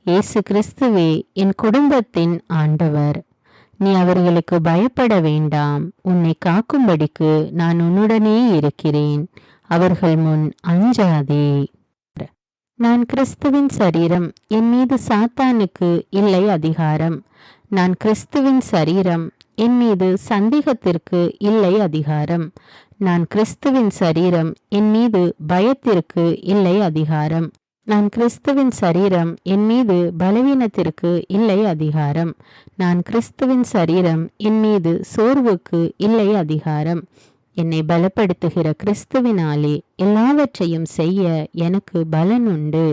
இயேசு கிறிஸ்துவே என் குடும்பத்தின் ஆண்டவர். நீ அவர்களுக்கு பயப்பட வேண்டாம். உன்னை காக்கும்படிக்கு நான் உன்னுடனே இருக்கிறேன். அவர்கள் முன் அஞ்சாதே. நான் கிறிஸ்துவின் சரீரம். என் மீது சாத்தானுக்கு இல்லை அதிகாரம். நான் கிறிஸ்துவின் சரீரம். என் மீது சந்தேகத்திற்கு இல்லை அதிகாரம். நான் கிறிஸ்துவின் சரீரம். என் மீது பயத்திற்கு இல்லை அதிகாரம். நான் கிறிஸ்துவின் சரீரம். என் மீது பலவீனத்திற்கு இல்லை அதிகாரம். நான் கிறிஸ்துவின் சரீரம். என் மீது சோர்வுக்கு இல்லை அதிகாரம். என்னை பலப்படுத்துகிற கிறிஸ்துவினாலே எல்லாவற்றையும் செய்ய எனக்கு பலன் உண்டு.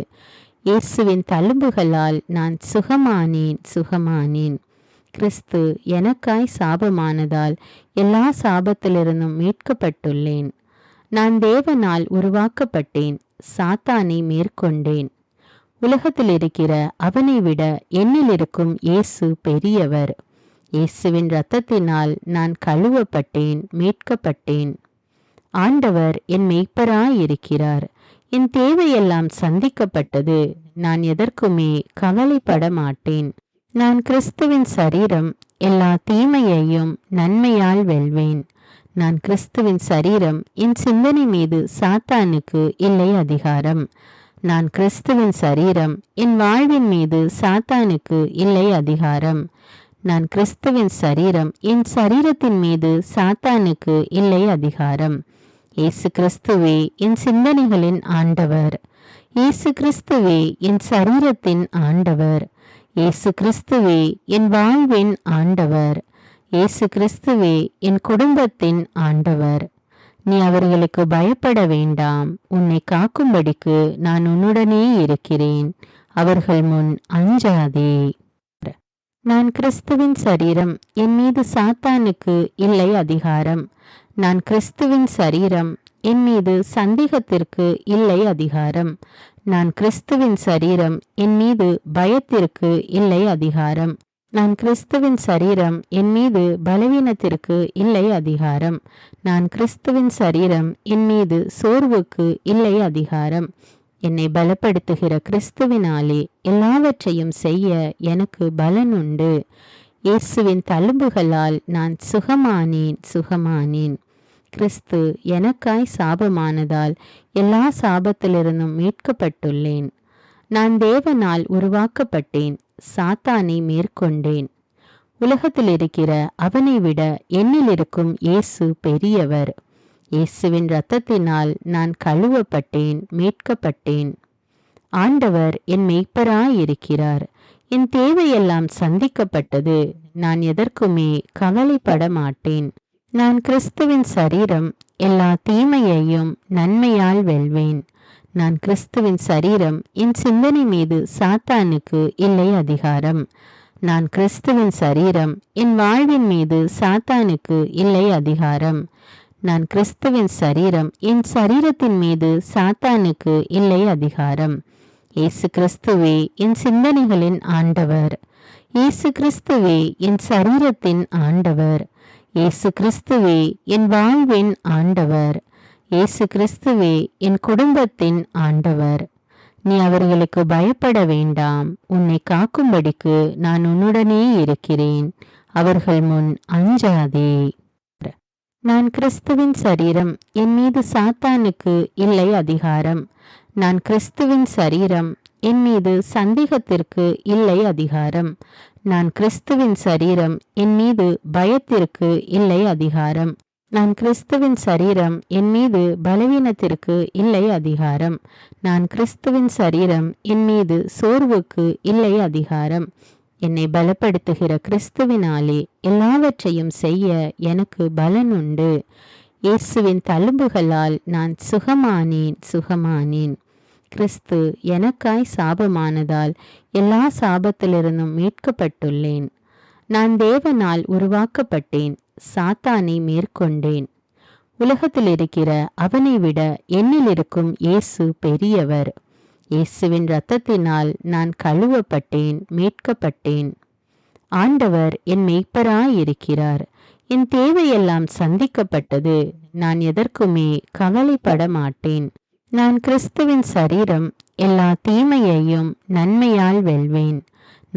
இயேசுவின் தழும்புகளால் நான் சுகமானேன். கிறிஸ்து எனக்காய் சாபமானதால் எல்லா சாபத்திலிருந்தும் மீட்கப்பட்டுள்ளேன். நான் தேவனால் உருவாக்கப்பட்டேன். சாத்தானை மேற்கொண்டேன். உலகத்தில் இருக்கிற அவனை விட என்னில் இருக்கும் இயேசு பெரியவர். இயேசுவின் இரத்தத்தினால் நான் கழுவப்பட்டேன், மீட்கப்பட்டேன். ஆண்டவர் என் மெய்ப்பராயிருக்கிறார். என் தேவையெல்லாம் சந்திக்கப்பட்டது. நான் எதற்குமே கவலைப்பட மாட்டேன். நான் கிறிஸ்துவின் சரீரம். எல்லா தீமையையும் நன்மையால் வெல்வேன். நான் கிறிஸ்துவின் சரீரம். என் சிந்தனை மீது சாத்தானுக்கு இல்லை அதிகாரம். நான் கிறிஸ்துவின் சரீரம். என் வாழ்வின் மீது சாத்தானுக்கு இல்லை அதிகாரம். நான் கிறிஸ்துவின் சரீரம். என் சரீரத்தின் மீது சாத்தானுக்கு இல்லை அதிகாரம். இயேசு கிறிஸ்துவே என் சிந்தனைகளின் ஆண்டவர். இயேசு கிறிஸ்துவே என் சரீரத்தின் ஆண்டவர். இயேசு கிறிஸ்துவே என் வாழ்வின் ஆண்டவர். இயேசு கிறிஸ்துவே என் குடும்பத்தின் ஆண்டவர். நீ அவர்களுக்கு பயப்பட வேண்டாம். உன்னை காக்கும்படிக்கு நான் உன்னுடனே இருக்கிறேன். அவர்கள் முன் அஞ்சாதே. நான் கிறிஸ்துவின் சரீரம். என் மீது சாத்தானுக்கு இல்லை அதிகாரம். நான் கிறிஸ்துவின் சரீரம். என் மீது சந்தேகத்திற்கு இல்லை அதிகாரம். நான் கிறிஸ்துவின் சரீரம். என் மீது பயத்திற்கு இல்லை அதிகாரம். நான் கிறிஸ்துவின் சரீரம். என் மீது பலவீனத்திற்கு இல்லை அதிகாரம். நான் கிறிஸ்துவின் சரீரம். என் மீது சோர்வுக்கு இல்லை அதிகாரம். என்னை பலப்படுத்துகிற கிறிஸ்துவினாலே எல்லாவற்றையும் செய்ய எனக்கு பலன் உண்டு. இயேசுவின் தழும்புகளால் நான் சுகமானேன். கிறிஸ்து எனக்காய் சாபமானதால் எல்லா சாபத்திலிருந்தும் மீட்கப்பட்டுள்ளேன். நான் தேவனால் உருவாக்கப்பட்டேன். சாத்தானை மேற்கொண்டேன். உலகத்தில் இருக்கிற அவனை விட என்னில் இருக்கும் இயேசு பெரியவர். இயேசுவின் இரத்தத்தினால் நான் கழுவப்பட்டேன், மீட்கப்பட்டேன். ஆண்டவர் என் மெய்ப்பராயிருக்கிறார். என் தேவையெல்லாம் சந்திக்கப்பட்டது. நான் எதற்குமே கவலைப்பட மாட்டேன். நான் கிறிஸ்துவின் சரீரம். எல்லா தீமையையும் நன்மையால் வெல்வேன். நான் கிறிஸ்துவின் சரீரம். என் சிந்தனை மீது சாத்தானுக்கு இல்லை அதிகாரம். நான் கிறிஸ்துவின் சரீரம். என் வாழ்வின் மீது சாத்தானுக்கு இல்லை அதிகாரம். நான் கிறிஸ்துவின் சரீரம். என் சரீரத்தின் மீது சாத்தானுக்கு இல்லை அதிகாரம். இயேசு கிறிஸ்துவே என் சிந்தனைகளின் ஆண்டவர். இயேசு கிறிஸ்துவே என் சரீரத்தின் ஆண்டவர். இயேசு கிறிஸ்துவே என் வாழ்வின் ஆண்டவர். இயேசு கிறிஸ்துவே என் குடும்பத்தின் ஆண்டவர். நீ அவர்களுக்கு பயப்பட வேண்டாம். உன்னை காக்கும்படிக்கு நான் உன்னுடனே இருக்கிறேன். அவர்கள் முன் அஞ்சாதே. நான் கிறிஸ்துவின் சரீரம். என் மீது சாத்தானுக்கு இல்லை அதிகாரம். நான் கிறிஸ்துவின் சரீரம். என் மீது சந்தேகத்திற்கு இல்லை அதிகாரம். நான் கிறிஸ்துவின் சரீரம். என் மீது பயத்திற்கு இல்லை அதிகாரம். நான் கிறிஸ்துவின் சரீரம். என் மீது பலவீனத்திற்கு இல்லை அதிகாரம். நான் கிறிஸ்துவின் சரீரம். என் மீது சோர்வுக்கு இல்லை அதிகாரம். என்னை பலப்படுத்துகிற கிறிஸ்துவினாலே எல்லாவற்றையும் செய்ய எனக்கு பலன் உண்டு. இயேசுவின் தழும்புகளால் நான் சுகமானேன். கிறிஸ்து எனக்காய் சாபமானதால் எல்லா சாபத்திலிருந்தும் மீட்கப்பட்டுள்ளேன். நான் தேவனால் உருவாக்கப்பட்டேன், சாத்தானை மேற்கொண்டேன். உலகத்தில் இருக்கிற அவனை விட என்னில் இருக்கும் இயேசு பெரியவர். இயேசுவின் இரத்தத்தினால் நான் கழுவப்பட்டேன், மீட்கப்பட்டேன். ஆண்டவர் என் மெய்ப்பராயிருக்கிறார். என் தேவையெல்லாம் சந்திக்கப்பட்டது. நான் எதற்குமே கவலைப்பட மாட்டேன். நான் கிறிஸ்துவின் சரீரம், எல்லா தீமையையும் நன்மையால் வெல்வேன்.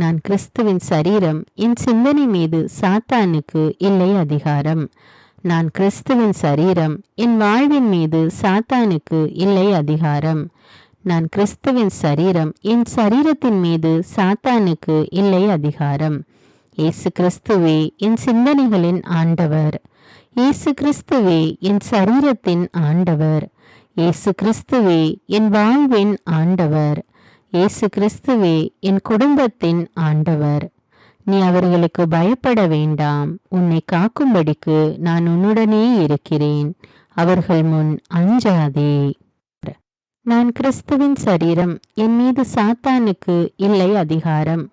நான் கிறிஸ்துவின் சரீரம், என் சிந்தனை மீது சாத்தானுக்கு இல்லை அதிகாரம். நான் கிறிஸ்துவின் சரீரம், என் வாழ்வின் மீது சாத்தானுக்கு இல்லை அதிகாரம். நான் கிறிஸ்துவின் சரீரம், என் சரீரத்தின் மீது சாத்தானுக்கு இல்லை அதிகாரம். இயேசு கிறிஸ்துவே என் சிந்தனைகளின் ஆண்டவர். இயேசு கிறிஸ்துவே என் சரீரத்தின் ஆண்டவர். இயேசு கிறிஸ்துவே என் வாழ்வின் ஆண்டவர். இயேசு கிறிஸ்துவே என் குடும்பத்தின் ஆண்டவர். நீ அவர்களுக்கு பயப்பட வேண்டாம். உன்னை காக்கும்படிக்கு நான் உன்னுடனே இருக்கிறேன். அவர்கள் முன் அஞ்சாதே. நான் கிறிஸ்துவின் சரீரம், என் மீது சாத்தானுக்கு இல்லை அதிகாரம்.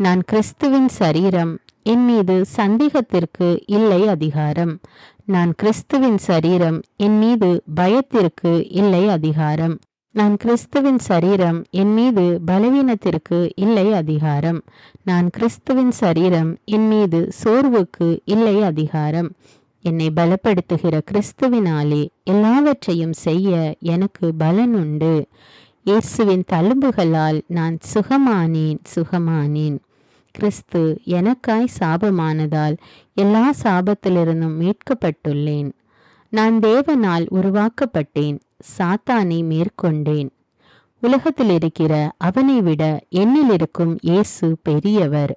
நான் கிறிஸ்துவின் சரீரம், என் மீது சந்தேகத்திற்கு இல்லை அதிகாரம். நான் கிறிஸ்துவின் சரீரம், என் மீது பயத்திற்கு இல்லை அதிகாரம். நான் கிறிஸ்துவின் சரீரம், என் மீது பலவீனத்திற்கு இல்லை அதிகாரம். நான் கிறிஸ்துவின் சரீரம், என் மீது சோர்வுக்கு இல்லை அதிகாரம். என்னை பலப்படுத்துகிற கிறிஸ்துவினாலே எல்லாவற்றையும் செய்ய எனக்கு பலன் உண்டு. இயேசுவின் தழும்புகளால் நான் சுகமானேன். கிறிஸ்து எனக்காய் சாபமானதால் எல்லா சாபத்திலிருந்தும் மீட்கப்பட்டுள்ளேன். நான் தேவனால் உருவாக்கப்பட்டேன், சாத்தானை மேற்கொண்டேன். உலகத்தில் இருக்கிற அவனை விட என்னில் இருக்கும் இயேசு பெரியவர்.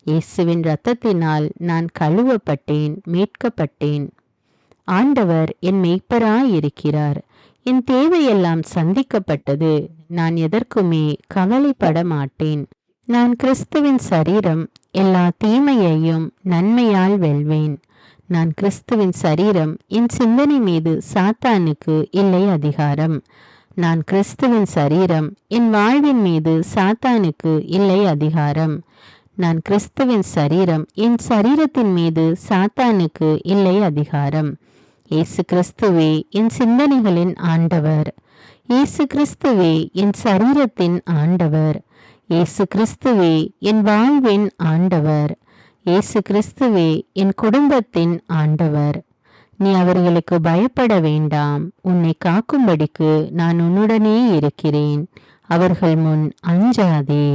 இயேசுவின் இரத்தத்தினால் நான் கழுவப்பட்டேன், மீட்கப்பட்டேன். ஆண்டவர் என் மெய்ப்பராயிருக்கிறார். என் தேவையெல்லாம் சந்திக்கப்பட்டது. நான் எதற்குமே கவலைப்பட மாட்டேன். நான் கிறிஸ்துவின் சரீரம், எல்லா தீமையையும் நன்மையால் வெல்வேன். நான் கிறிஸ்துவின் சரீரம், என் சிந்தனை மீது சாத்தானுக்கு இல்லை அதிகாரம். நான் கிறிஸ்துவின் சரீரம், என் வாழ்வின் மீது சாத்தானுக்கு இல்லை அதிகாரம். நான் கிறிஸ்துவின் சரீரம், என் சரீரத்தின் மீது சாத்தானுக்கு இல்லை அதிகாரம். இயேசு கிறிஸ்துவே என் சிந்தனைகளின் ஆண்டவர். இயேசு கிறிஸ்துவே என் சரீரத்தின் ஆண்டவர். இயேசு கிறிஸ்துவே என் வாழ்வின் ஆண்டவர். இயேசு கிறிஸ்துவே என் குடும்பத்தின் ஆண்டவர். நீ அவர்களுக்கு பயப்பட வேண்டாம். உன்னை காக்கும்படிக்கு நான் உன்னுடனே இருக்கிறேன். அவர்கள் முன் அஞ்சாதே.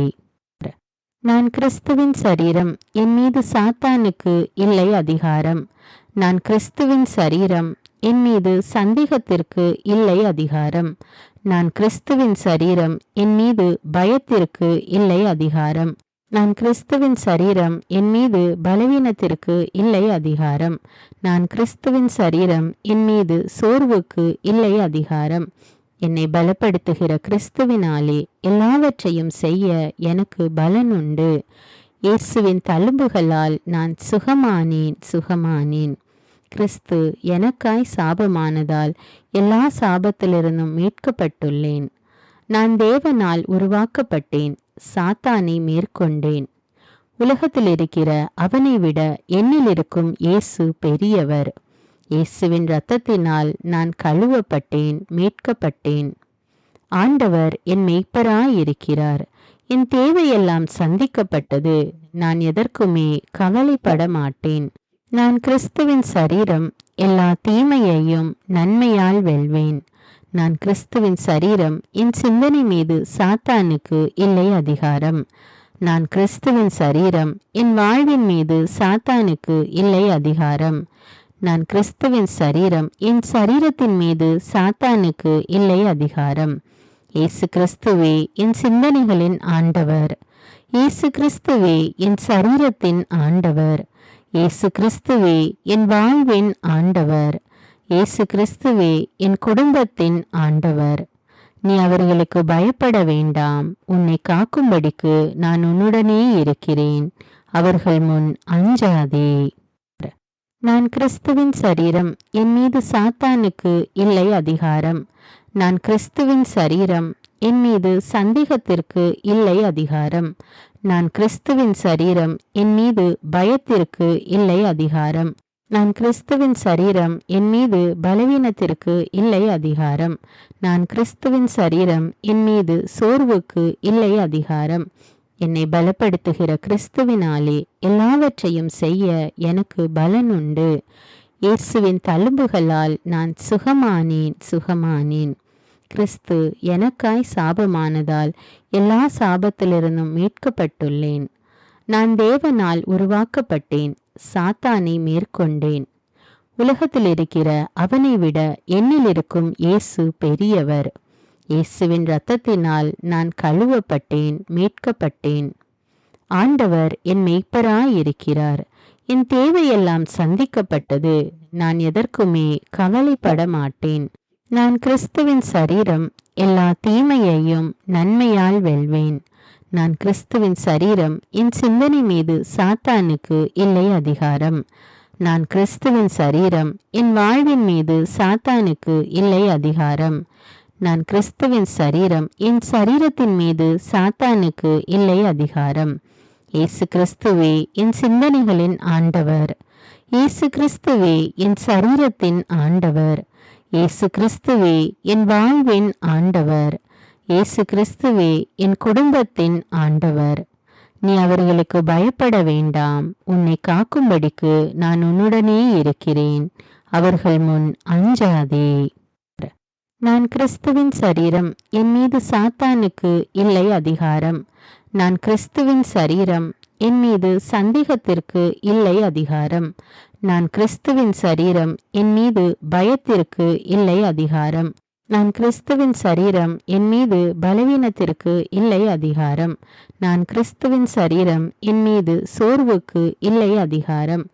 நான் கிறிஸ்துவின் சரீரம், என் மீது சாத்தானுக்கு இல்லை அதிகாரம். நான் கிறிஸ்துவின் சரீரம், என் மீது சந்தேகத்திற்கு இல்லை அதிகாரம். நான் கிறிஸ்துவின் சரீரம், என் மீது பயத்திற்கு இல்லை அதிகாரம். நான் கிறிஸ்துவின் சரீரம், என் மீது பலவீனத்திற்கு இல்லை அதிகாரம். நான் கிறிஸ்துவின் சரீரம், என் மீது சோர்வுக்கு இல்லை அதிகாரம். என்னை பலப்படுத்துகிற கிறிஸ்துவினாலே எல்லாவற்றையும் செய்ய எனக்கு பலன் உண்டு. இயேசுவின் தழும்புகளால் நான் சுகமானேன். கிறிஸ்து எனக்காய் சாபமானதால் எல்லா சாபத்திலிருந்தும் மீட்கப்பட்டுள்ளேன். நான் தேவனால் உருவாக்கப்பட்டேன், சாத்தானை மேற்கொண்டேன். உலகத்தில் இருக்கிற அவனை விட என்னில் இருக்கும் இயேசு பெரியவர். இயேசுவின் இரத்தத்தினால் நான் கழுவப்பட்டேன், மீட்கப்பட்டேன். ஆண்டவர் என் மெய்ப்பராயிருக்கிறார். என் தேவையெல்லாம் சந்திக்கப்பட்டது. நான் எதற்குமே கவலைப்பட மாட்டேன். நான் கிறிஸ்துவின் சரீரம், எல்லா தீமையையும் நன்மையால் வெல்வேன். நான் கிறிஸ்துவின் சரீரம், என் சிந்தனை மீது சாத்தானுக்கு இல்லை அதிகாரம். நான் கிறிஸ்துவின் சரீரம், என் வாழ்வின் மீது சாத்தானுக்கு இல்லை அதிகாரம். நான் கிறிஸ்துவின் சரீரம், என் சரீரத்தின் மீது சாத்தானுக்கு இல்லை அதிகாரம். இயேசு கிறிஸ்துவே என் சிந்தனைகளின் ஆண்டவர். இயேசு கிறிஸ்துவே என் சரீரத்தின் ஆண்டவர். இயேசு கிறிஸ்துவே என் வாழ்வின் ஆண்டவர். இயேசு கிறிஸ்துவே என் குடும்பத்தின் ஆண்டவர். நீ அவர்களுக்கு பயப்பட வேண்டாம். உன்னை காக்கும்படிக்கு நான் உன்னுடனே இருக்கிறேன். அவர்கள் முன் அஞ்சாதே. நான் கிறிஸ்துவின் சரீரம், என் மீது சாத்தானுக்கு இல்லை அதிகாரம். நான் கிறிஸ்துவின் சரீரம், என் மீது சந்தேகத்திற்கு இல்லை அதிகாரம். நான் கிறிஸ்துவின் சரீரம், என் மீது பயத்திற்கு இல்லை அதிகாரம். நான் கிறிஸ்துவின் சரீரம், என் மீது பலவீனத்திற்கு இல்லை அதிகாரம். நான் கிறிஸ்துவின் சரீரம், என் மீது சோர்வுக்கு இல்லை அதிகாரம். என்னை பலப்படுத்துகிற கிறிஸ்துவினாலே எல்லாவற்றையும் செய்ய எனக்கு பலன் உண்டு. இயேசுவின் தழும்புகளால் நான் சுகமானேன். கிறிஸ்து எனக்காய் சாபமானதால் எல்லா சாபத்திலிருந்தும் மீட்கப்பட்டுள்ளேன். நான் தேவனால் உருவாக்கப்பட்டேன், சாத்தானை மேற்கொண்டேன். உலகத்தில் இருக்கிற அவனை விட என்னில் இருக்கும் இயேசு பெரியவர். இயேசுவின் இரத்தத்தினால் நான் கழுவப்பட்டேன், மீட்கப்பட்டேன். ஆண்டவர் என் மெய்ப்பராயிருக்கிறார். என் தேவையெல்லாம் சந்திக்கப்பட்டது. நான் எதற்குமே கவலைப்பட மாட்டேன். நான் கிறிஸ்துவின் சரீரம், எல்லா தீமையையும் நன்மையால் வெல்வேன். நான் கிறிஸ்துவின் சரீரம், என் சிந்தனை மீது சாத்தானுக்கு இல்லை அதிகாரம். நான் கிறிஸ்துவின் சரீரம், என் வாழ்வின் மீது சாத்தானுக்கு இல்லை அதிகாரம். நான் கிறிஸ்துவின் சரீரம், என் சரீரத்தின் மீது சாத்தானுக்கு இல்லை அதிகாரம். இயேசு கிறிஸ்துவே என் சிந்தனைகளின் ஆண்டவர். இயேசு கிறிஸ்துவே என் சரீரத்தின் ஆண்டவர். இயேசு கிறிஸ்துவே என் வாழ்வின் ஆண்டவர். இயேசு கிறிஸ்துவே என் குடும்பத்தின் ஆண்டவர். நீ அவர்களுக்கு பயப்பட வேண்டாம். உன்னை காக்கும்படிக்கு நான் உன்னுடனே இருக்கிறேன். அவர்கள் முன் அஞ்சாதே. நான் கிறிஸ்துவின் சரீரம், என் மீது சாத்தானுக்கு இல்லை அதிகாரம். நான் கிறிஸ்துவின் சரீரம், என் மீது சந்தேகத்திற்கு இல்லை அதிகாரம். நான் கிறிஸ்துவின் சரீரம், என் மீது பயத்திற்கு இல்லை அதிகாரம். நான் கிறிஸ்துவின் சரீரம், என் மீது பலவீனத்திற்கு இல்லை அதிகாரம். நான் கிறிஸ்துவின் சரீரம், என் மீது சோர்வுக்கு இல்லை அதிகாரம்.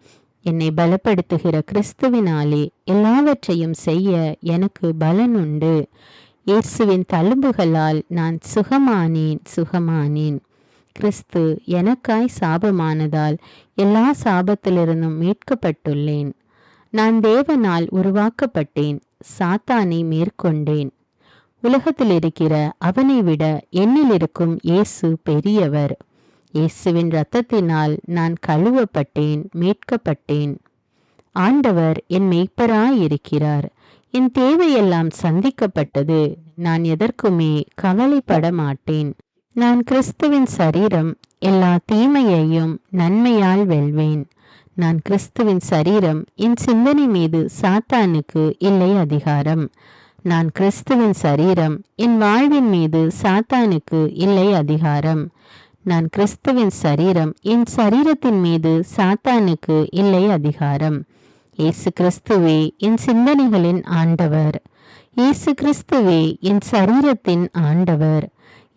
என்னை பலப்படுத்துகிற கிறிஸ்துவினாலே எல்லாவற்றையும் செய்ய எனக்கு பலன் உண்டு. இயேசுவின் தழும்புகளால் நான் சுகமானேன். கிறிஸ்து எனக்காய் சாபமானதால் எல்லா சாபத்திலிருந்தும் மீட்கப்பட்டுள்ளேன். நான் தேவனால் உருவாக்கப்பட்டேன், சாத்தானை மேற்கொண்டேன். உலகத்தில் இருக்கிற அவனை விட என்னில் இருக்கும் இயேசு பெரியவர். இயேசுவின் இரத்தத்தினால் நான் கழுவப்பட்டேன், மீட்கப்பட்டேன். ஆண்டவர் என் மெய்ப்பராயிருக்கிறார். என் தேவையெல்லாம் சந்திக்கப்பட்டது. நான் எதற்குமே கவலைப்பட மாட்டேன். நான் கிறிஸ்துவின் சரீரம், எல்லா தீமையையும் நன்மையால் வெல்வேன். நான் கிறிஸ்துவின் சரீரம், என் சிந்தனை மீது சாத்தானுக்கு இல்லை அதிகாரம். நான் கிறிஸ்துவின் சரீரம், என் வாழ்வின் மீது சாத்தானுக்கு இல்லை அதிகாரம். நான் கிறிஸ்துவின் சரீரம், என் சரீரத்தின் மீது சாத்தானுக்கு இல்லை அதிகாரம். இயேசு கிறிஸ்துவே என் சிந்தனைகளின் ஆண்டவர். இயேசு கிறிஸ்துவே என் சரீரத்தின் ஆண்டவர்.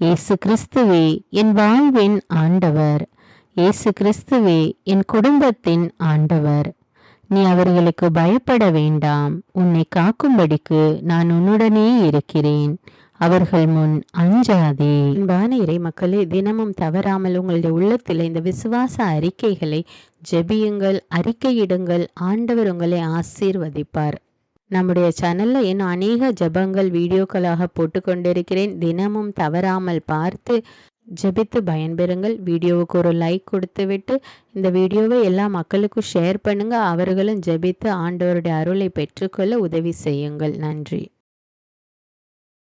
இயேசு கிறிஸ்துவே என் வாழ்வின் ஆண்டவர். இயேசு கிறிஸ்துவே என் குடும்பத்தின் ஆண்டவர். நீ அவர்களுக்கு பயப்பட வேண்டாம். உன்னை காக்கும்படிக்கு நான் உன்னுடனே இருக்கிறேன். அவர்கள் முன் அஞ்சாதே. அன்பான இறை மக்களே, தினமும் தவறாமல் உங்களுடைய உள்ளத்தில் இந்த விசுவாச அறிக்கைகளை ஜெபியுங்கள், அறிக்கையிடுங்கள். ஆண்டவர் உங்களை ஆசீர்வதிப்பார். நம்முடைய சேனல்ல இன்னும் அநேக ஜெபங்கள் வீடியோக்களாக போட்டுக்கொண்டிருக்கிறேன். தினமும் தவறாமல் பார்த்து ஜெபித்து பயன்பெறுங்கள். வீடியோவுக்கு ஒரு லைக் கொடுத்து விட்டு இந்த வீடியோவை எல்லா மக்களுக்கும் ஷேர் பண்ணுங்க. அவர்களும் ஜெபித்து ஆண்டவருடைய அருளை பெற்றுக்கொள்ள உதவி செய்யுங்கள். நன்றி.